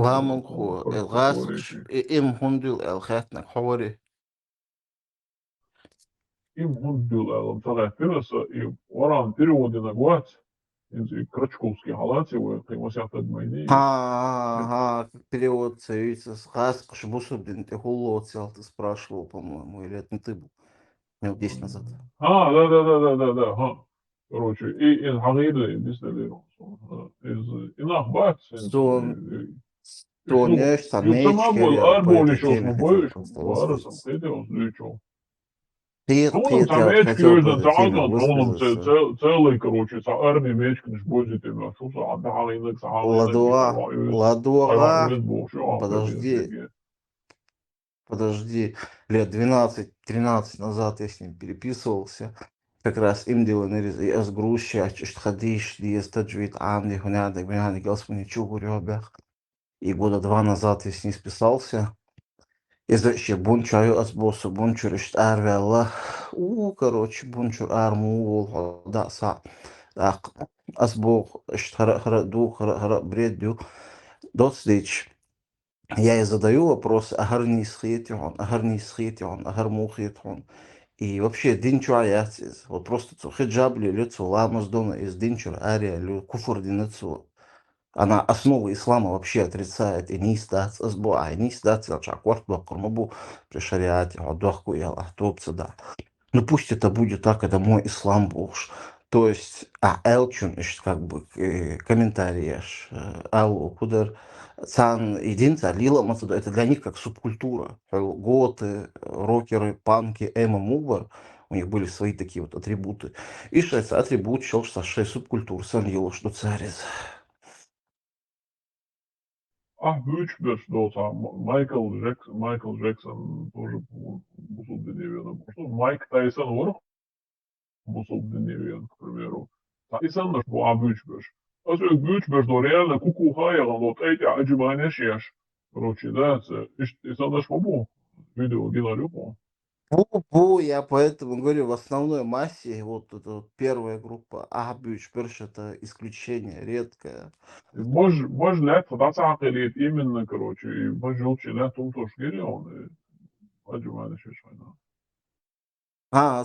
Ламонхо, Элгасхш, противоречий. Им Хундил, Элхатнак, Ховари. Им он был фотографировался, и оран переводы на гуац, из Крачковский галати, вот, и вот это майни. Как перевод царица с Хасхш, Бусубдин, ты хулоцел, ты спрашивал, по-моему, или это не ты был? Минут 10 назад. Да, ха. Короче, и из Хагиды, действительно, из инах бац, Сон, и что, Сонеш, и сама Санечки, был, я а по более этой еще теме хотел смубаешь, просто варасом, высказаться. ты он лечил. Ты, Шунам там я вот мечки хотел по южно этой теме цаган, шунам высказаться. целый, короче, армии мечки не шбозит, а что за отдахалинок, и Ладуага, Тайвань бог, что, а пойдет подожди, всякие. лет 12-13 назад я с ним переписывался. Как раз им деланырız yazgrushya чштхадиш диестаджвит анди хунядек биняди гелсмани чугурёбях. И года 2 назад я с ним списался. Изаче бунчаю асбосу бунчур ишт арвелла. Короче, бунчур арму да са. Так, асбох ишт хара хара бредю. Доцдич. Я и задаю вопрос, агарни схитион, агарни схитион, агарму хитион. И вообще динчу аятсиз. Вот просто цу хиджабли лицо ламас дона из динчу ария лю куфур динецу. Она основы ислама вообще отрицает. И не стать сбо, а не стать чакварт бакурмабу при шариате, адуахку и аллахтопца, да. Ну пусть это будет так, это мой ислам богш. То есть, элчун, как бы, комментариеш, алу, кудер, цан, единца, лила, мацудо, это для них как субкультура. Готы, рокеры, панки, эмо, мугвар, у них были свои такие вот атрибуты. И шесть атрибут, шел сашей субкультур, сан ело, что царез. Büyük доса, Майкл Джексон тоже бусул деневен. Что Майк Тайсон вор бусул деневен, к примеру. Тайсон наш бу büyük. Büyük до реально кукуха, я вот эти аджиманеш яш. Короче, да, исан наш бу видео делали по. Бу, я поэтому говорю, в основной массе вот эта вот первая группа Ахбюч, Перш это исключение, редкое. Мож лет, да, цакалит именно, короче, и мож лучше лет он тоже гелион, аджиманеш яш.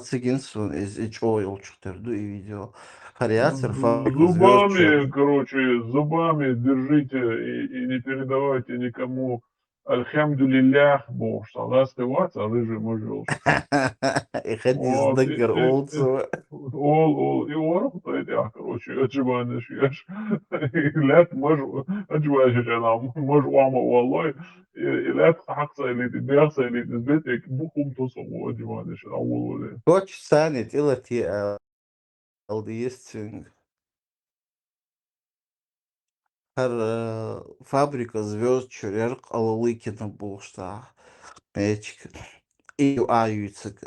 Цигинсон из Oil 4 и видео. Хариацер фабрика звезд Зубами, черт. короче, зубами держите и не передавайте никому. Альхамдулиллях, бог, согласны, рыжий мужик. И ходи с Вот, Даггер Олдсова. и ворог, короче, отжимаешь, и лет, отжимаешь, она, вама, валой, и лет, хакса, или ты бяса, или ты сбитик, бухум, то само, отжимаешь, а Коч Санит, илати LDS фабрика звезд Чурерк Алалыкина Булшта. Эчик. И аюцик.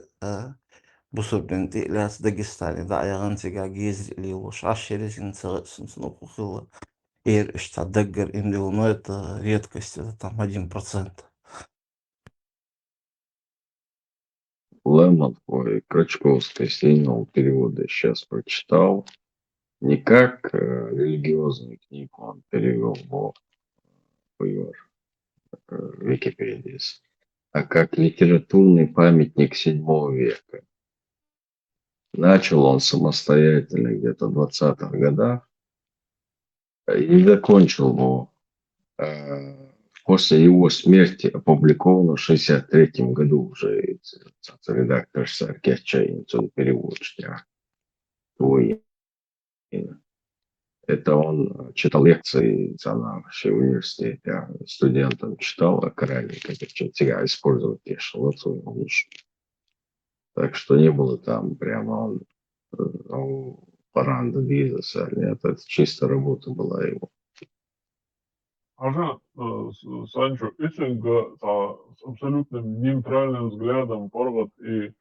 Бусурбенти ляс Дагестане. Да, я антига гизри луш. Ашерезин целесен кухила. И что Даггер Индил, но это редкость, это там 1%. Лемон, ой, Крачковская сильного перевода сейчас прочитал. Не как религиозную книгу он перевел по Википедии, а как литературный памятник 7 века. Начал он самостоятельно где-то в 20-х годах и закончил его после его смерти, опубликовано в 1963 году уже редактор Саркевича, переводчик. Твой. Это он читал лекции в университете, а студентам читал о Коране, как тебя использовать свою лучше. Так что не было там прямо паранда бизнеса. Нет, это чисто работа была его. Ага, Санчо Исинга с абсолютным нейтральным взглядом порват и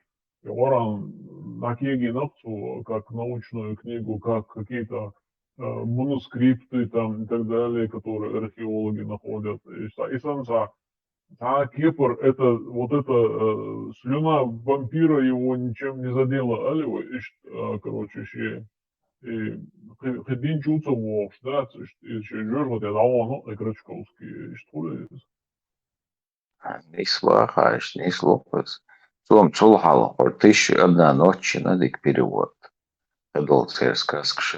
Оран на книги Нацу, как научную книгу, как какие-то манускрипты там и так далее, которые археологи находят. И Санса, Кипр, это вот эта слюна вампира его ничем не задела, алево, короче, И ходин чуца вовш, да, еще жёргот я давно и Крачковский, что ли. Нис вахаш, нис лопес. Том цулхал, or 1001 ночь надик перевод. Это церковская сказка.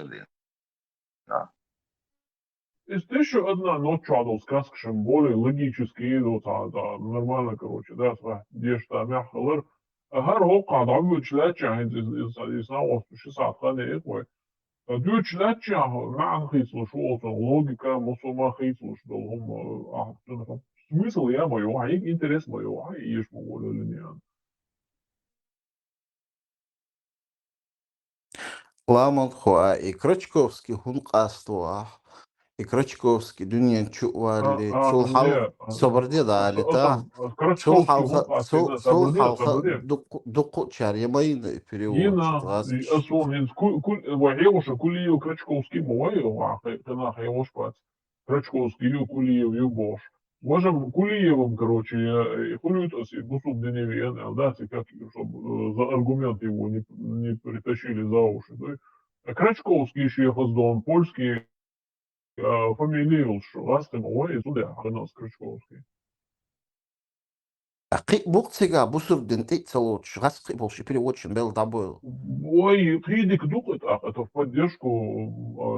Из 1001 ночь адал сказка, чем более логически идут, да, нормально, короче, да, дешь там мяхалыр. Her hoka da güçlerce insan olmuş saatte ne koy. Güçlerce man hızlı şu olsun logika musulman hızlı şu olsun смысл я мою, а их интерес мою, а ешь могу или нет. Ламон хуа и Крачковский хунқаствуа. И Крачковский дуньян чуали Не, цулхал соборде да алита. Крачковский Цулхал хункастин, цулхал собрали. дуку чарьямайны перевод. Yine asıl ваевоша кулию Крачковский мою, а кана хаевош пац. Крачковский кулиев юбош. Можем Кулиевым, короче, хулют оси бусук деневен, да, как, чтобы за аргумент его не притащили за уши, да. А Крачковский еще ехал польский, фамилию, что ластым, ой, туда, а нас Крачковский. Қи бұқтыға бұсырдың тейцелуч, ғасқи болшы переводчын бел дабыл. Ой, Фридик Дук, это в поддержку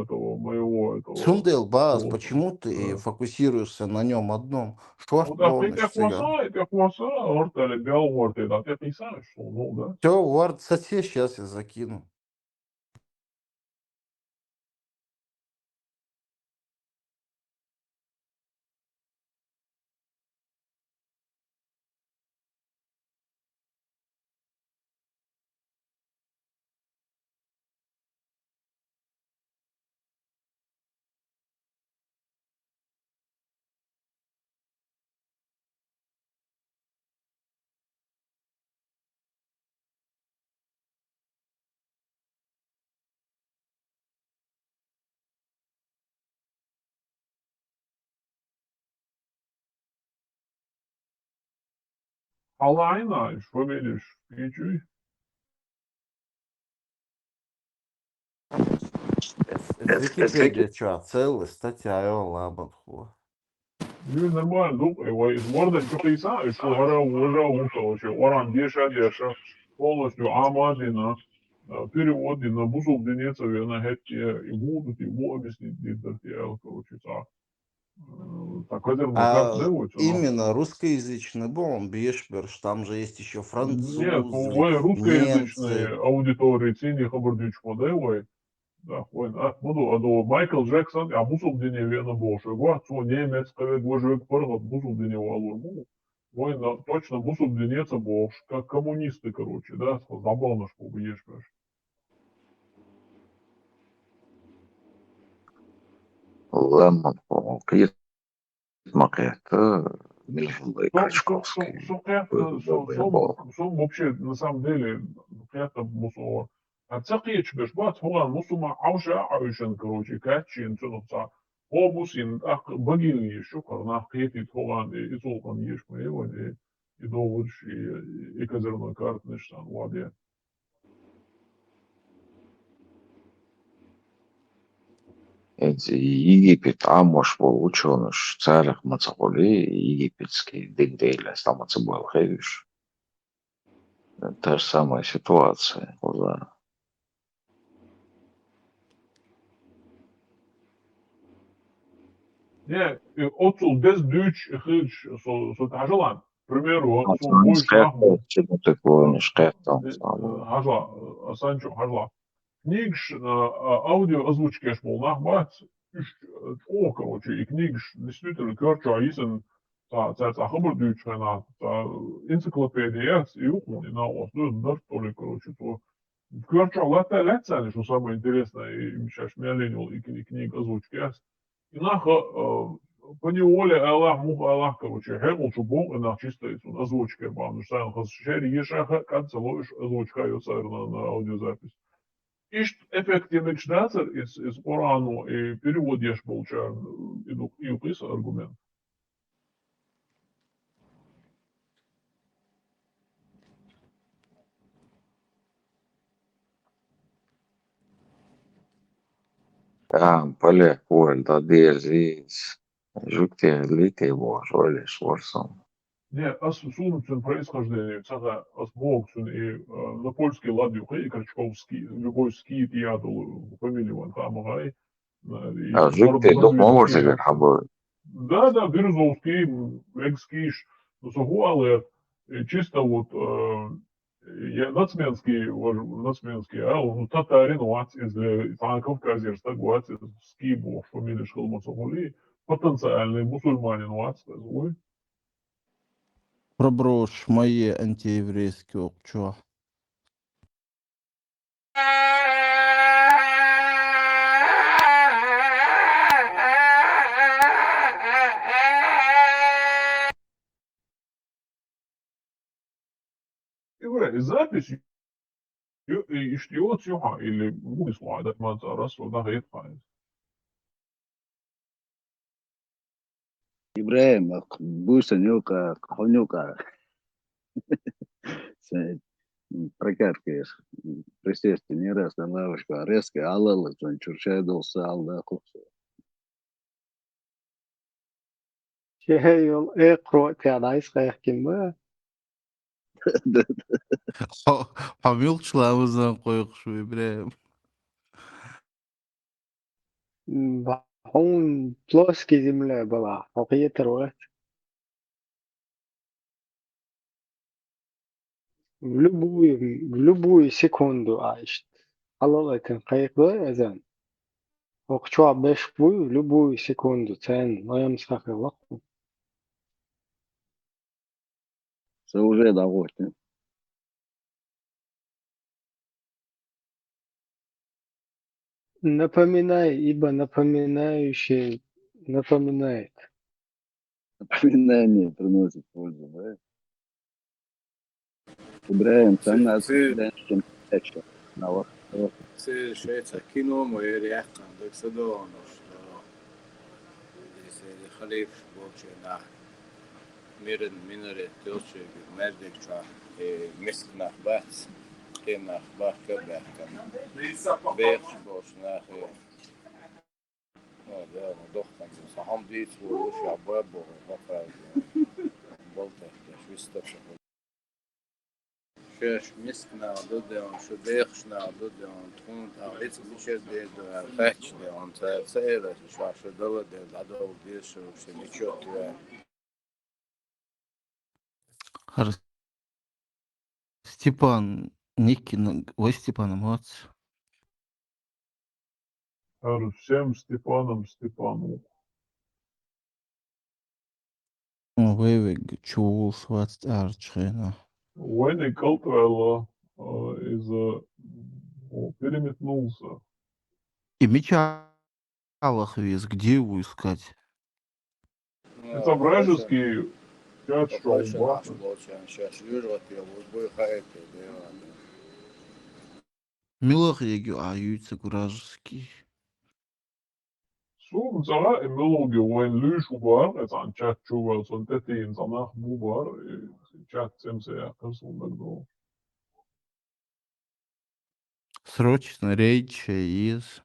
этого моего, этого. Сундел бас, Вот, почему ты да. фокусируешься на нем одном? Что Вот он пек васа, ортали бел орты, да, ты писаешь, что, ну, да. Все, Word сосе сейчас я закину. Алайна, что видишь, пичуй. Википедия, что, целая статья, лабанху. Ну, нормально, ну, его из Word, что писаешь, что гора уже короче, оран деша, полностью амадина, переводина, бусул денеца, вена хетти, и будут, и объяснить, короче, так, ядерную карту А делают, именно русскоязычный бом, Бешберш, там же есть еще нет, французы, вы русскоязычные немцы. аудитории цени хабардюч моделой, да, буду, Майкл Джексон, а бусул дене вена больше, гуацу немец, когда гвожевик пыргат, бусул дене валур, точно бусул денеца больше, как коммунисты, короче, да, забавно, что вы ешь, Лемон, قيد مقيت ملحظة كرачковский. Вообще, на самом деле, это мусор. А цакич беш бац, хуан мусума ауша аушен, короче, качин, цунуца. О мусин, ах, багили еще, карна, хети, хуан, и толкан ешь, мы его, и доводишь, и козырной карт, нечто, ладья. Египет, Амош был ученыш, царях Мацахули, египетский дегдейля, там был хевиш. Та же самая ситуация. Да. Не, отцу без дюч, хыч, со тажалан. К примеру, сон больше нахму. Чему ты клонишь, как там Хажла, Санчо, хажла. Книгш аудио озвучки шмол нахмат. О, короче, и книгш действительно корча исен та хабар дючена, та энциклопедия, и ухмони на вас, да, что ли, короче, то корча летели, что самое интересное, и сейчас мяленил и книг озвучки. И наха поневоле Аллах, муха Аллах, короче, хемул чубом, и на чисто озвучка, бам, что он хасшери, ешаха, канцеловиш, озвучка, ее на аудиозапись. Ишт efektivmiş dācer iz Korānu i переводишь, получается, и упис аргумент. Поляк, Оль, да, здесь. Жуткие литые Оль, Шворсон. Не, сумчен происхождение, цага асбоксун и на польский ладюха и Крачковский, любой скит и адул фамилию вон там агай, и Жуткие дух Мордвинский. маморсик, хабы. Да, да, Березовский, Экскиш, ну, Согуале, чисто вот нацменский, а он татарин, вац из Танков, Казерста, вац из Скибов, фамилия Шхалмасогули, потенциальный мусульманин, вац, ой. Проброш мои антиеврейские окчуа. И говорю, запись يشتيوت يوحى اللي مو يسمع هذا ما ترس وده هيدفع. Ibrahim, busa nyoka, honyoka, прокаткаешь. Присесть не раз на лавочку, а резко алала, он чурчай долса алда хлопцы. شيء يوم اقرأ تعالى يحكي ما Хамилчыларымыздан қойықшы Ибраһим. بحون плоский земля была حقيقة الوقت в любую секунду عشت الله تنقيق ذا أذان وقتوا باش بوي в любую секунду تان ما يمسخ الوقت Все уже довольно. напоминай ибо напоминающий напоминает Напоминание приносит пользу, да? Ibrahim, sen Se nasıl na vakt. se Šveica kino moje rijeka, dok se do ono što se halif boče na miren minare tilče merdek ča misk na bac na bac kabehkan bech boš na da no dohtan sa ham dit wo shaba bo vafa bolta shvista شش مسكنا ضدهم شو بيخشنا ضدهم تكون تعيس بيشر ديد فاتش دي on سائر شو دولة ديد عدو ديش شو نيشوت Степан Никин, ой, Степан, молодцы. Говорю, всем Степану. Вейвиг чул свац арчхена. When ik cultureel is переметнулся. И Мичалах вез, где его искать? Это вражеский чат, что он больше бахнет. наш больше сейчас южат я бой хайты Милах егю аюйца гуражский. Сум зара эмилоги when луш убар, это ан чат чувал, сон тетин занах бубар, чат семсе якорсун бэгдо. Срочно речь из...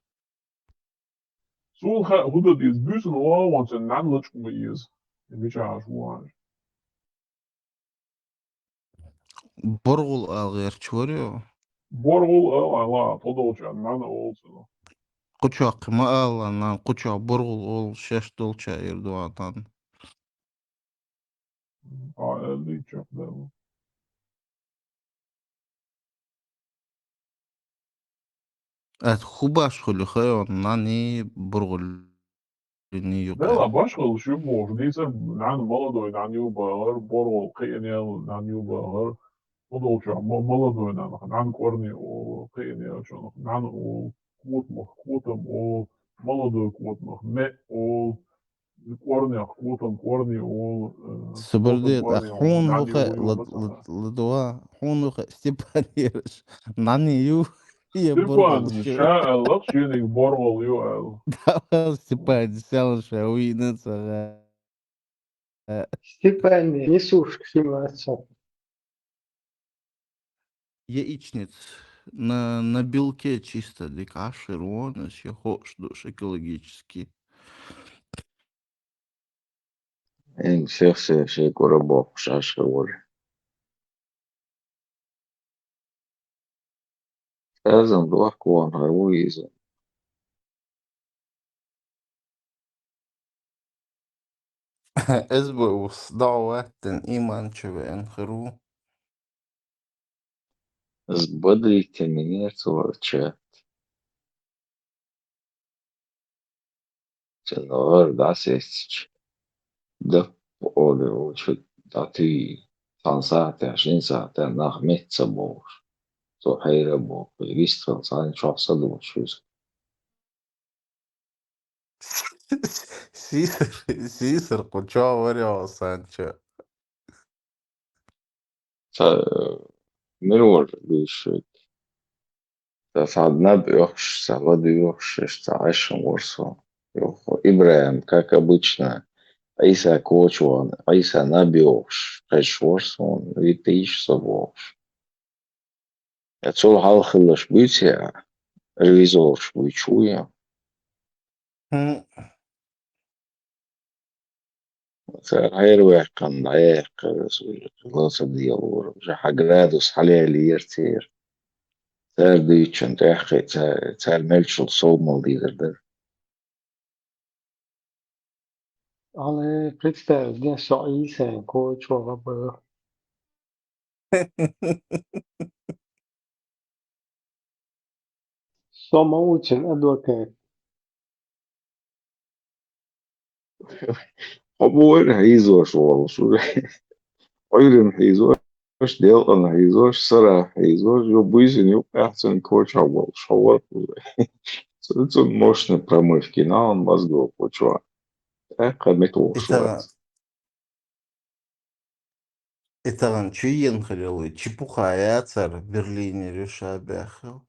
Сул худа дис буsen оa, want zijn namelijk is. In which I was. Боргул алгерчворио. Боргул ала, подолча, нана олсу. Кучак маала на кучак боргул ол шеш долча Эрдуатан. Личак, да. Эт хубаш хулюхэ он нани боргул не Да, юка. башкал شو بور ديسر نعن ملدوي نعن يوبر بورو قينيل نعن يوبر مدولشا ملدوي نعن كورني او قينيل شو نعن او كوتم او ملدوي كوتم مي او كورني كورني او Сабардет, а كورني او хун نعن хуха يو مثلا ладуа, хун хуха Степан Ереш. Нани ю я боргул Степан, шо. شاء الله شيني بورول يو Давай Степан сялша уйнется. Степане несушь к нему отцом Яичниц на белке чисто для каши, рон, еще душ экологический. شخص شيء كورة شاشة ولا لازم روح كون هرويز اسبوع ضاع إيمان شبه انخرو. بدري تمنيت ورشة النهار دعسيستش ده أولي وشد دعتي 10 ساعة 20 ساعة ناخ ميت سبور så حيرة بو بيستر صار شخص صدق شوز سيسر قجوا وريا سانشا. منور بيش فعدنا بيوخش سعود يوخش اشتعشن ورسو يوخ إبراهيم как обычно Isa kočuon, Isa nabjūkš, pēšošon, vitīš savokš. Ja col halkhilash bütsja, revizorš büčuja. Sär herverkan daek, lasa dialor, jaha gradus haleli irtir. Sär dytjen tähki, sär melchul somal dider. Ale predstav, gdje so Isen, kočova B. Soma učen advocate. Обоер хизош волш, ойрен хизош, делан хизош, сара хизош, jo бызин, jo пяцен koča волш, это мощный промывки, на он мозгов, почва. Это металл. إتغن чуен خليلي чепуха яцер в Берлине реша бяхал.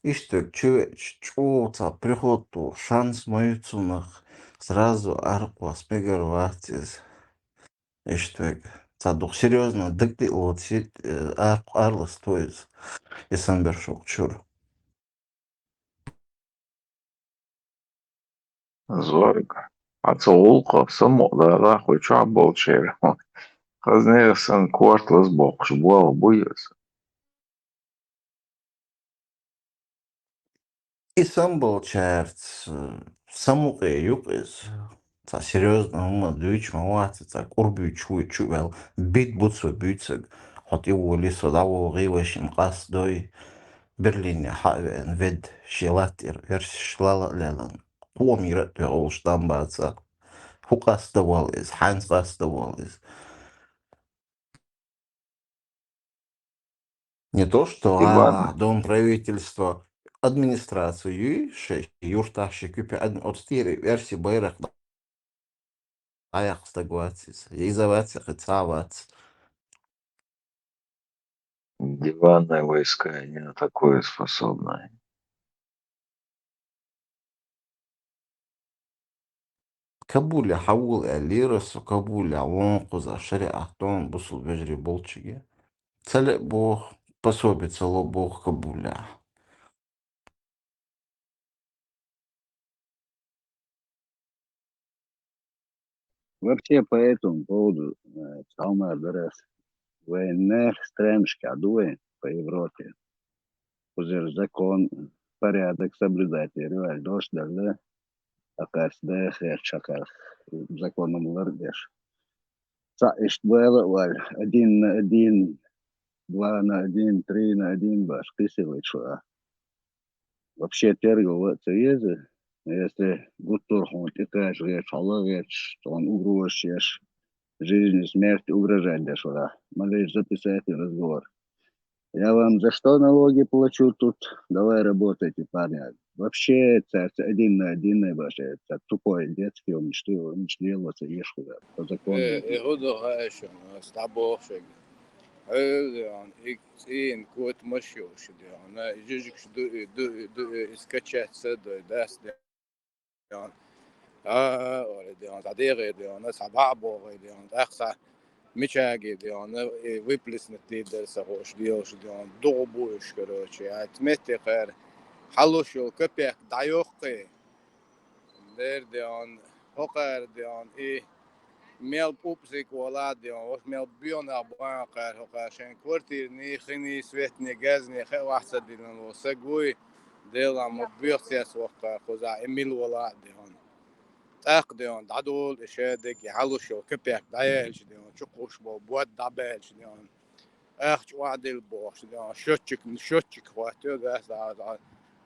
Иштек чуца приходу шанс моюцунах сразу арку аспегерватис. Иштек цадух серьезно дыкты вот арку арла стоит. И сам бершок чур. Зорга. Atsolqa samodārā, ko čābolčēra. Kazniesan kortlas bokš, bola bujas. И сам был чарц, самуке юпис. Та серьезно, ума дүйч мавати, та курбю чуvel, бит буцу бүйцег. Хот его лисо даво гивашим қас дой. Берлине хавен вед шилатир, верс шлала лелан. Қуам ират ол штамбаца. Хукас давал из, ханс қас давал из. Не то, что Иван, дом правительства, администрацию, юрташи купи от стири версии байрах аяқ стагуатис, изаватис, хицаватис. диванные войска не на такое способны. Кабуля حول الليرس وكابولا ونقذ الشريعة تون بصل بجري بولتشيجي تلق بوخ пособие цело бог Кабуля. Вообще по этому поводу, Салмар Дарес, военных стремишь дуэ по Европе. Уже закон, порядок соблюдать, реаль дождь, да, акарсда, херчакар, законом лардеш. Ишт было, валь, 1-1, 2-1, 3-1, баш, киселый шла. Вообще торговаться есть, если гутурхун, ты кажешь, речь, он угрожаешь, жизни, смерти угрожать даже. Могли записать разговор. Я вам за что налоги плачу тут? Давай работайте, парни. Вообще, это 1-1 вообще. Это тупой детский, он не делается, ешь куда. По закону. يهودو هاشم استعبوه شيء يعني إكسين كوت مشيو شدي أنا يجيك دو إسكتشات سد داس يعني ولدي أنا تعدي غيدي أنا سبعبو غيدي أنا أخسر مشاقي ديون ويبلسنت تيدر سهوش ديوش ديون دوبوش كروشي تمتي خير حلوشو كبيك دايوخي دير ديون هوكر ديون ميل بوبسيك ولا ديون وش ميل بيون أبوان خير هوكر شين كورتير ني خني سويتني غازني خير واحد ديون وسقوي ديلا مبيوسيس وخير خوزا إميل ولا ديون تاخديون دادول إشادك يحلوشو كبيك دايلش ديون شقوش بود دابلش ديون اخش وعدل بوش ديون شوتشك خواتو ده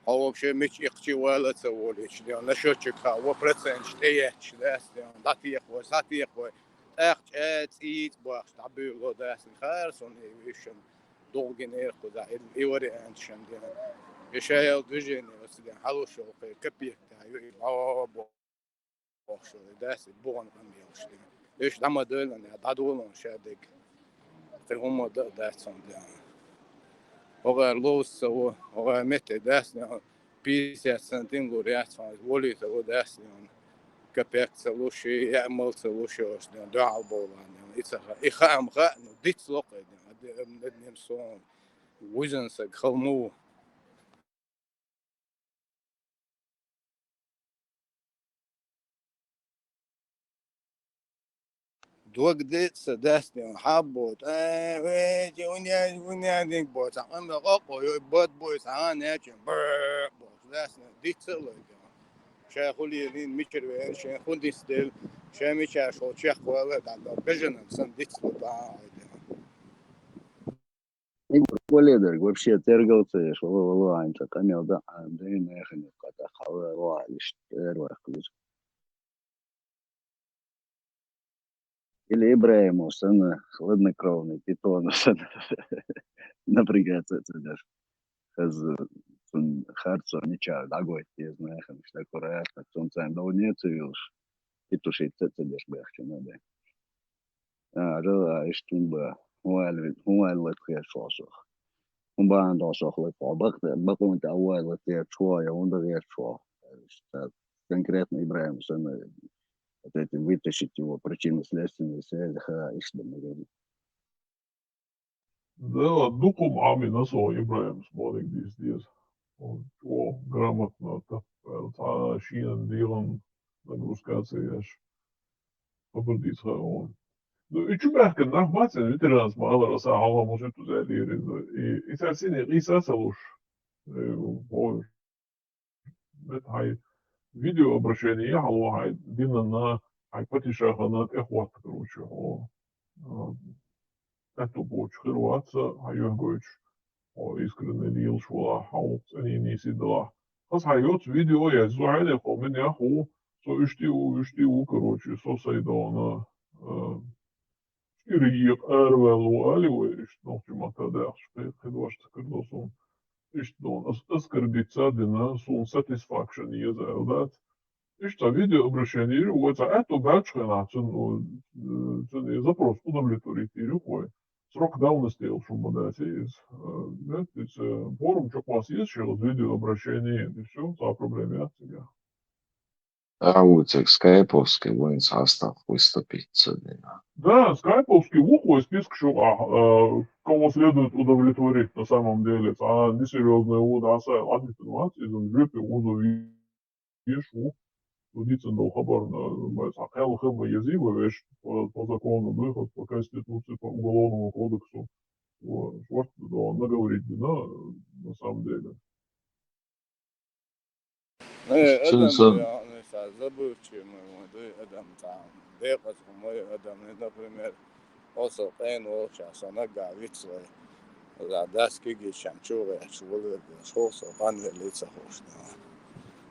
هو بشي مش يقشي ولا تسوليش ديون لا شوتشك هو برسن شتيش ده ديون داتي خو ساتي خو اخش ايت بوش دابلو ده خيرسون يشن دوغينير خدا ايوري انشن ديون يشايل فيجن بس ديون حلوشو كبيك دايو بابو داس بوغن قميوش ايش دما دولن دادولن شادك تهم داسون ديان هو لوس هو مت داس بيس سنتين غوريات فاز ولي تو داس كبيك سلوشي يعمل سلوشي دعاء بولان إخام خان ديت لوق ندنيم صون وزن سك خلمو دوق ديت سداسني حبوت ويجي ونيا ديك بوت عم غقو يبوت بوت عن ناجم بوت داسني ديت سلو شيخ ولي لين ميشر وين شيخ ولي ستيل شيخ ميشر شو شيخ ولا دعنا بجنن سن ديت سلو وليدك вообще ترقوت شو والله أنت كمية ده عندنا يا أخي قطع خوا واعلش تروح или Ибраиму, сын хладнокровный, питон, напрягаться, знаешь, харцо, ничего, дагой, ты знаешь, что такое, так солнце, да у нее цивилш, и тушить, это дешь бэхче, надо. Рыла, иштун ба, хуайл лэпхэ шосох. Бан досох лэпхэ, бакун та хуайл лэпхэ чуа, я он дагэ чуа. Конкретно Ибраиму, сын, вот эти вытащить его причинно-следственные связи, иштун, Да, духом Амина со Ибраим смотрит здесь. О, грамотно так. Шиен делом нагрузкация побудить он. Ну, и чубахка нахматся, ветеран смала роса, хава может туда лирить. И сарсине риса салуш. Это хай видеообращение, хало хай дина на хай патишаханат эхват, короче. Это будет хрватса, хайонгойч. искренне лил шула хаут они не сидела. Хас хайот видео я зуайле хо меня хо со ишти у короче со сайдона штириет арвелу аливеш но чума тадах шпет хедваш такдосон иштон оскорбиться дина сун satisfaction езалдат ишта видео обращение вот это бачхана цен запрос удовлетворить рукой срок давности шумодати форум что у вас есть еще видео обращение и все за проблемы от тебя. А вот скайповский воин состав выступить сегодня. Да, скайповский ухо список что кого следует удовлетворить на самом деле. А несерьезная удаса информации из джипи узу вишу. Судиться до хабарна хэл хэма языва вещь по закону выход по конституции по уголовному кодексу. Вот наговорить да, на самом деле. Adam ja забывчивый молодой Адам там. Дехас мой Адам, например, also ein сейчас она говорит свой. За даски гищам чуга чуга шосо банвер лица хошна.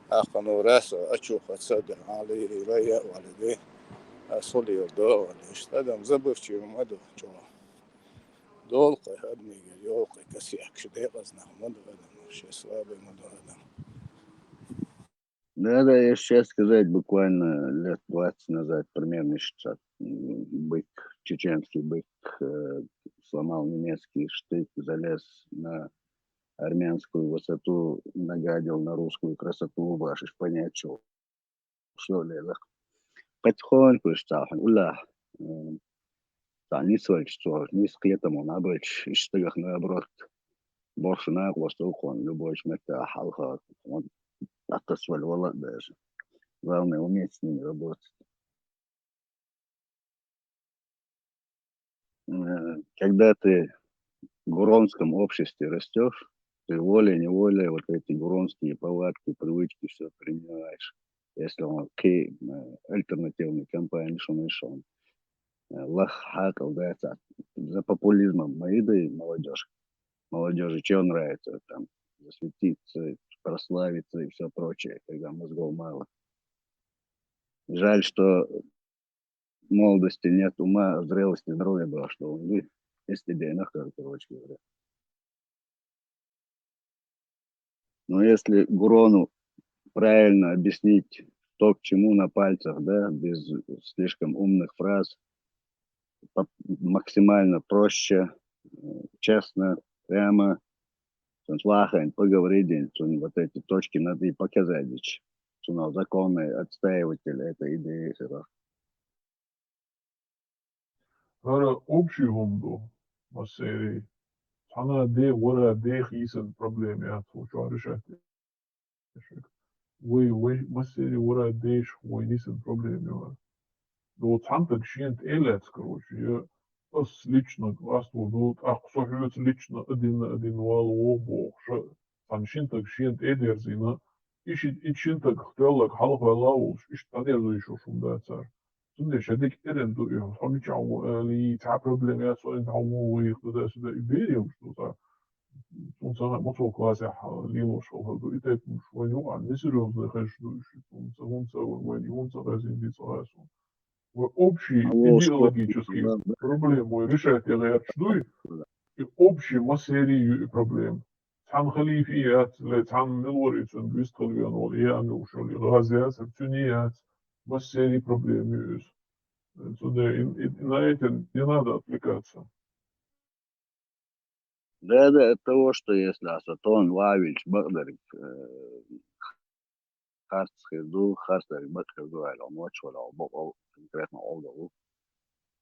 Ахану раса ачуха цадер али рая валиде. Солио до лишь Адам забывчивый молодой чуга. Долго одни ёлка косяк шдехас на молодой Адам, все слабый молодой Адам. Да, я сейчас сказать, буквально лет 20 назад, примерно сейчас, бык, чеченский бык, сломал немецкий штык, залез на армянскую высоту, нагадил на русскую красоту, вашишь понять, что ли, потихоньку, что, ула, Nis völç zor, nis kıyıtamon abölç iştigah nabrot. Borşuna qostukon, любой шмекта халха. Вот атасваль вала даже. Главное уметь с ними работать. Когда ты в гуронском обществе растешь, ты волей-неволей вот эти гуронские повадки, привычки все принимаешь. Если он альтернативной компании, что нашел. Лах хакал, да, за популизмом моей молодежь. Молодежи что нравится? Там засветиться, прославиться и все прочее, когда мозгов мало. Жаль, что в молодости нет ума, зрелости, здоровья было, что он вы, если тебе нахер, короче говоря. Но если Гурону правильно объяснить то, к чему на пальцах, да, без слишком умных фраз, максимально проще, честно, прямо, слахань, поговорить, вот эти точки надо и показать, что законный отстаиватель этой идеи. Вара общий гумду, масери, хана де вара де хисен проблем я тучу решать. Вы масери вара деш вы нисен проблем я. Do цантак шент элец, короче, я ас лично гластву, do аксохлюц лично один вал обох, цан шинтак шент эдерзина, ишит шинтак хтеллак халх валауш, иш танерзу ишо шумда цар. Sunde şedik eren duruyor. Son hiç li ta problem ya so in hawo we da so da iberium so da unser Motto quasi limo so do ite so jo an nisero de restu unser when you unser in die so so. Общий идеологический проблему решать я чдуй и общий массерию проблем. Там خليفيات لتعم ملوريتون بيستخدمون ولا ну شو اللي غازات التونيات массерии проблем. Сюда на это не надо отвлекаться. Да, от того, что если Асатон Вавич Багдер Харц Хизду, Харцер Багдер على ماتش ولا أو конкретно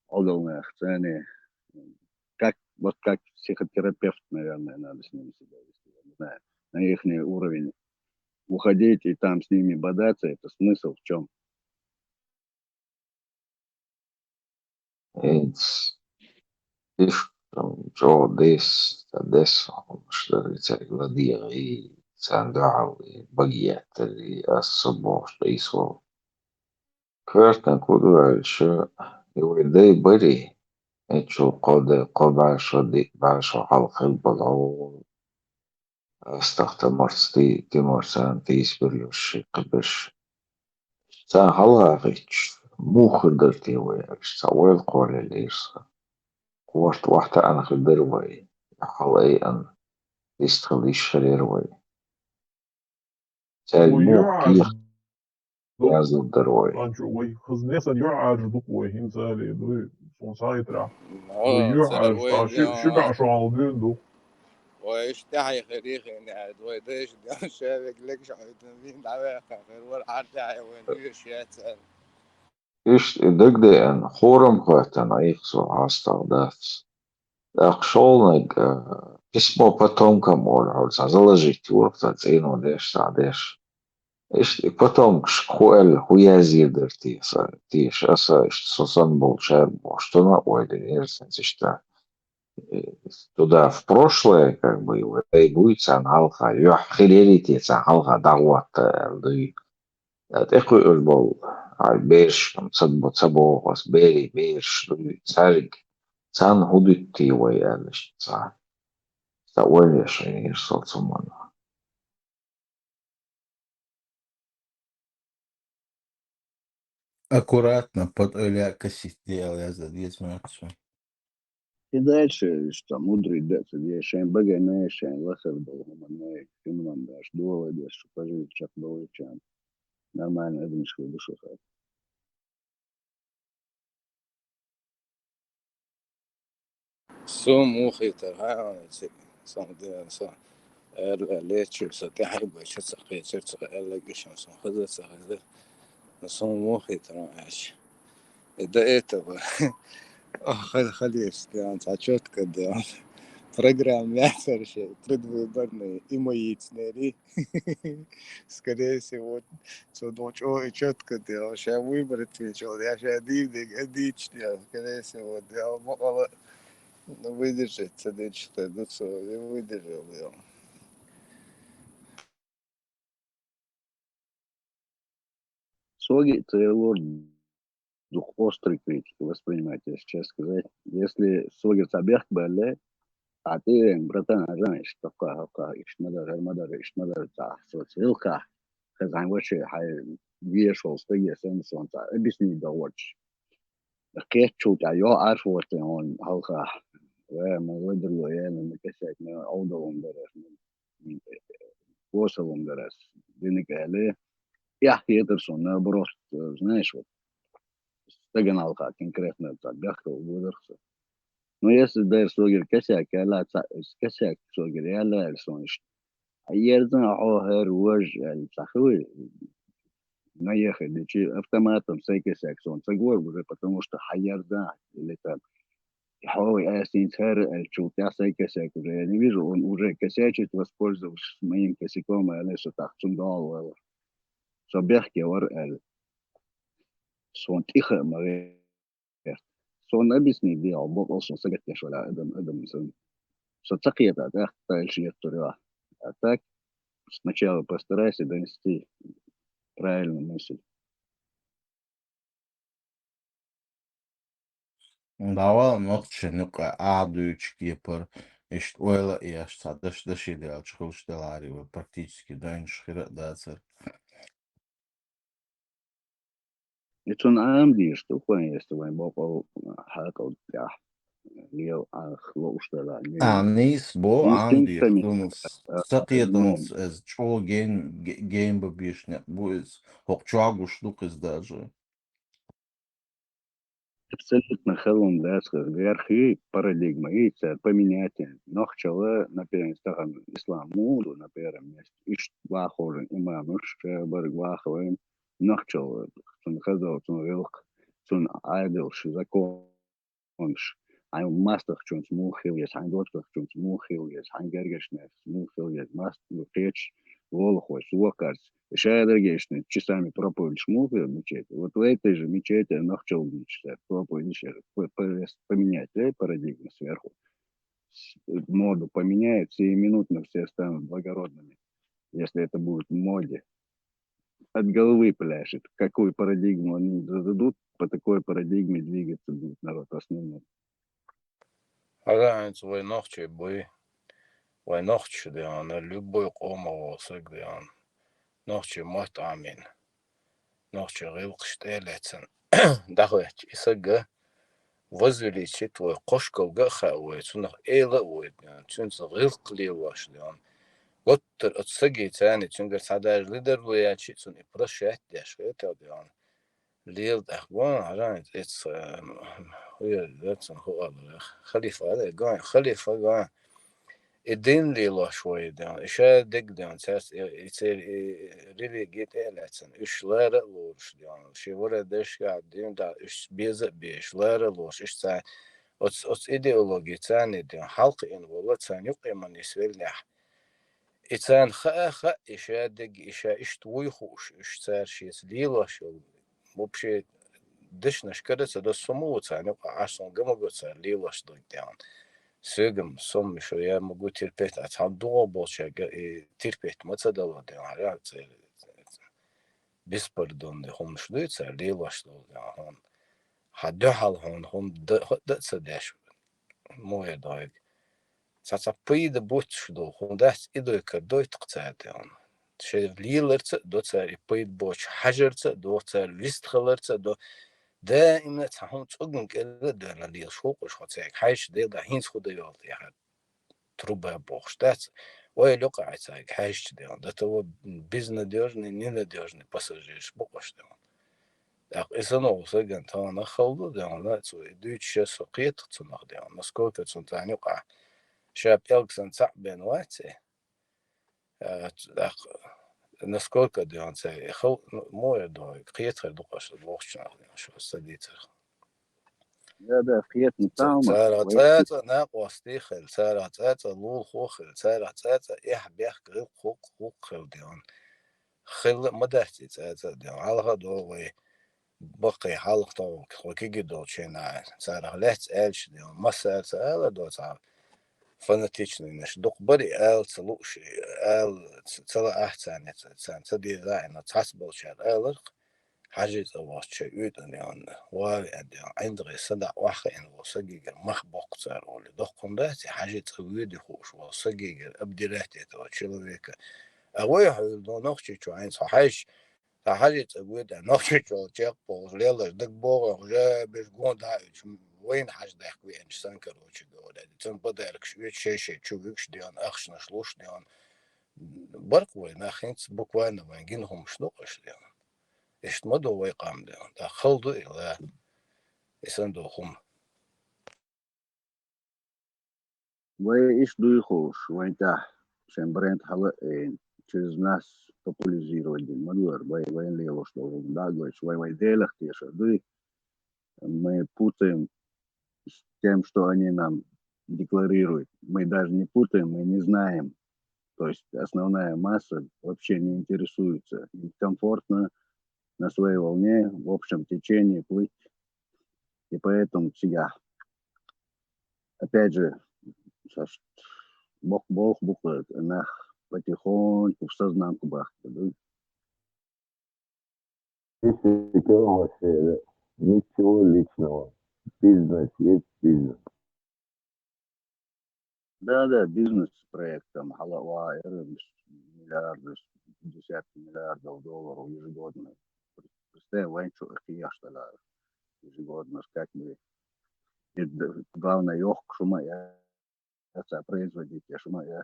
Олдовные цены, как вот как психотерапевт, наверное, надо с ними себя вести, я не знаю, на их уровень уходить и там с ними бодаться, это смысл в чем? جو ديس مشتري لديغي ساندعوي بقيت اللي الصبح ليسو كرتن كودو شو يودي بري اتشو قد بعشو حلق البلعو استخدمرتي تيمورسان تيسبريوش قبش سان حلقاقيتش مو خدرتي وياكش سوال قول الليرسا قوشت واحدة أنا خدر وي حلقي أن يستخديش خلير وي سال مو كيخ يازل دروي Ancho وي خزنيسا يعاج وي هم سالي دوي صون سايترا سر ويعاج وي تا شبع شو على بيندو وإيش تحي خريخ يعني ويديش ده شابك لك شو تنزين دعوة خير ولا حتى وين يشيات إيش دقدي أن خورم قوتن أيخسو عاستغدات أقشولنك اسمه потомкам орхолса заложить урта цейну деш садеш إيش потомкш хуэл хуязидер тиш аса إيش сосан болчар что на ойде эрсенс что туда в прошлое как бы и будет сан халха юх хилерити сан халха дагват ды تقول البول عالبيرش تصبو تصبو غاس بيري بيرش تسارق تسان هدوتي ويالش تسان تقوليش يعني يرسل ثمنا Аккуратно под Оляка сидел, я задец мертвый. И дальше, что мудрый дец, где шейн багане, шейн лахер был, гумане, кинуман даш, дуала деш, что пожить, чак был чан. Нормально, это мешкой душу хат. سو موخي ترى صام ده صام ليش ستحي بيش سخي سخي إلا قشم صام خذ سخي صام موخي ترى عاش ده إيه تبغى خليش يعني четко да. Программа совершенно предвыборные и мои цели. Скорее всего, что очень четко делал. Сейчас выборы отвечал. Я сейчас дичь, скорее всего, делал. Мало выдержать, что ну что, не выдержал. Соги Тейлор дух острой критики воспринимать, если честно сказать. Если Соги Сабех Белле, а ты, братан, знаешь, такая, ишмадар, социлка, хазан вообще, хай, вешал, стоит, солнца, объясни, да, вот. كيف تشوت يو عارف وقت هون هالخا وما ودر له يعني مكسك ما أوضهم درس من وصلهم درس دينك عليه يحكي يدرسون بروست знаешь вот стеген алка конкретно так бяхка удерса но если дай согер косяк لا косяк согер я لا сонш يرزن عوهر وجه الصحوي наехать автоматом всякий сон соглор уже потому что хайерда или там هو أساسا شو تعسى كساك يعني بيجو уже كساچت воспользовавшись моим косяком يعني что так цундал så бяхки var sån тихо мare sån объясни дел бог also сагат я шола адам сон so цакиета да дальше я туря а так сначала постарайся донести правильную мысль. Давал нотче нука адуючки пар ишт ойла и аш садаш даши дел чхуш делари практически дайнш хира дацер. Это он амди что если вы бог хакал да лев ахло что да не Нис бо عندي инстинктами خلص سقيتنس از چو гейм бабишня буиз хокчагуш дукыз даже. абсолютно хеллом датских верхи парадигма и поменять нахчала например стаган ислам муду например мест иш вахорен имам шебер ваховен нахчала цун хазал цун вилк цун айдел закон ein mastach chun smuchil yes ein dortach chun smuchil yes ein gergeshne smuchil yes mast pech волохой сукарс шайдергешне часами проповедь шмухил мечеть вот в этой же мечети нахчал мечтать проповедь еще поменять парадигму сверху моду поменяют сиюминутно все станут благородными если это будет в моде от головы пляшет какую парадигму они зададут по такой парадигме двигаться будет народ в основном. Ага, свой ногче бой, вой ногче да он любой кома осыг да он ногче мот амин ногче гылкштелетsen дахвет исага возвеличить твой кошкалга хауэ цунах эла уэд цунс гылкли ваш да он вот отсаги цани цунгер садар лидер буячи цун и прошет дяш это да он лил ахван аран it's that's خليفة هذا قاعد خليفة قاعد الدين لي لا شوية ده إيش دق ده أساس يصير really get إلاتن إيش لا رأوش ده شيء ورا دش قاعد دين ده إيش بيزق بيش لا رأوش إيش تان أتس إيديولوجي تاني ده حلق إن والله تان يقيم من يسوي لح إتان خا إيش دق إيش توي خوش إيش صار شيء ليلا شو مو بشيء دش نشكره ده سمو تان يقع عشان قام صار ليلا شو ده Sögüm som şu ya mogu tirpet atam duo bolşa tirpet matsadalı de ya bis pardon de hom şluysa lelaşlı ya hon hadde hal hon da sadaş moya daig sasa pıydı bot şdo hon da ido ka doyt qtsat ya şey lilerts do tsari pıydı boç hajerts do tsar list khalerts do دائما تهم تقن كده ده انا دي شوق شخصيك حيش ده هينس خده يالد يعني تروبا بوخشتات ويلقى عتاك حيش ده ده تو بيزنا ديرني نينا ديرني باساجير بوقش ده ده إسنا وسجن تانا خلده ده أنا تو دوتش سقيت تصنع ده أنا سكوت تصنع نقع شاب يلقسن صعبين واتي насколько да он цей хол моя до قيت خير دقش بوخش شو استديت هذا خيط متاعهم تسارع ناقص تيخل تسارع لول خوخل تسارع بيح قريب خوك خوديون خل مدهتي ديون على هدوي بقي حلق تو خوكي جدو تشينا تسارع لهت إلش ديون مسار تسارع دو تسارع فنتيجني نش دق بري تلوش تلا أحسن تدي ذاين تحسبل شر حاجة واشة يودن يعني وارد يعني عندي صدق واحد وصدق مخبوق صار ولا دخن ده حاجة ويدي خوش وصدق أبدي رحتي توشلو بيك أوي حلو نقشة شو عين صحيح حاجة ويد نقشة شو جاب بوز ليلا دق بوغ جا بيرجون ده وين حاجة ده كوي إنش سانكر وش جوده تم بدألك شو شو بيكش ديان أخش نشلوش ديان برق وين أخين بكوانا وين جينهم شلوش ديان اشتمدوا ويقام ديان دخلوا إلى يسندوهم وإيش دويخوش وين تح عشان برنت حلق через нас популяризировать мадуар вайн лево что да говоришь вай делах те что мы путаем с тем что они нам декларируют мы даже не путаем мы не знаем то есть основная масса вообще не интересуется им комфортно на своей волне в общем течении плыть и поэтому всегда опять же бог буквы нах потихоньку в сознанку бахта. Вообще, ничего личного. Бизнес есть бизнес. Да, бизнес-проект, там, Халава, миллиарды, десятки миллиардов долларов ежегодно. Представляю, ванчу, ахия, что ли, ежегодно, как бы. Главное, ёх, шума, я производить, шума, я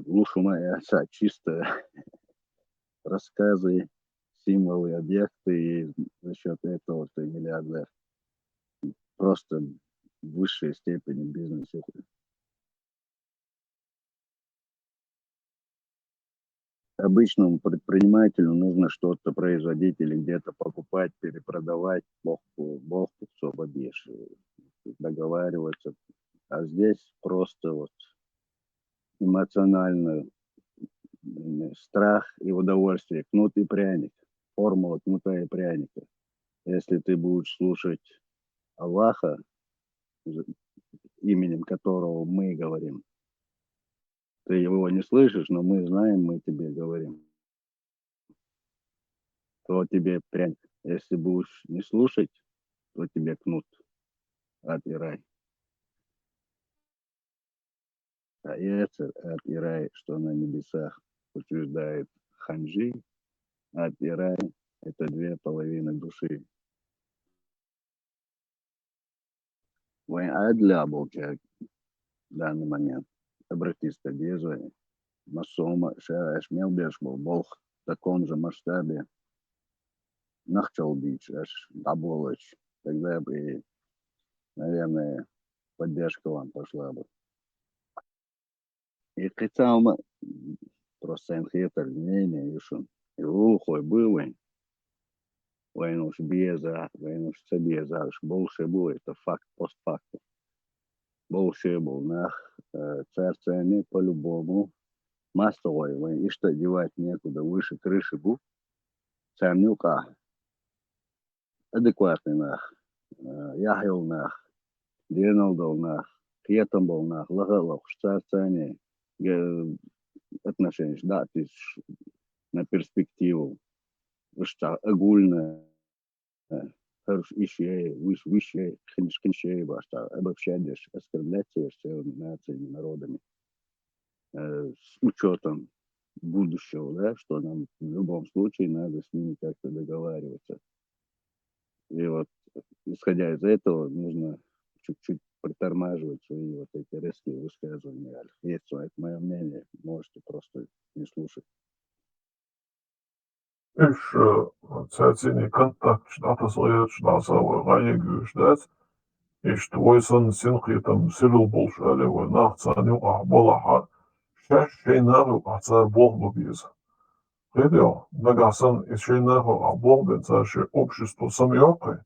лушума, я чисто рассказы, символы, объекты, и за счет этого ты миллиардер. Просто в высшей степени бизнес. Обычному предпринимателю нужно что-то производить или где-то покупать, перепродавать, бог освободишь, договариваться. А здесь просто вот эмоционально страх и удовольствие, кнут и пряник, формула кнута и пряника. Если ты будешь слушать Аллаха, именем которого мы говорим, ты его не слышишь, но мы знаем, мы тебе говорим, то тебе пряник. Если будешь не слушать, то тебе кнут, ад и рай. А Яцер, ад и рай, что на небесах утверждает Ханжи, ад и рай – это две половины души. Вайн адля был человек в данный момент. Обратись к Одеже, Масома, Шааш, Мелбеш был Бог в таком же масштабе. Нахчал бич, аж Даболыч. Тогда бы, наверное, поддержка вам пошла бы. И хотел просто инхетер мнение, и ухой был, вайн уж беза, вайн уж собеза, уж больше был, это факт, постфактум. Больше был, нах, царствие по-любому. Мастовой, вайн, и что девать некуда, выше крыши был. Царнюка, адекватный нах, яхил нах, Дерналдов нах, Кетом был нах, Лагалов, царствие, отношения, да, ты на перспективу, что огульно, еще, выше, конечно, башта, обобщаешь, оскорблять все нациями, народами, с учетом будущего, да, что нам в любом случае надо с ними как-то договариваться. И вот, исходя из этого, нужно чуть-чуть притормаживать свои вот эти резкие высказывания. Есть это мое мнение, можете просто не слушать. إيش تاتيني كنتاكش نعتصغيرش نعصاوي غايقوش دات إيش تويسن سنقي تمثيلو بولش علي وناختاني وقع بولحا شاش شينار وقع تار بوغ ببيز غيديو نقعسن إيش شينار وقع بوغ بنتار شي أوبشستو سميوقي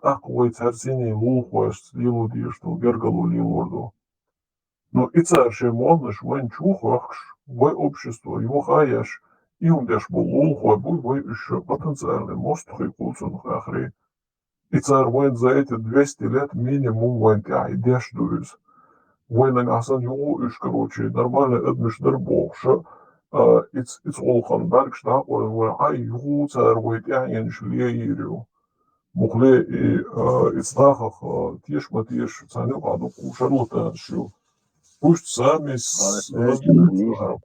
такой царсиний лухость, лилудиш, что гергалу лилорду. Но и царший молныш, вон чухахш, вой общество, его хаяш, и умдеш был лухой, буй вой еще потенциальный мост хикулцун хахри. И царь вон за эти 200 лет минимум вон тя идеш дуюз. Война гасан югу иш, короче, нормально эдмиш дербохша, it's olхан bergsta, вой ай югу царь вой тя яниш леирю. Мухле и ицнахах тишма тиш цаню аду кушарлута шил. Пусть сами разберутся.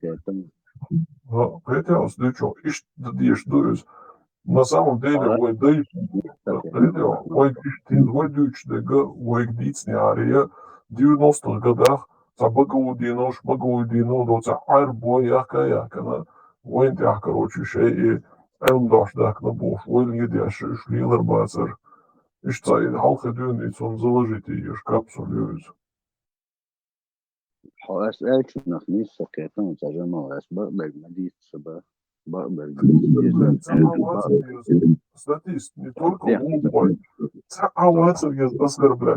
Хотя, что, ишь, дишь, дуюсь. На самом деле, вой дайш, вой тин, вой дюч, дега, вой гдицни ария, 90-х годах, за багаудино, доца арбой, яка, вой интях, короче, шей, и элмдаш, дак, на буш, вой лидяш, шлилер бацер, ишь, цай, халха дюн, и сон заложите, ишь, капсулюсь. أسألك نخليص كيتم ترجمة أسباب مدينة سبا بقدر Статист, не только глупой.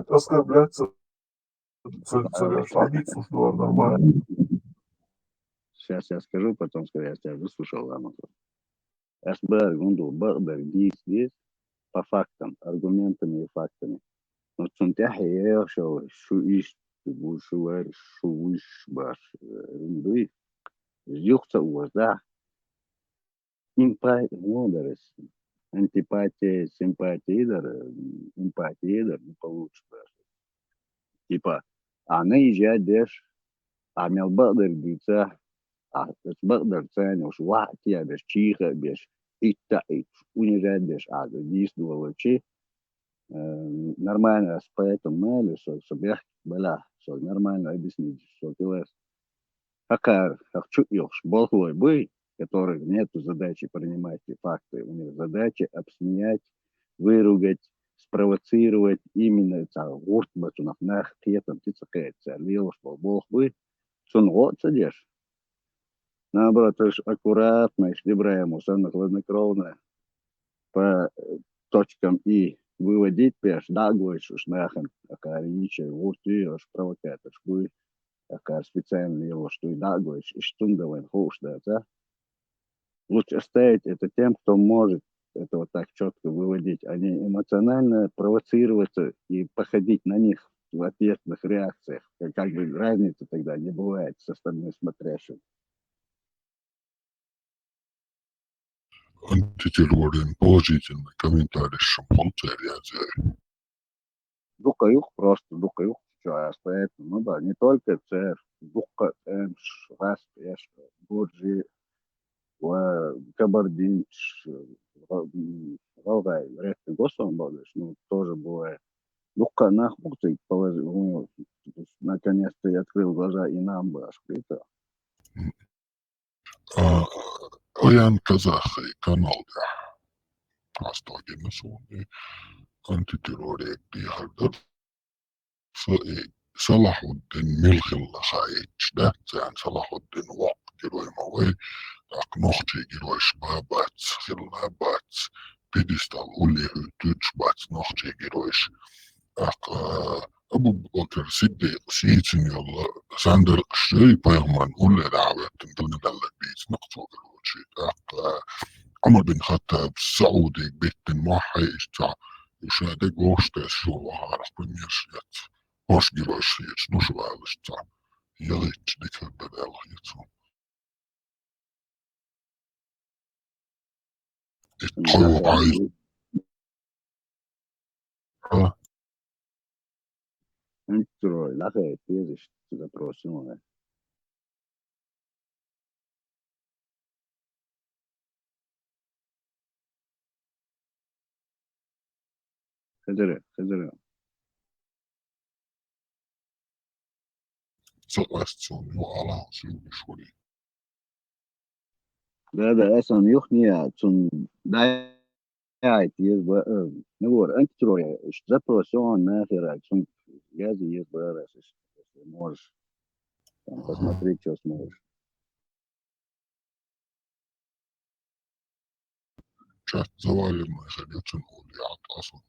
Оскорблять царя, обидцу, что нормально. Сейчас я скажу, потом скажу, я тебя выслушал, ладно. أسباب عنده بقدر ديس по фактам, аргументами и фактами. Но цунтяхи шо иш бушуэр шуиш баш рынды жюхта уазда импатия модерес антипатия симпатия не получится. Типа она езжает деш а мел бадер дица а бадер цены уж ватия без чиха без итта ит унижает деш а дис дуалочи нормально с поэтом мели собех была что нормально объяснить что делаешь как чуть болхой бой который нету задачи принимать факты у него задача обсмеять выругать спровоцировать именно это вот батунах нах кетом тицакается лил что болхой сон вот сидишь наоборот аккуратно шли ему самое хладнокровное по точкам и выводить пеш дагой шушнахен акариче вурти аж провокатор шуй акар специальный его что и дагой и штундовен хоушда да лучше оставить это тем кто может это вот так четко выводить а не эмоционально провоцироваться и походить на них в ответных реакциях как бы разницы тогда не бывает со стороны смотрящим. Антитеррорен положительный комментарий Шампунцерия. Дукаюх просто дукаюх что стоит ну да не только цер дука эмш раз пеш буржи кабардинч ровай редко госом будешь ну тоже бывает дука нахуй положил наконец-то я открыл глаза и нам бы открыто. Ojan Kazahhi kanalda hastagina suuni antiterroriektihardar Salahuddin milkhilla saitda sään Salahuddin waqtiroimaway nohtigirois babats khillabats pedestal ulihütyts bats nohtigirois Abu Bakr Siddiq siitsin jolla sänder sjöi pajman ulle daavetten tälle biits naqtuugaluutsi Umar bin Khattab Saudi bitten mahhaista yusade goostes suuvaharas premiersjat osgiroisiits nusvaalista jahits dikhebedelhjitsu Itqoai Антитеррор, лахает тезис запросил. Хазары. sellaista se on jo ala syysuoli. Да, أصلا يخني تون داعي تيز نقول أنت تروي إيش запросил нахер тун гази есть бара если можешь там посмотреть что сможешь. Chat заваленный ходячим ульят асун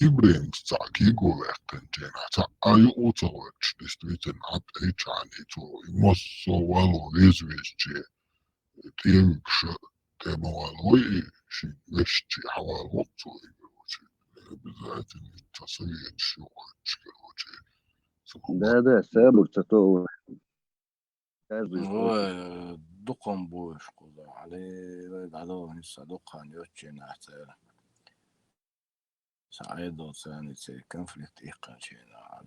Ibrahim Sakigo Vertentena, Ayu Utovic, действительно, Apechani, to Mosso Valo Izvestie, Tevkša, Temavaloji, Вещи Хавалот, обязательно посоветую, короче. Да, сабурца то каждый хочет. Ой, дукан будешь куда, але дадо ниса дукан йочи нахтер. سعيدو ثاني تي كونفليكت إيقاچينا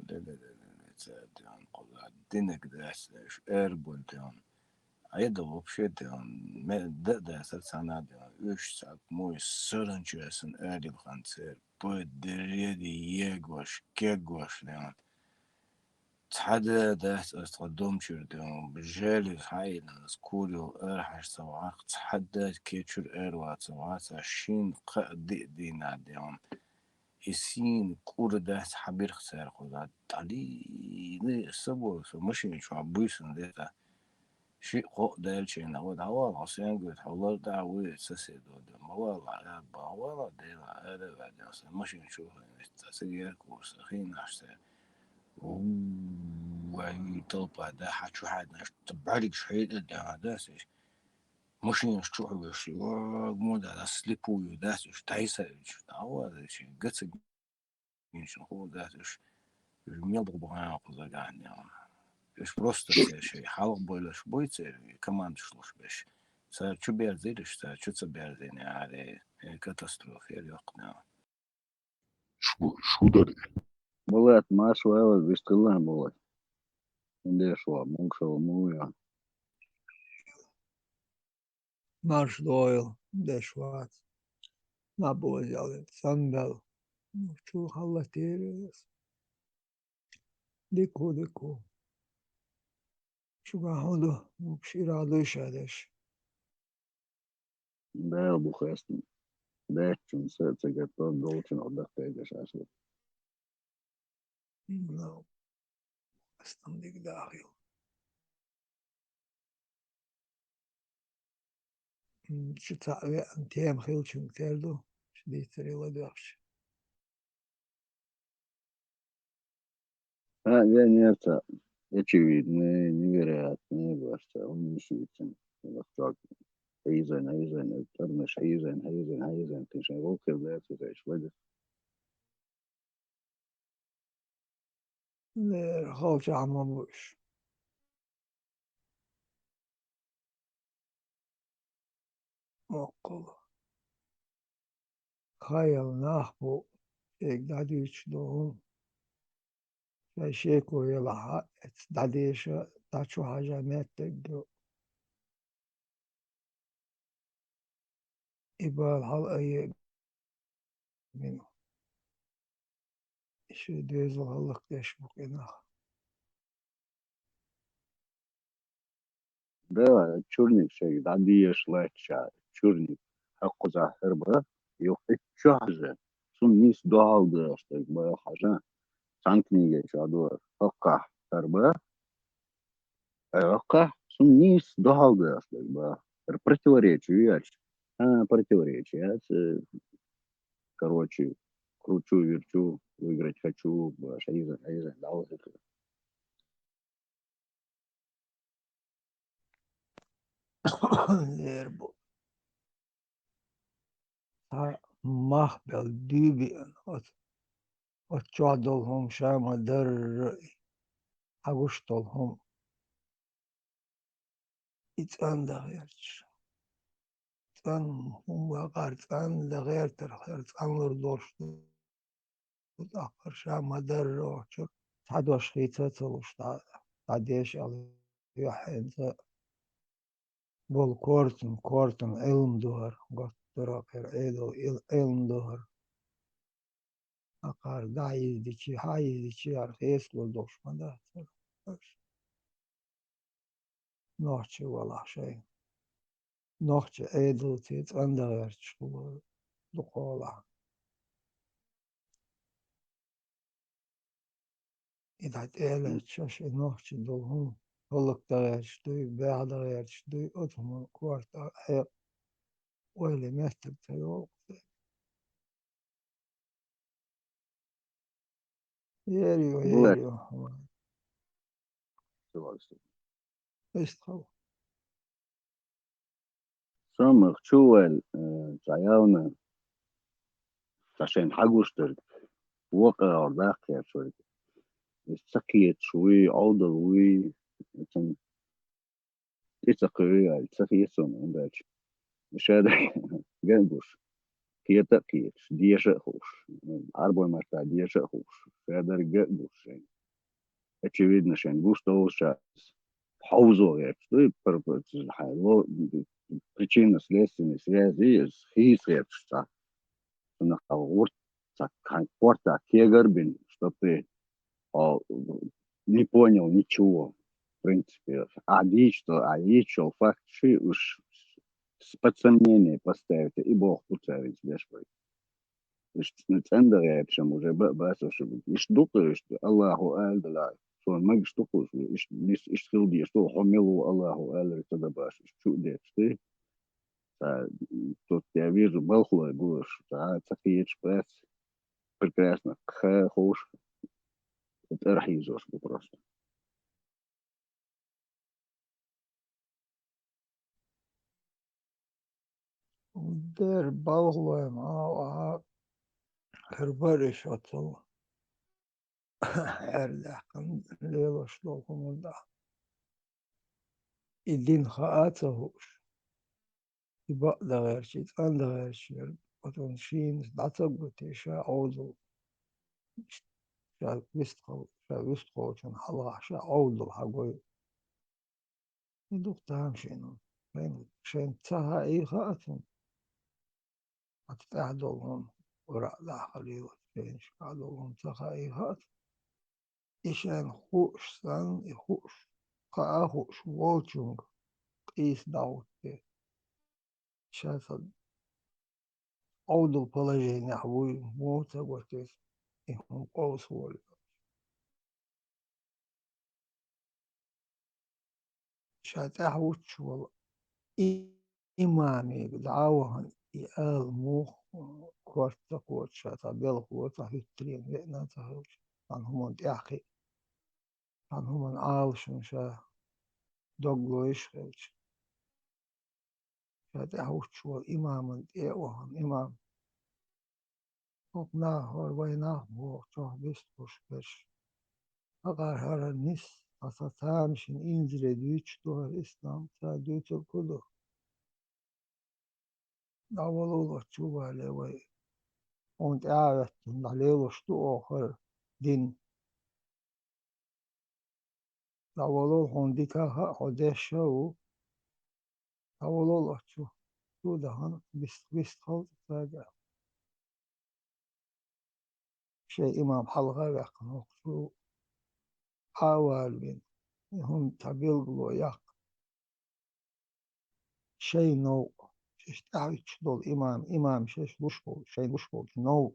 ديان قضاء دينك داس إيربول ديان عيدو вообще ديان دا سنة ديان үш ساعت موي сырынчасын әрил ханцер بدريدي يغوش كيغوش ديان تحدى داس استقدم شير ديان بجالي حايل سكوليو ارحش سواق تحدى كيتشر ايروات سواق شين قدي دينا ديان يسين كور داس حبير خسر خدا تالي لي سبو ماشي شو عبيسن ديتا شيء قو دال شيء نقول هوا عشان قلت حوالي دعوة سيدو ما والله با والله ديلا هذا بعد أصلا ماشي نشوف تسير كورس خين عشان وعي طلبة ده حشو حد نش تبعلك شيء ده هذا ماشي نشوف بس مو ده سليبو يداسش تايسة هو شيء قصة مش هو داسش الميل بقى قصة يعني مش просто شيء حاول بقولش بويت كمان شلوش بش شو بيرزيلش شو تبيرزين يعني كاتاستروف يقنع شو ده بولات ما شوية بيشتغلها بولات عندي شو ممكن مو يعني Marsh Doyle, Deshwat, Nabozal, Sandal, شو خلصتيرس ديكو شو قاعدو وبشير عدوش هذاش ده أبو خاسم ده كان سيرت دولتين أو فيجاش عشان لا استندق داخل شو تعبي أنتيم خيل شو كتيردو شديد تريلا داخش Я это очевидно, невероятно, просто он действительно восторг. Eisen, Turnish, Eisen, Tisha Walker, that's what I should خوش عماموش موقع خيال ناخبو داديش دوهم شيكو يلا داديش تاتشو حاجة نتجو إبال حلقة منه شو ديزل هلق تشبك إنها ده تشورنيك شيء ده دي شلاتش تشورنيك حق ظاهر بقى يوقف شو حاجة سون نيس دوال ده أشتك بقى حاجة سانكنيجي شو دور حقه تربة حقه سون نيس دوال ده أشتك بقى противоречие противоречие короче кручу верчу выиграть хочу Эйзен да вот это يربو محبل ديبي أتشعدلهم شام در أغشتلهم يتان دغيرش تان هم وقار تان دغير ترخير تان لردوش تأخر شام در روشك تحدوش خيطة تلوش تعديش على يحين بول كورتن علم دهر قط تراقر علم دهر أقار دعي ديكي هاي ديكي أرخيص لردوش مدى نوحشي ولا شيء نوحشي ايدل تيت اندغيرتش دقولا إذا تقلت شاش إنوش دولهم هلك دغيرش دوي بيع دغيرش دوي أتهم كوارتا حيق ويلي مهتب تيوق يريو بوك يريو استخو سمخ شوال تعياونا عشان حقوشتر وقع ورداق يا شوي السكيت شوي عوضة وي يتقرية السكيتون عندك مش هذا جنبوش كي تأكيد دي شخوش عربو مرتا دي شخوش هذا جنبوش يعني очевидно شان بوش то сейчас حوزو يعني что الحيوان причинно-следственной связи хисрепста на вот так порта кегарбин что ты не понял ничего в принципе а что факт ши уж под сомнение поставить и бог пуцарить бешпой цендер чем уже басо чтобы что Аллаху аль so ما بيشتكوش إيش خلدي إيش حملوا الله قال كده باش شو ده شتي тут я вижу балхуа будешь такие بس прекрасно خوش это راح يزوش просто Der Bauchleim auch herbarisch أطول أرلحكم ليلة شلوكم الدا الدين خاطهوش يبقى ده غير شيء أن ده غير شيء وتنشين دعتك بتشا عوضو شا ويستخو شن حلا شا عوضو حقوي يدوق تام شنو شين تها إيه خاطهم هتتعدلهم وراء داخل يوتين شعدلهم تها إيه خاطهم إشان خوش سان يخوش خاخوش وولشونغ قيس داوت شاسد أوضل положение حوي موتا وتس إهم قوس وول شاتح وتش وال إمامي دعوهن يقال موخ كورتا كورت شاتا بيل كورتا هيترين لأنا تهوش عن هم تأخي عن هم عالشن شا دوغلو إشغلش شاتح وتش وال إماما تأوهن إمام Opna har vajna vårta visst bärs. Agar har nis asatam shin inzre düç doğar İslam ta düçül kudu. Davalı çuvale ve und evet dalelo stu oher din davalı hondika ha hodeşu davalı çu dahan bist halt saga şey imam halga ve kanoksu awal bin هم tabilglo yak şey no شتعرف دول إمام شيش بوشبول شين بوشبول نو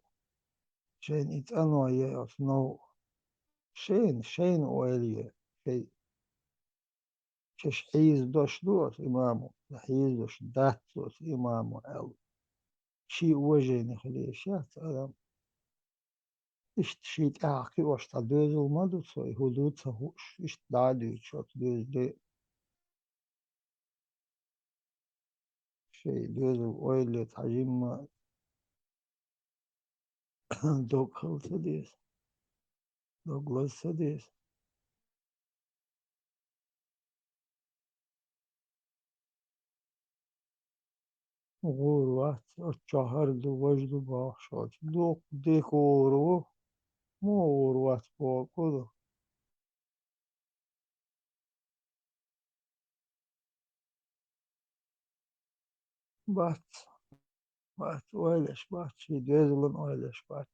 شين إتأنو يأس نو شين أولية شي شش حيز دوش دوس إمامو حيز دوش دات دوس إمامو أو شي وجهني خليه شات ألم إشت شيت أعقي وشت دوزو مدو سوي هدود سهوش إشت دادو شوت دوز دي شي دوزو أولية تعجيم دوك خلص ديس دوك لسه ديس غوروات الشهر وجد بخشات دوق ديكورو مو غوروات بوكو بات بات ويلش بات شي ديزلن ويلش بات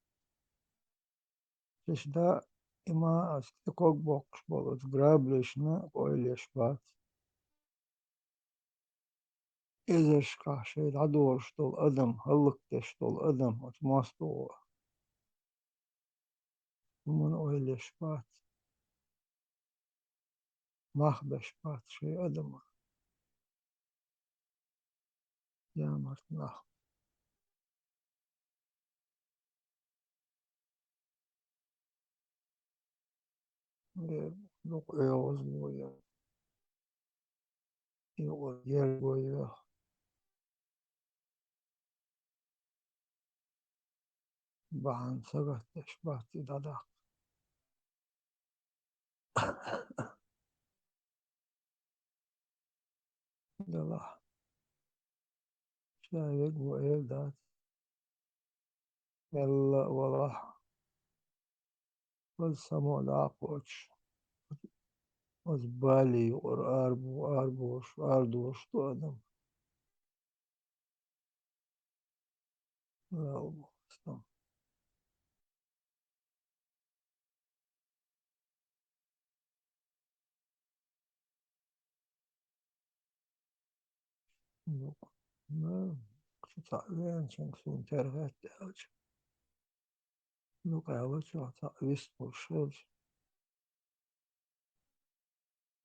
تش دا إما أستيقوك بوكش بولت غرابلشنا ويلش بات إذاش كاشي دادورش دول أدم هلقتش دول أدم أتماستو من ويلش بات مخبش بات شي أدم يا مرت لوك إيوز بويا يوغل يل بويا بان سغتش باتي دادا دلا شايق وإيل دات يلا والله والسمو لاقوش وزبالي ور أربوش أردوش تودم لا أبو ما تعبان شنكسون ترغت داج لوك أول شو تعبست وشوز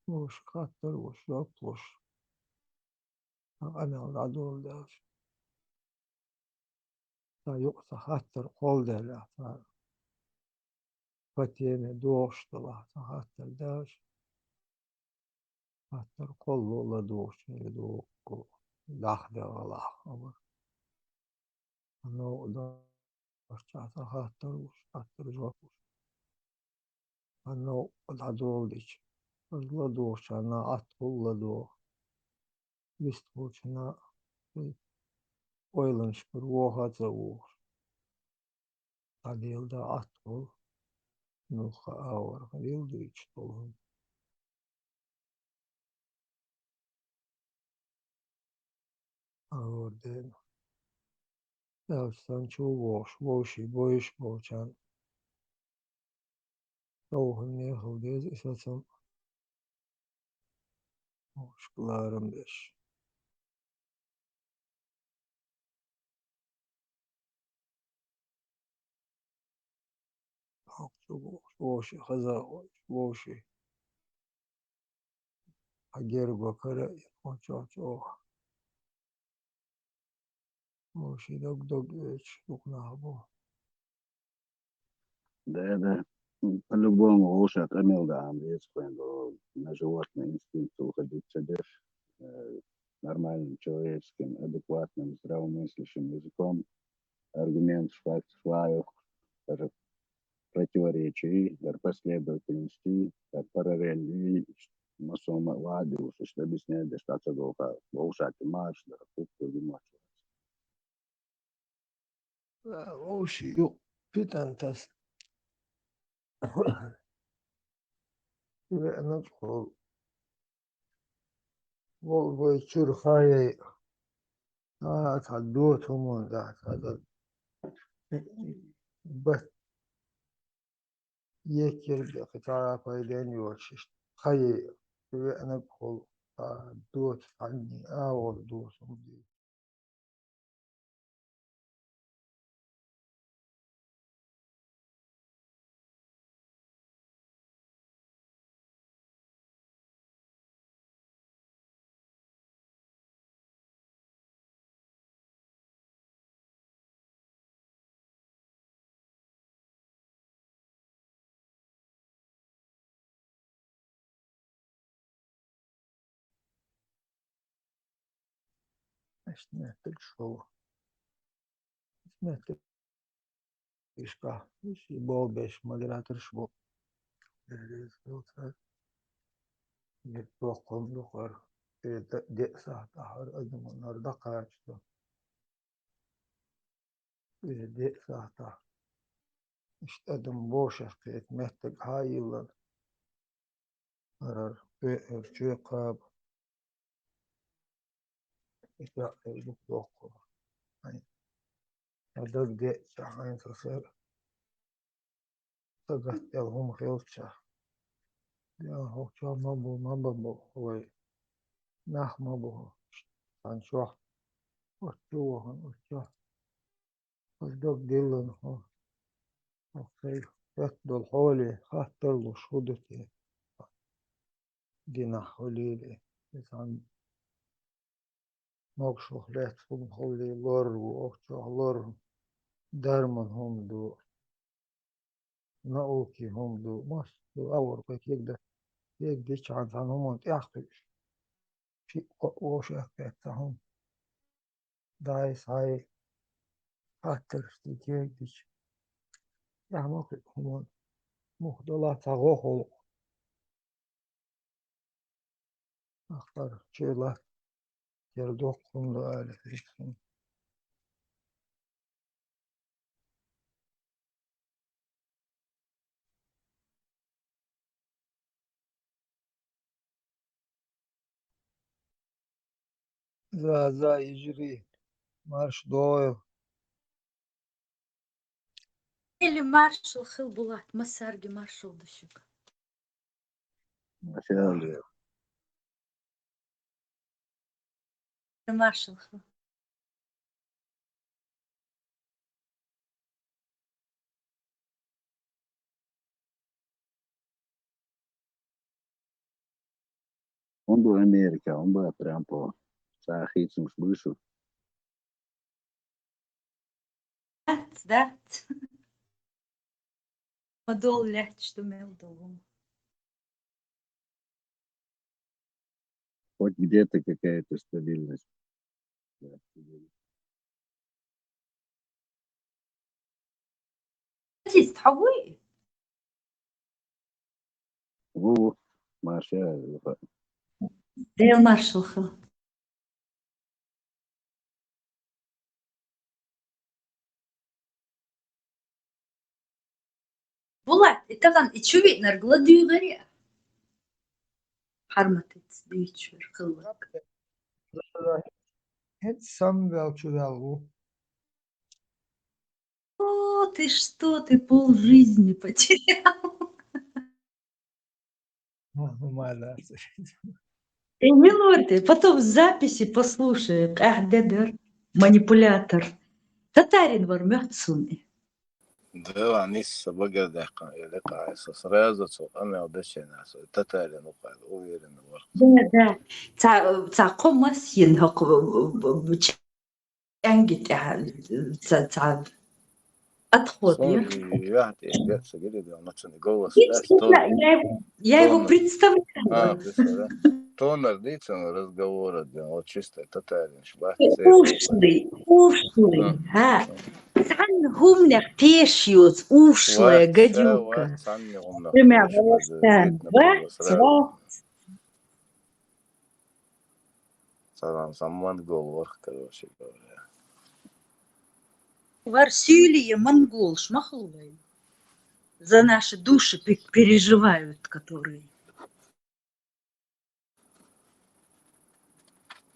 وش خاطر وش لوك وش أنا العدول داج تا يقطع خاطر قول داج فتيني دوش طلع خاطر داج خاطر قول ولا دوش يدوك لحظة ولا خبر أنا دوش خاطر وش خاطر جوك أنا العدول ديش لدوش أنا أطول لدو بيستوش Ойланш первога зовут. Adilda atol. Nuha aur. Adilda içtol. Aur den. Elsan çuvoş. Voşi boyiş boçan. Tohun nehul dez isatsan. Hoşklarım beş. Hak çuvoş. Voşi haza hoş. Voşi. Hager bakara. Hoça çoğ. Voşi dog dog eç. Duknahbo. Да, по-любому лучше от Эмилда английского, на животный инстинкт уходить сидишь нормальным, человеческим, адекватным, здравомыслящим языком, аргумент, факт, флаю, даже противоречий, даже последовательности, даже параллели, масома, лади, что объясняет, что это лучше марш, да, тут марш. Voşi yok. Pitantas. Ve nadhol. Vol boy çurxayı. تعدوتهم ذات هذا بس يكر بقطاع قيدين يوشش خي أنا بقول دوت عني أول دوت مدي إيش شو نحتاج إشكا إيش يبغى بيش مديراتر شو يتوقم دخر دق ساعة تحر أدم النار دقائق دق ساعة إيش أدم بوشة كيت محتاج هاي يلا مرر بئر قاب إذا يتوقع هذا دق ساعة تصير تقت يلهم خيوتشا يا هو شو ما بو هو نح ما بو عن شو وشوهن وشو وشدق ديلن هو أوكي يتدل حولي خاطر له شهودتي دينا خليلي إذا نقشو خلات فم خلي لور وأختو لور درمن هم دو نأوكي هم دو ماس دو أور بك يقدر عن هم تأخذ في وش أكتهم دايس هاي حتى يقدر يعني هم مخدلات غوخو أختار شيلات يردوكم لآلف ذا يجري مارش دويل Или маршал хыл булат, масарги маршал дышук. ما شاء الله Маршал хыл. он был Америка, он был прям по сахицам слышу. Дат. Мадол лять, что мел долом. Хоть где-то какая-то стабильность. Да, Здесь тхавой. во, ما شاء الله. Дел маршал хыл. Булат, итаган ичуви наргладу гаря. Харматец бичвер хылвак. هت сам велчудалу О, ты что, ты полжизни потерял. мала Милорды, потом в записи послушаем. Ах, дедер, манипулятор. Татарин вар мёцуни. Да, они собака дехка, или кайса, сразу цо, а мы одещена, татали, ну кай, уверен, вар. Да. Та комас yin hok чангит та отход, я. Sorry, я тебе согрею, да, начну голос, Видишь, что я его тонер. представляю. Представляю. Тонер дицын разговора, да, вот чисто татарин, шбах, Ушлый, а. Сан гумнях пешьют, ушлая гадюка. Тремя волосами. Два. Сам монгол, варх, короче говоря. Варсилия, монгол, шмахловый. За наши души переживают, которые.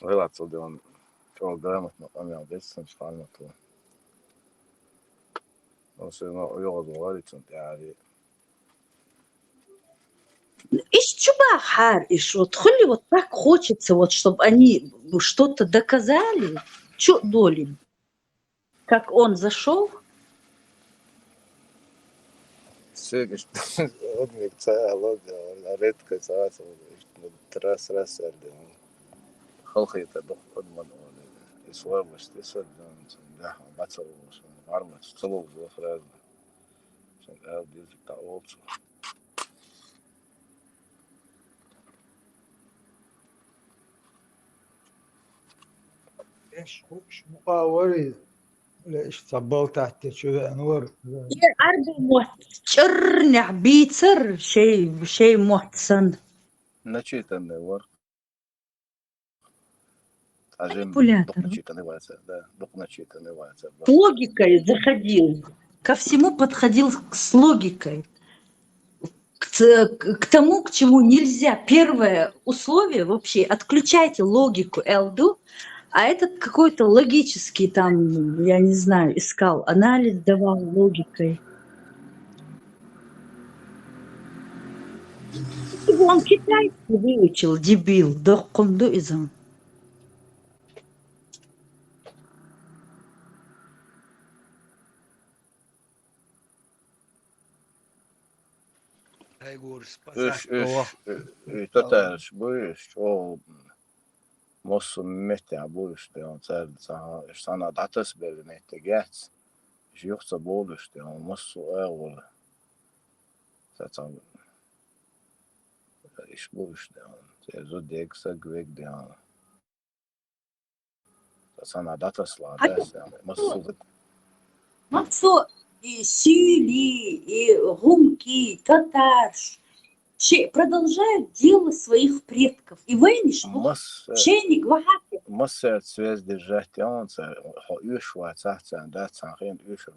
Отсюда он грамотно понял, децэн спально то. Он все равно говорит, он тяри. Из чуба хар, иш вот хули вот так хочется, вот чтобы они что-то доказали, чё долим, как он зашел. Все, что вот мне цело, редко царство, раз сэрдэ. Халхи это подман, и слабость, и сэрдэ, да, бацал, арма, целов фраза. Эл дизик та олцу. ايش مقاوري ليش صبوت تحت شو انور Я арбу мот черня бицер, шей мотсан. Начитанный вар. Манипулятор. Дух начитанный вайца, да, дух начитанный вайца. С логикой заходил. Ко всему подходил с логикой. К тому, к чему нельзя. Первое условие вообще, отключайте логику ЛДУ, а этот какой-то логический там, я не знаю, искал, анализ давал логикой. Он китайский выучил, дебил, дохкундуизм. Iş, tätäs buyus, o mossu mettä buyus, te on sana datas belli nette gäts. Iş juhtsa bolus, te on mossu eul. Tätä iş buyus, te on. Se zodegsa gweg, te on. Sana datas la des, mossu Мацо и Сили, и гумки, татарш продолжают дело своих предков. И войниш, чайник, вахапи. Mosser связь держать, он ушва цахцан, да цахин ушва.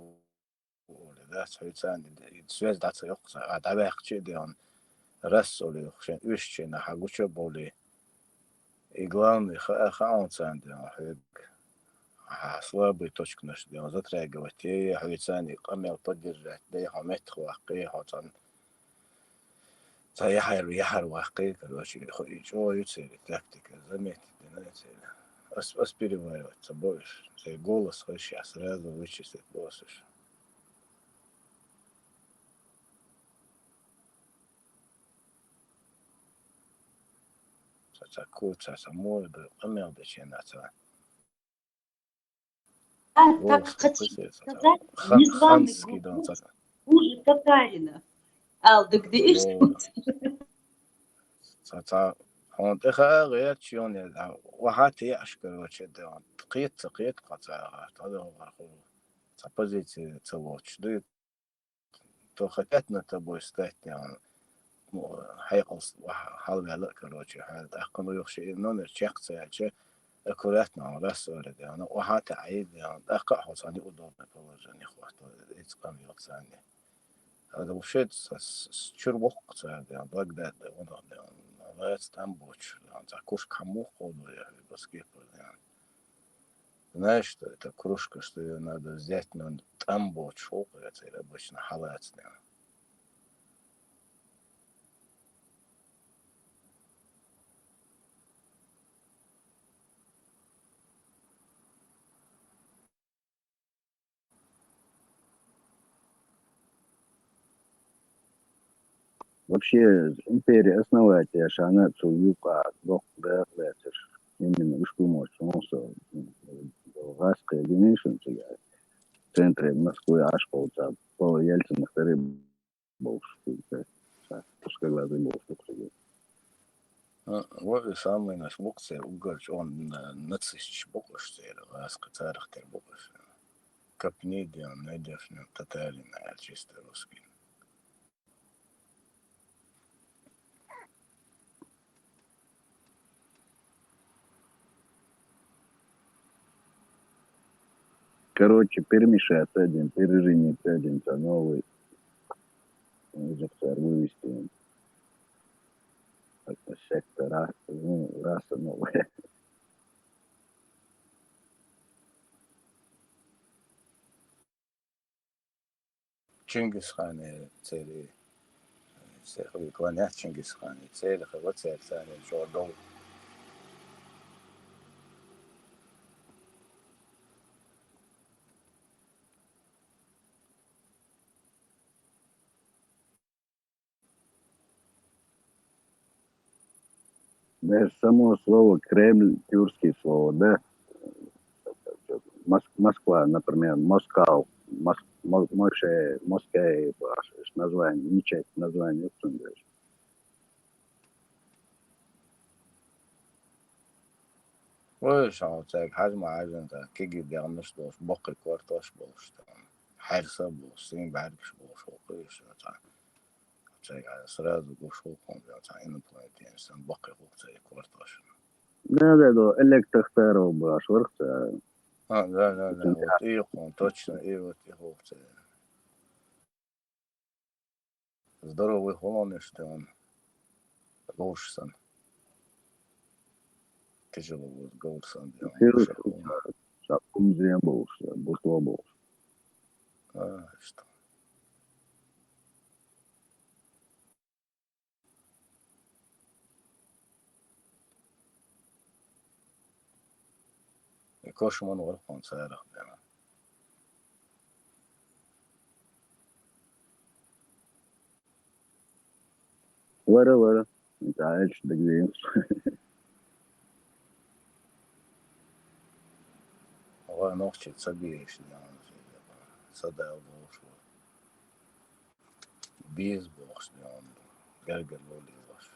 Да цахцан, связь да цахца, а да вахчи он рассоли, хшен ушчи на хагучо боли. И главный хаунцан, да, слабый точка наш, да, затрагивать, и хавицани, камел поддержать, да, я хамет хвахи, хатан. يحر واقعي короче что юцели тактика заметить не цели аспирировать собоишь цей голос сейчас сразу вычислить босс цаца самой да амел да ченаца Так хотите сказать, незваный гость хуже татарина. Aldık değil. цаца он тха реакцион я вахати ашкороче да قيت قطع هذا позиции целоч да то хотят на тобой стать يعني حيقص حال على كروتشي هذا أقول يخشى إنه نرجع ساعة كراتنا على سؤال ده أنا وحتى عيد يعني أقع حصاني قدام بوجهني خوات إتقام يقصاني هذا وشيت شر وقت يعني بقدر وده لا يستنبوش يعني تكوش كمو قولوا يعني بس كيف يعني знаешь, что это кружка, что ее надо взять, но там будет шелковец или обычно халат. Вообще, империя основателя, что она цуюка, док, да, именно вышку мощь, он что, газская генерация, в центре Москвы, аж полца, по Ельцину, второй был, пускай глазы был, Вот и самый наш боксер, угорч, он нацистич боксер, газка царахтер боксер. Капниди, он найдешь, татарина, чисто русский. Короче, перемешать один, переженить один, то новый инжектор вывести. Это сектор, раса новая. Чингисхане цели, выклонять Чингисхане цели, вот цель, Джордол. Даже само слово Кремль, тюркское слово, да? Москва, например, Москва, Москва, название, мечеть, название, وش هو تاك حاجة ما عايزة انت كيجي بيعملش دوش بقي كورتوش بوش حارسة بوسين بعرفش بوش وقيش تاك على سراز بوش وقوم تاك إنه بوينتين سن بقي وقت كورتوش ده اللي تختاره باشورك لا وطيقون точно и вот его здоровый холодный что он лошсан тяжело будет голсан Умзем был, бушло был. Что и кошман воркон царах да ورا انت عايش دقيقة. هو نوختي تصديش يعني صدق الغوش بيز بوخش يعني قلقل لولي غوش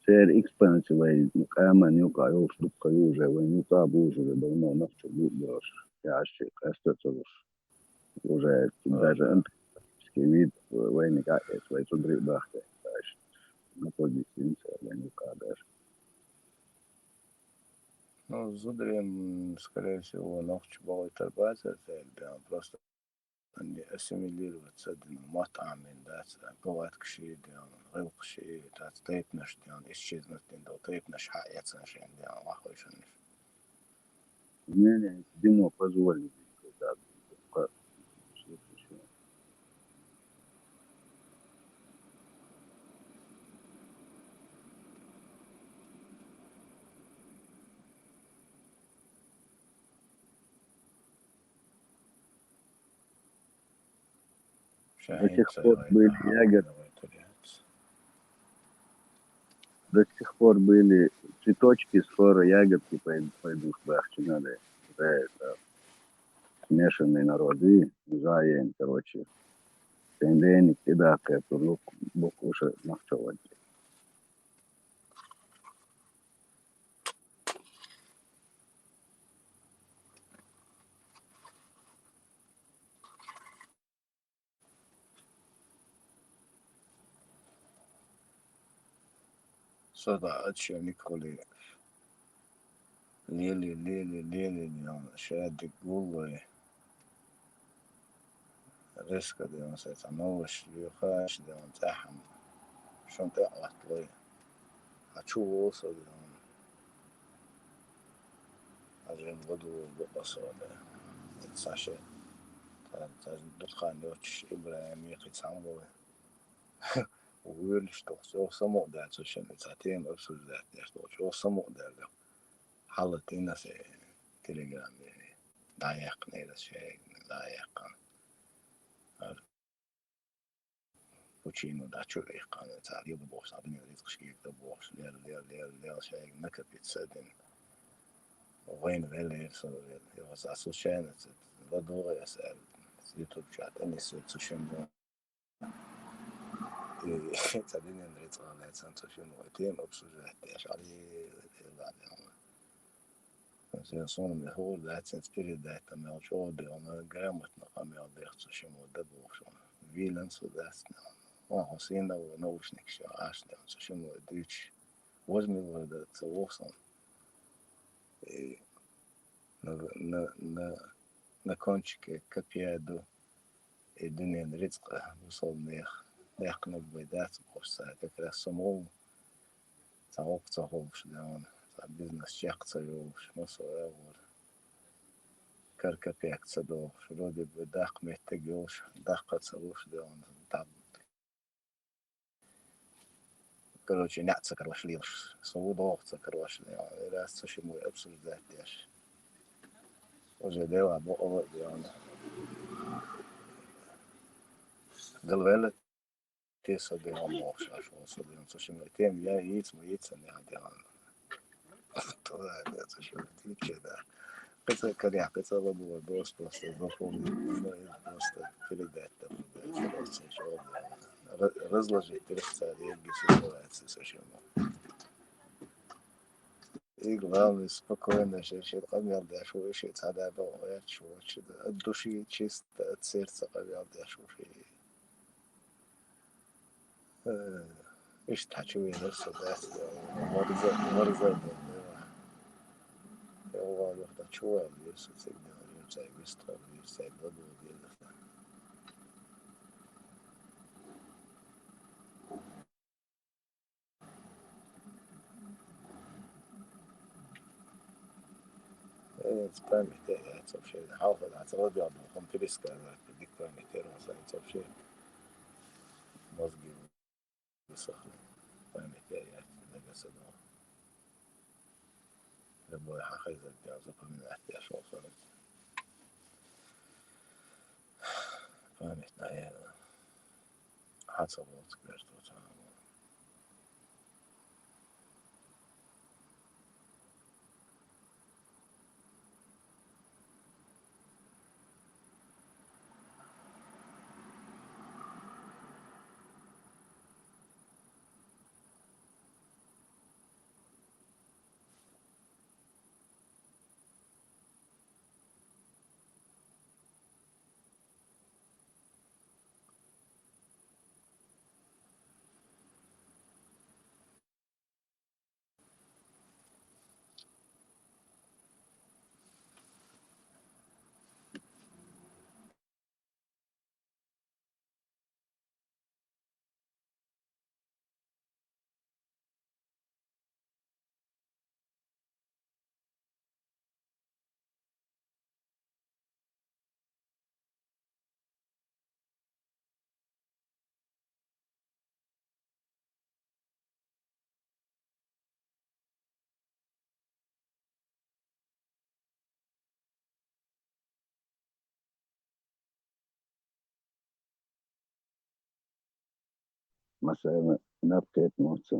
شير اكسبانسي وين مقاما يوقع يوش دقا يوجا وين يوقع بوجا دوما نفس البوش يا عشق استتروش وجا داجا انت سكيميد وين قاعد وين تدري باخته عايش نقول دي سينسا وين يوقع داجا. ну зудрим скорее всего ногч бой тарбаза да просто они ассимилировать с одним матами да бывает кши да غير кши да тайп наш да исчезнуть да тайп наш хаятся наш да вахойшен Не, Дино позволит. До شاهين сих пор были ягод, до сих пор были цветочки, скоро ягодки пойдут в бахче, надо. Это смешанные народы, заен, короче. Тенденик, да, который букуша махчевать. صدى أتشي نيكولي ليلي شادك والله ريسك دي سيتا نوش ليوخاش دي تاحم شون تقعت لي هتشو وصل دي أجل غدو بقصة دي تساشي دخان يوتش إبراهيم يقي تسامبوي ويقول شو سمو ده تشين ساعتين أبسل ده شو سمو ده حالة الناس تليجرام دايق نيدا شيء دايق بوتشينو دا شو إيقان تعريض بوش عدني ريد خشيك دا بوش ليل شيء نكب يتسدن وين غير يصير يوزع سوشينة لا دوغ يسأل يوتيوب شات أني سوشينو تعديني نريد على سوشينو تيم أبسوجات إيش عليه بعد زين صون هو لا تنسبيري ده تمام شو ده أنا جرامت نقام يضيع سوشينو ده بوش فيلنس وداس واه سينا ونوش نكشة عاش ده سوشينو ديش وزمي وده تسووصن نكونش كبيادو الدنيا نرزقه وصل نيخ نقبيدات بوش ساعتك رسمو تعوق تعوش داون بزنس شاق تيوش مصر أول كركبيك تصدوش رودي بداق ميتجوش داق تصوش داون تعب короче няца карлашлиш свудовца карлашли раз суши мой абсолют датяш уже дела бо ово диана galvela теса де амош аш особенно суши мой тем я яйца не адиан то да суши типче да это коря это было просто запомнил просто передать там разложить перед ситуации совершенно. И главное, спокойно, что камер дашь, выше, тогда было, чего, от души чисто, от сердца камер дашь, и что, чего я сюда, морза, я говорю, да чего я вижу, всегда, я быстро, я году, память теряется вообще. Халфа, да, целый день, он пересказывает, дик память теряется вообще. Мозги высохли, память теряется, догасано. Любой хахай запоминать, я шел с вами. حصلت كبرت وتمام. Mesela ne update notes.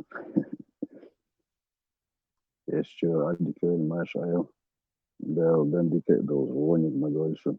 Еще один Маша, да, бендики дозвонить на дольше.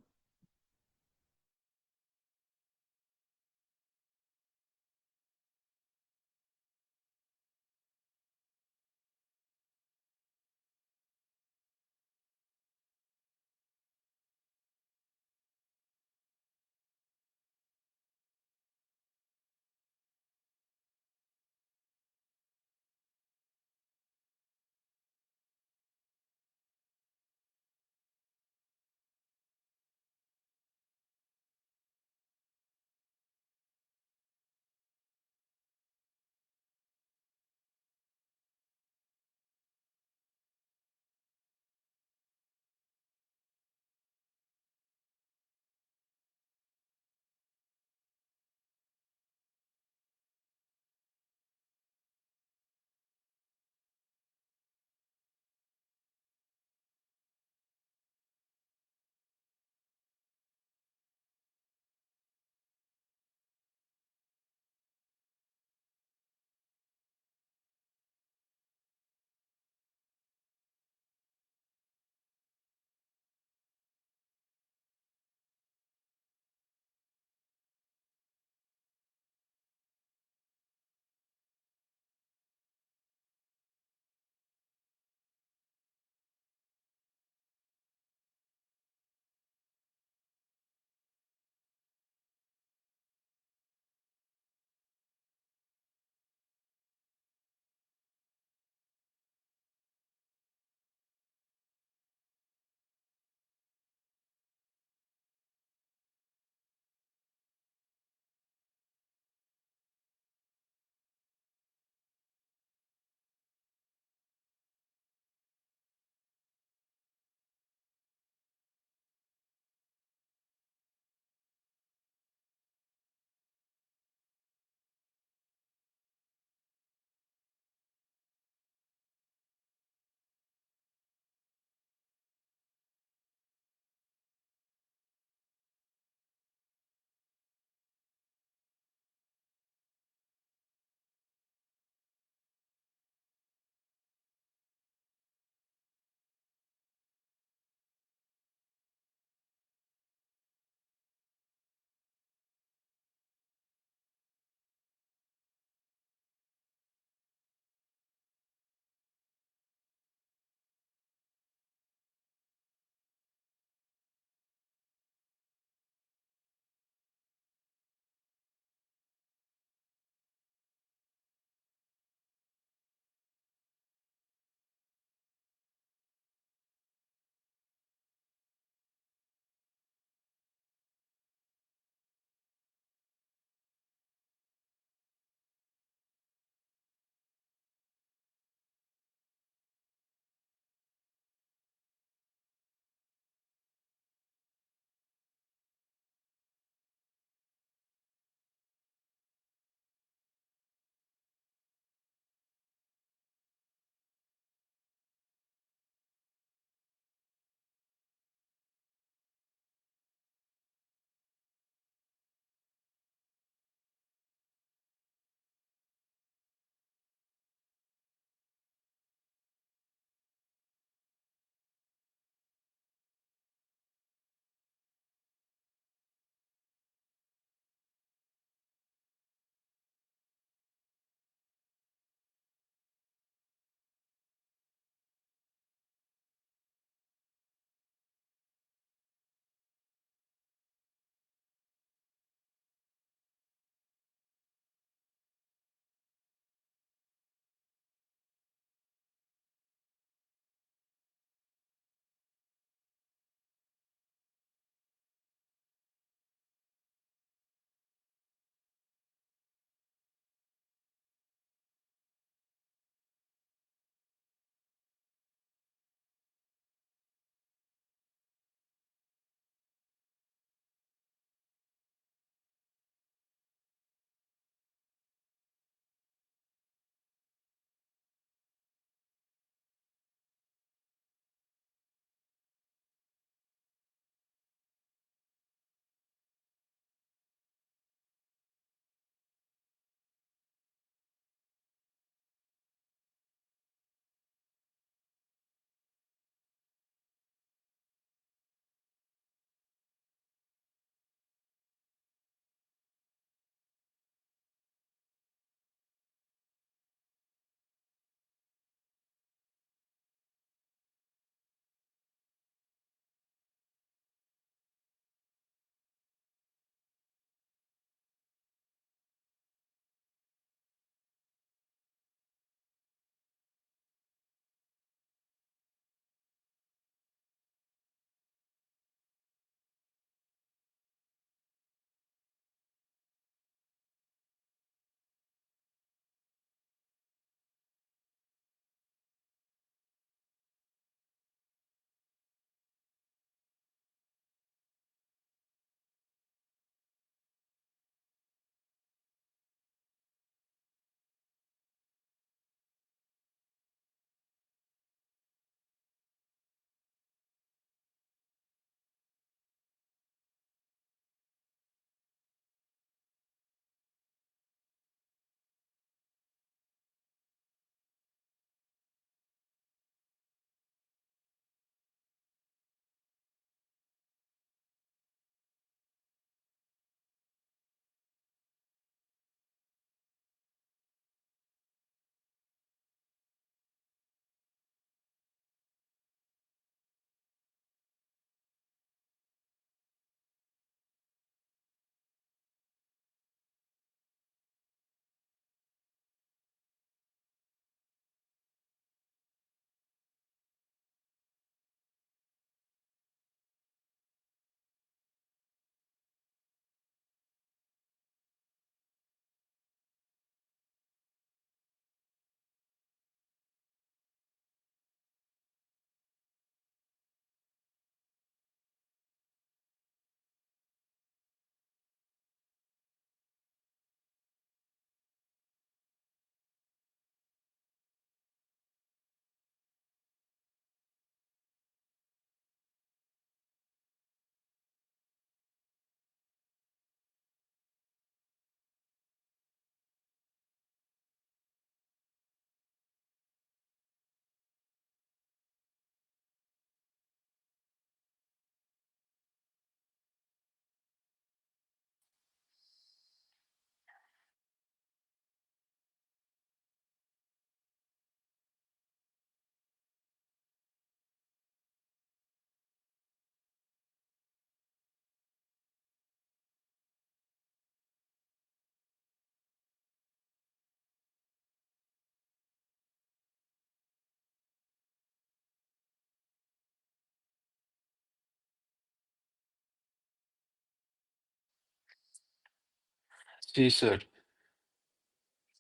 Cesar,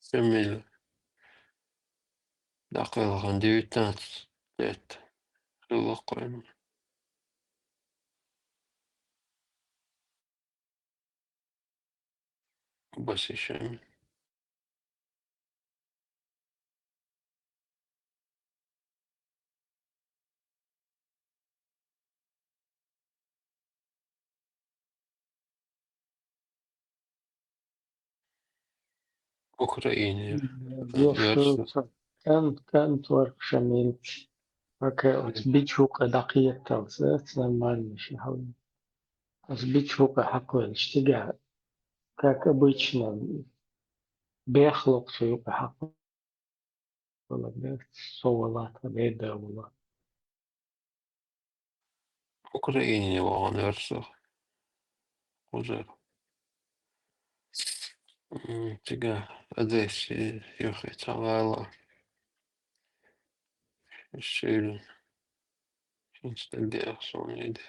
Шамиль, дақиқаға 19 лет. Жылы بس Шамиль. Украине версия. يوصل كان تورك شميل هكا بيتشوكا دقيقة توسات زمان مش هون بس بيتشوكا حقول اشتجع как обычно بيخلق شيء حق ولا صولات ولا ولا Украине var versa. Güzel. Tiga adresi yok itavala. Suyun. İşte diğer sonuydu.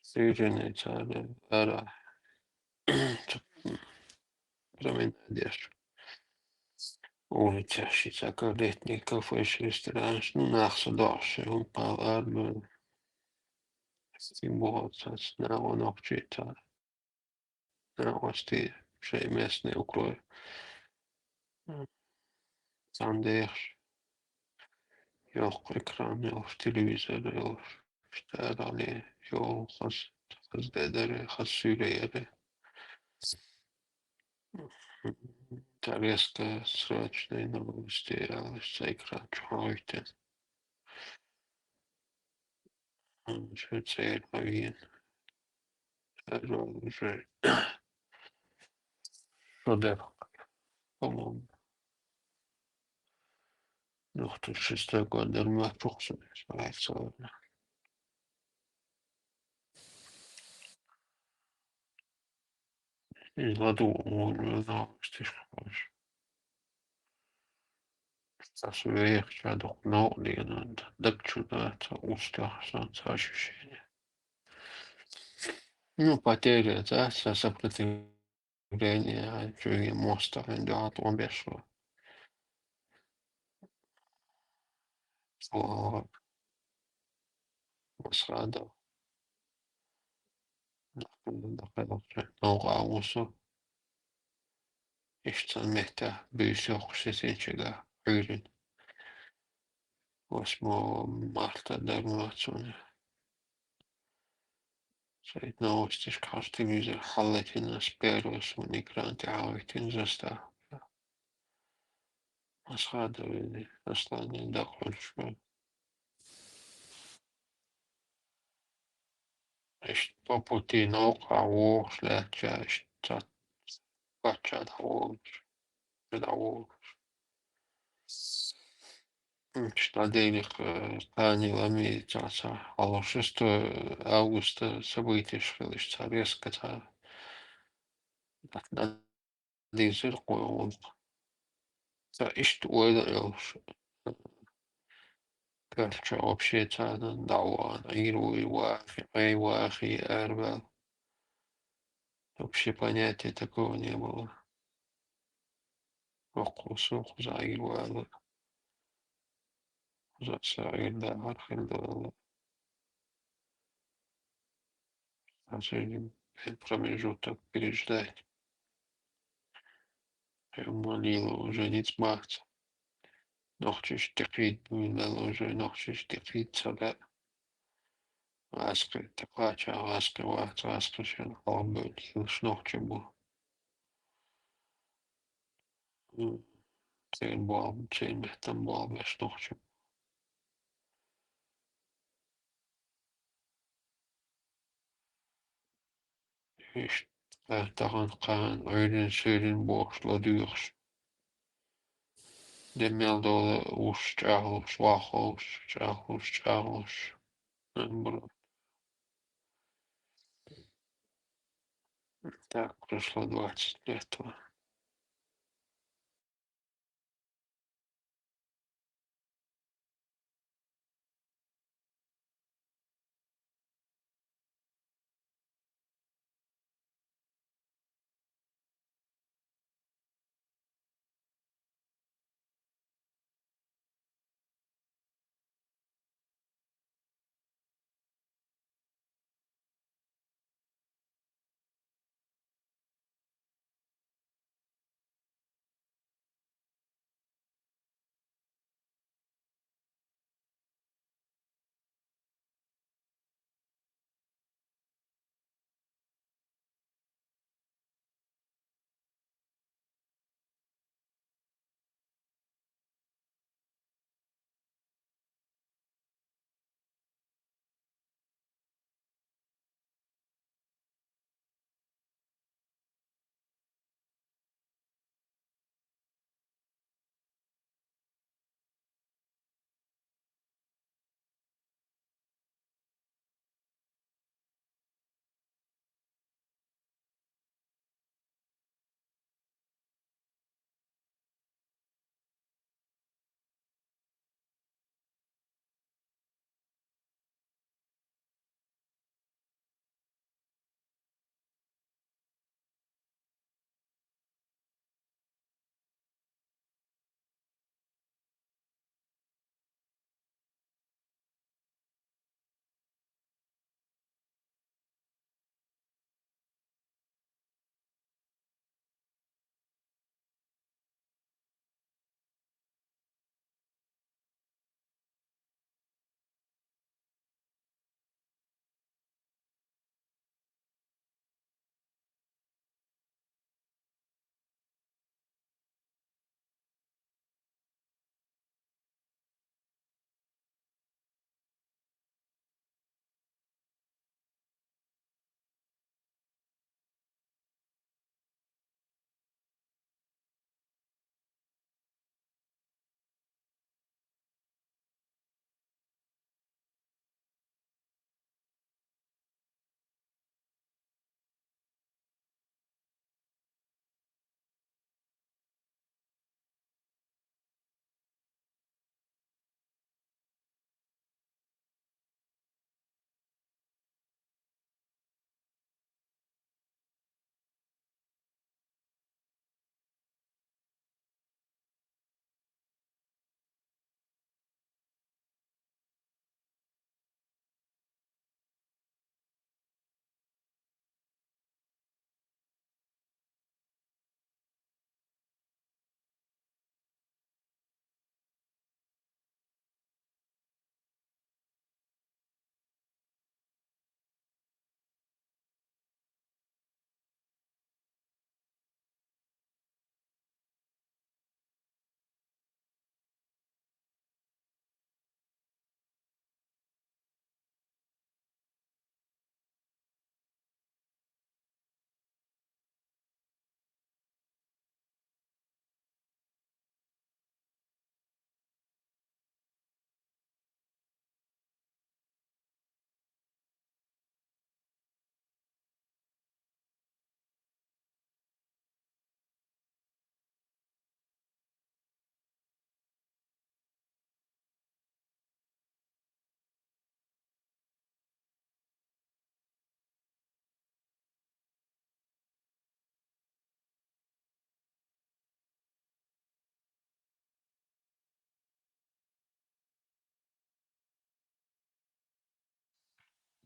Suyun itala. Ara. Ramin diğer. Улица Шицака летний кафе ресторан. Ну, нахса дальше. Он павар. Символ. На он обчита. На ости. Шей местный укрой. Сандеш. Yok ekran, yok televizör, yok işte herhalde yok has dedere, has süreyere. Резко, срочные новости, с экран чуйте. Швейцария, Вен, уже шедевр, по-моему. Ну, тут 6-й год, нормально, просто называется. И ладу, новости, das wäre ja doch naheliegend. Dazu это устах ощущение. Ну, потеря, да, сопротивление, чуя моста, да, он бешено. Слово масрада, наугауса, иштан мехта, бюсёк, сесенчега, юрин. 8 марта, дармацуне. Сайт новости, каждый визер, халатина, сперус, мигранты, авитин, застав. Масрада, послание, дохольшо. По пути наука, леча, кача, педагог. Штадейных планировали часа, а 6 августа события шли, резко на дизель койл. Что это кальча общее цена дала, игру вахи, эрбел. Вообще понятия такого не было. Вопросов за игру, за саида, архилда, промежуток переждать. Манила уже не смахнется. Нохчиш текит, уже нохчиш текит, сада. Аска, такача, аска, шен, албы, шнохче был. Цейн бал, цейн бехтам бал, шнохче. Иш, таган кан, ойрен сөйлен бошло дүйрш. Демел долы уш, чахлуш, вахлуш, чахлуш. Так, прошло 20 лет.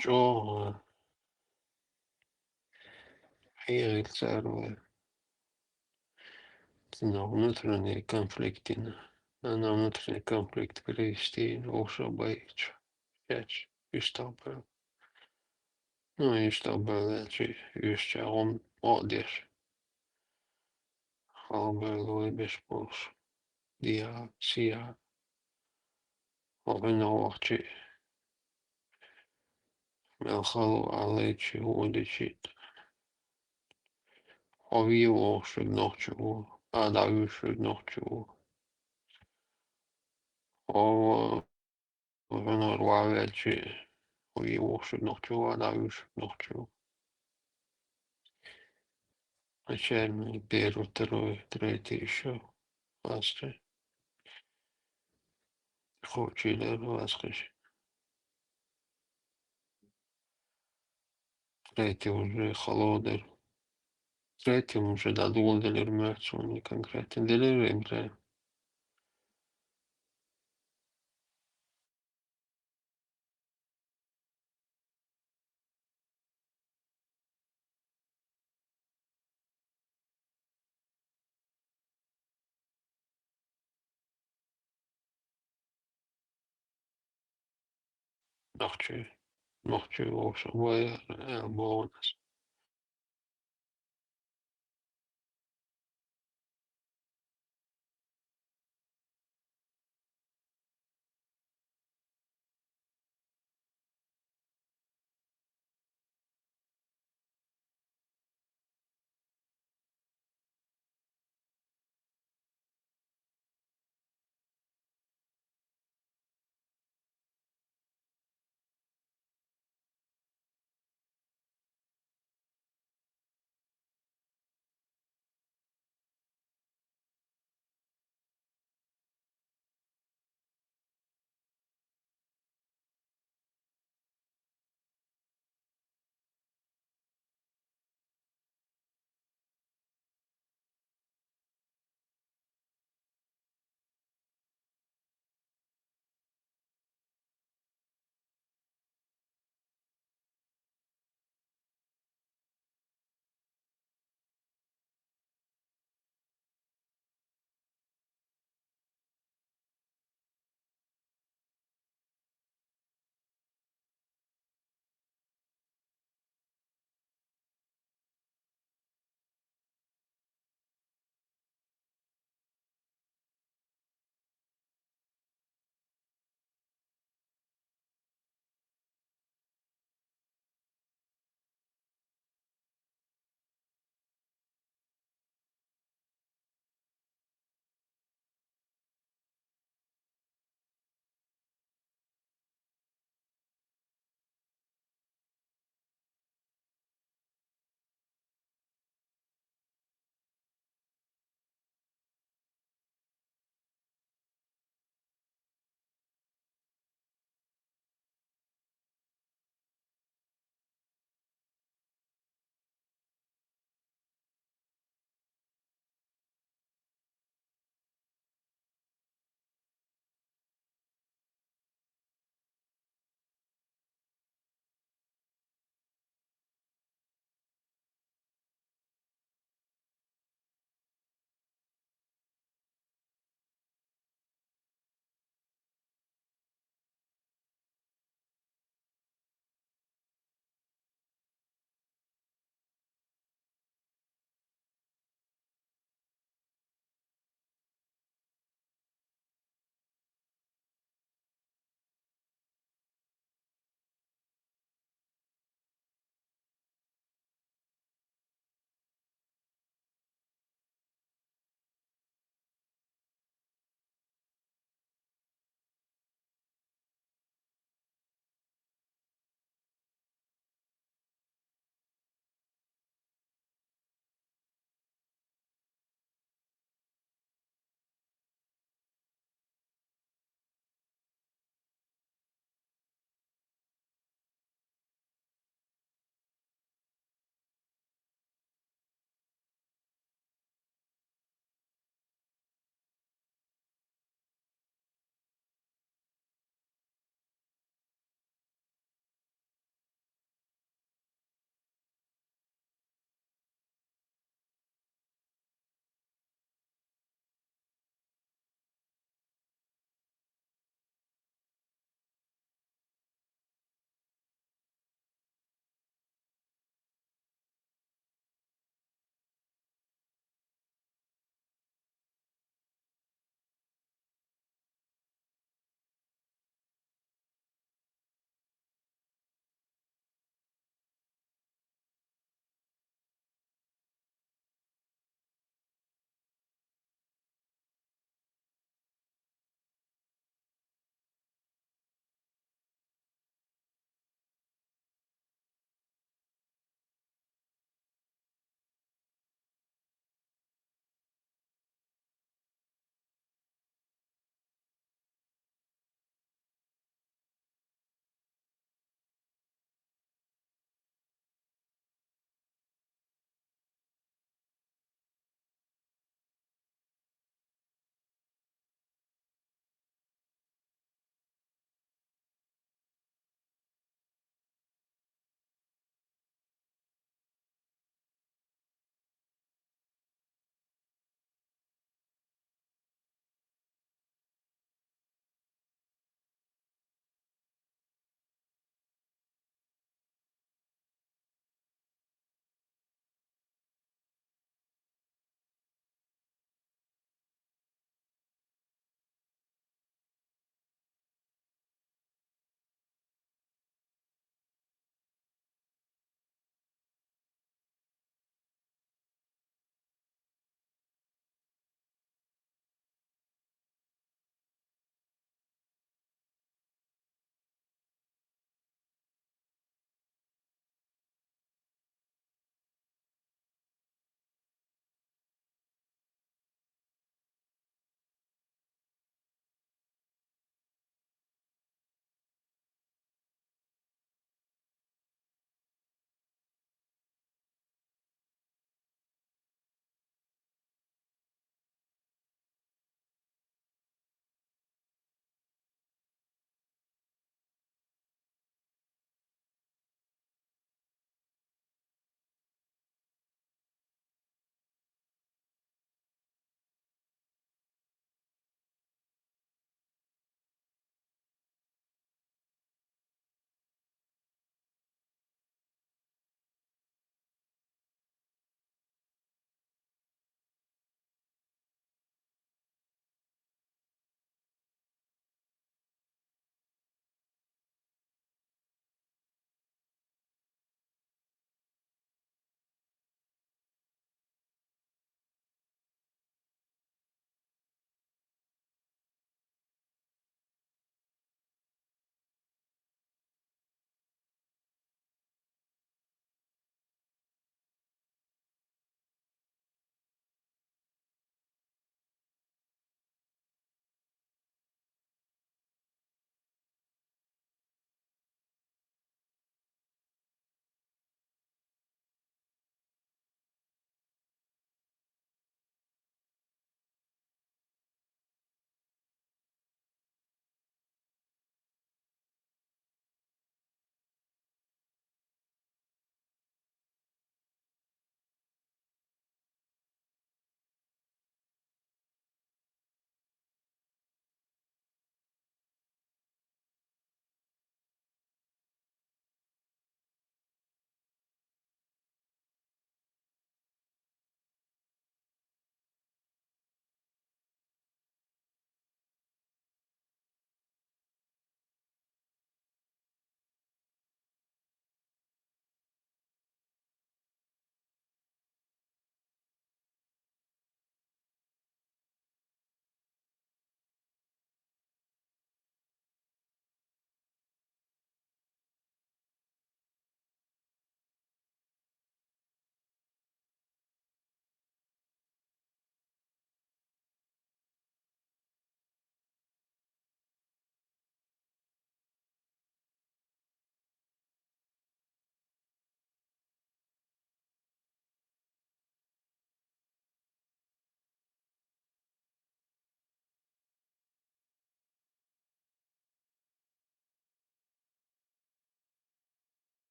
Чё, реализовывая на внутренний конфликт, на внутренний конфликт перевести лучше боится. Пять. И чтобы, ну и чтобы эти вещи он одежь. Халбы без пуш. Диа, сия, обвиновахчи. Мелхалу алечи удичит. Овио should not you. Adagu should not you. Or Runor Wavelci. Ovio should not you. Adagu should not you. A chairman Piero Treti show. Vasque. Cochile Vasque. Трeti уже холодер. Трети уже дадул делер мерчун конкретно делер имре. Нахчи. Нахчи вообще боя. Бонус.